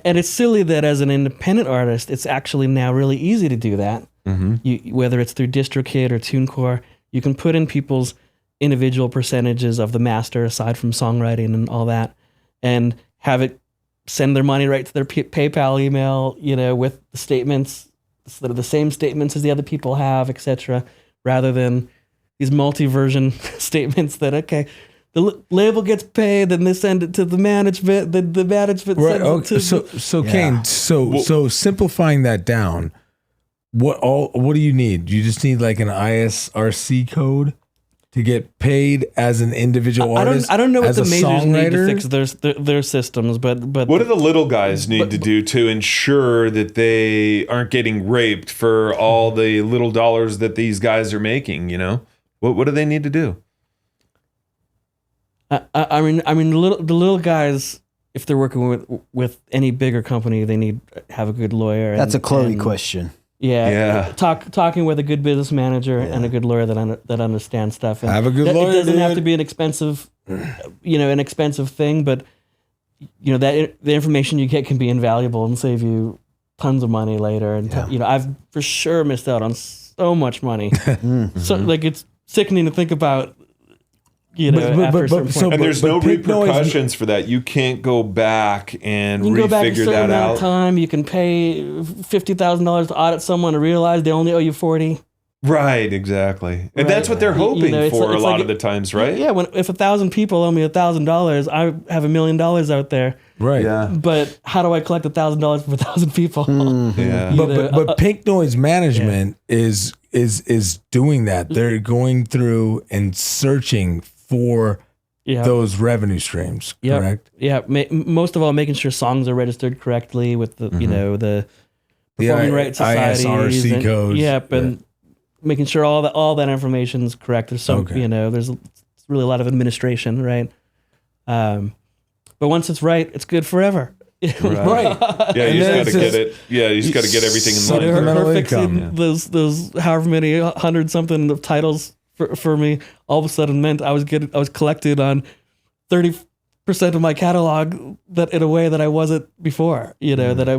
And it's silly that as an independent artist, it's actually now really easy to do that. Whether it's through DistroKid or TuneCore, you can put in people's individual percentages of the master aside from songwriting and all that, and have it send their money right to their PayPal email, with the statements that are the same statements as the other people have, etc., rather than these multi-version statements that, okay, the label gets paid, then they send it to the management, the management sends it to Kane, so simplifying that down, what do you need? You just need like an ISRC code to get paid as an individual artist? I don't know what the majors need to songwriter? fix their systems, but what do the little guys need to do to ensure that they aren't getting raped for all the little dollars that these guys are making? What do they need to do? I mean, the little guys, if they're working with any bigger company, they need to have a good lawyer. That's a Chloe question. Yeah. Talking with a good business manager and a good lawyer that understands stuff. And have a good lawyer. It doesn't have to be an expensive thing, but that the information you get can be invaluable and save you tons of money later. And I've for sure missed out on so much money. So it's sickening to think about. After a certain point. And there's no repercussions for that. You can't go back and you can go back a refigure certain that amount out. of time. You can pay $50,000 to audit someone and realize they only owe you $40,000. Right, exactly. And that's what they're hoping for a lot of the times, right? Yeah, if 1,000 people owe me $1,000, I have $1 million out there. Right. Yeah. But how do I collect $1,000 from 1,000 people? Yeah. But Pink Noise Management is doing that. They're going through and searching for those revenue streams, correct? Yeah. Most of all, making sure songs are registered correctly with the the performing rights societies, ISRC codes. Yep, and making sure all that information is correct. There's some there's really a lot of administration, right? But once it's right, it's good forever. Right. Yeah, you just got to get it. Yeah, you just got to get everything in line. Her fixing those however many 100 something of titles for me all of a sudden meant I was collected on 30% percent of my catalog that in a way that I wasn't before, that I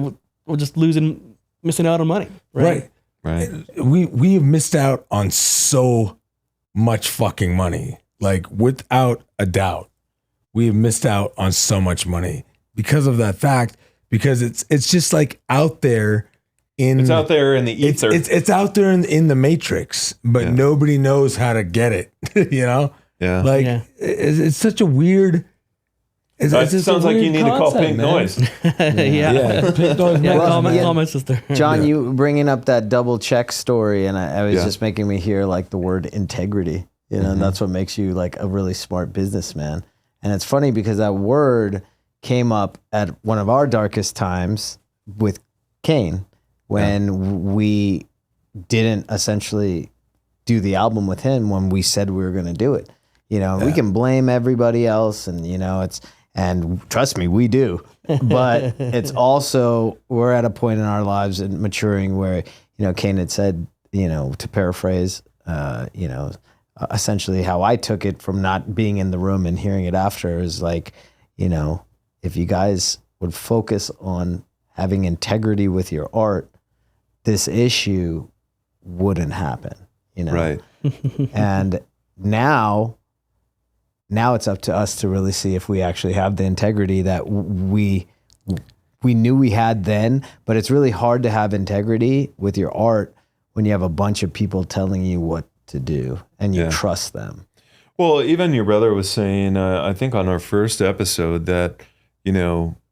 was just missing out on money. Right. We have missed out on so much fucking money. Like, without a doubt, we have missed out on so much money because of that fact, because it's just like out there it's out there in the ether. It's out there in the matrix, but nobody knows how to get it, Yeah. Like, it's such a weird... It sounds like you need to call Pink Noise. Pink Noise. Call my sister. John, you bringing up that double check story, and I was just making me hear like the word integrity, and that's what makes you like a really smart businessman. And it's funny because that word came up at one of our darkest times with Kane when we didn't essentially do the album with him when we said we were going to do it. We can blame everybody else, and and trust me, we do. But it's also, we're at a point in our lives and maturing where, Kane had said, to paraphrase, essentially how I took it from not being in the room and hearing it after is like, if you guys would focus on having integrity with your art, this issue wouldn't happen, Right. And now it's up to us to really see if we actually have the integrity that we knew we had then, but it's really hard to have integrity with your art when you have a bunch of people telling you what to do and you trust them. Well, even your brother was saying, I think on our first episode that,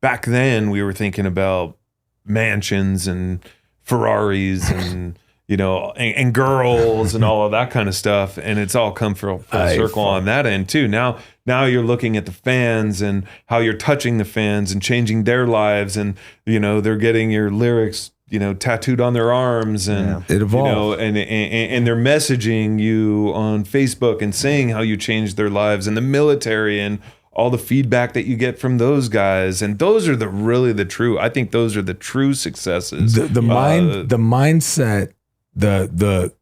back then we were thinking about mansions and Ferraris and, and girls and all of that kind of stuff. And it's all come full circle on that end too. Now you're looking at the fans and how you're touching the fans and changing their lives. And, they're getting your lyrics, tattooed on their arms, and it evolved. and they're messaging you on Facebook and saying how you changed their lives, and the military and all the feedback that you get from those guys. And those are the true, I think those are the true successes. The mindset, the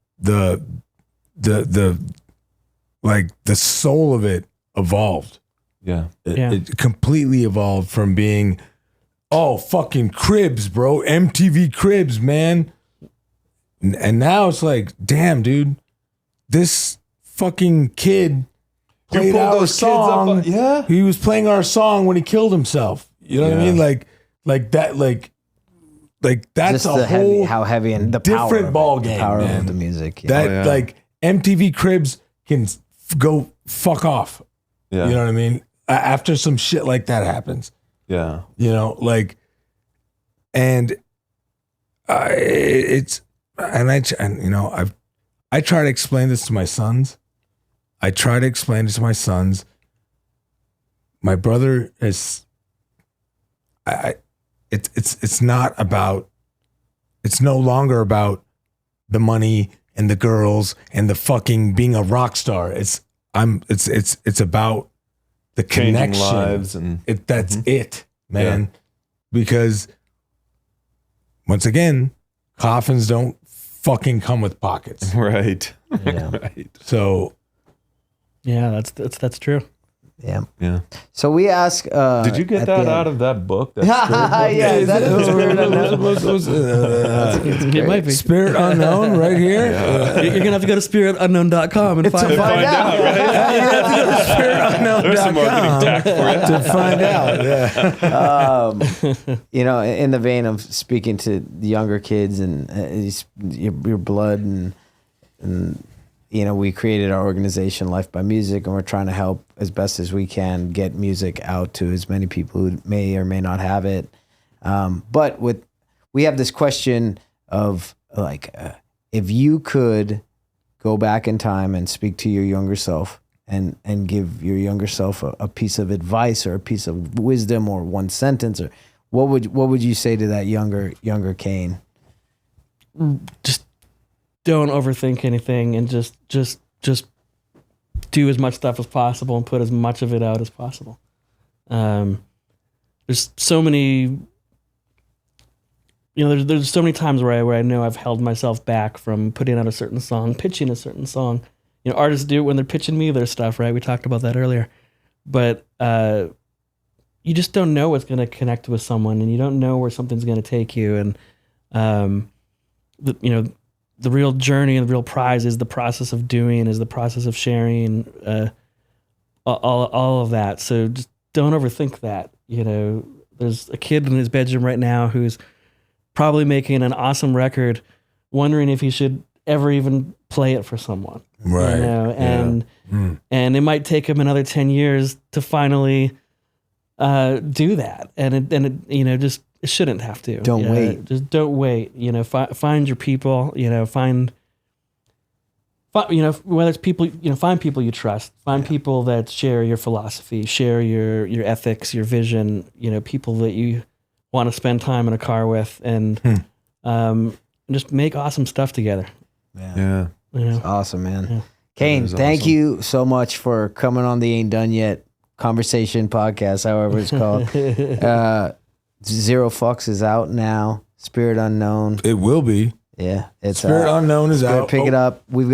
like the soul of it evolved. It completely evolved from being, fucking Cribs, bro. MTV Cribs, man. And now it's like, damn, dude, this fucking kid played our song. He was playing our song when he killed himself. You know what I mean? Like that, like that's just a whole how heavy and the different power ball of it, game, the power man. of the music. Like MTV Cribs can go fuck off. You know what I mean? After some shit like that happens. Yeah. I try to explain this to my sons. My brother is, it's no longer about the money and the girls and the fucking being a rock star. It's about the Changing connection. lives and That's it, man. Because once again, coffins don't fucking come with pockets. Right. Yeah. Right. So Yeah, that's true. Yeah. Yeah. So we ask. Did you get that out of that book? That Yeah, that is Spirit Unknown. It might be. Spirit Unknown right here. You're gonna have to go to spiritunknown.com and find Find out, right? There's some marketing tack for you. To find out. Yeah. In the vein of speaking to the younger kids and your blood and we created our organization Life by Music, and we're trying to help as best as we can get music out to as many people who may or may not have it. But we have this question of like, if you could go back in time and speak to your younger self and give your younger self a piece of advice or a piece of wisdom or one sentence, or what would you say to that younger Kane? Just don't overthink anything and just do as much stuff as possible and put as much of it out as possible. There's so many, there's so many times where I know I've held myself back from putting out a certain song, pitching a certain song. Artists do it when they're pitching me their stuff, right? We talked about that earlier. But you just don't know what's going to connect with someone, and you don't know where something's going to take you. And, the real journey and the real prize is the process of doing, is the process of sharing, all of that. So just don't overthink that. There's a kid in his bedroom right now who's probably making an awesome record, wondering if he should ever even play it for someone. Right. And it might take him another 10 years to finally do that. And it shouldn't have to. Don't wait. Just don't wait. Find your people. Whether it's people, find people you trust. Find people that share your philosophy, share your ethics, your vision. People that you want to spend time in a car with, and just make awesome stuff together. Yeah. It's awesome, man. Yeah. Kane, thank you so much for coming on the Ain't Done Yet conversation podcast, however it's called. Zero Fucks is out now. Spirit Unknown. It will be. Yeah, it's Spirit Unknown is out. Pick it up. We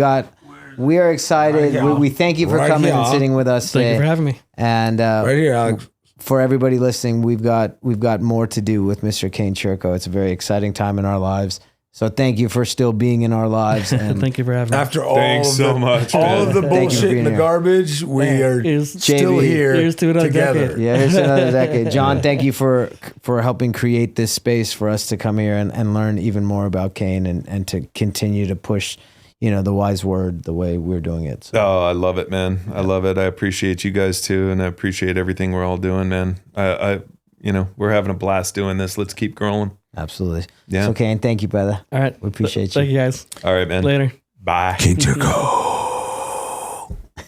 are excited. We thank you for coming and sitting with us today. Thank you for having me. And Right here, Alex. for everybody listening, we've got more to do with Mr. Kane Churko. It's a very exciting time in our lives. So thank you for still being in our lives. And Thank you for having me. After all Thanks of so the, much, all man. of the Thank you for bullshit being and the here. garbage, we are Here's- still JB. here Here's to another together. decade. yeah, here's another decade. John, thank you for helping create this space for us to come here and learn even more about Kane and to continue to push, the wise word the way we're doing it. So. Oh, I love it, man. I love it. I appreciate you guys too, and I appreciate everything we're all doing, man. We're having a blast doing this. Let's keep growing. Absolutely. Yeah. So, Kane, thank you, brother. All right. We appreciate you. Thank you guys. All right, man. Later. Bye. Kane Churko.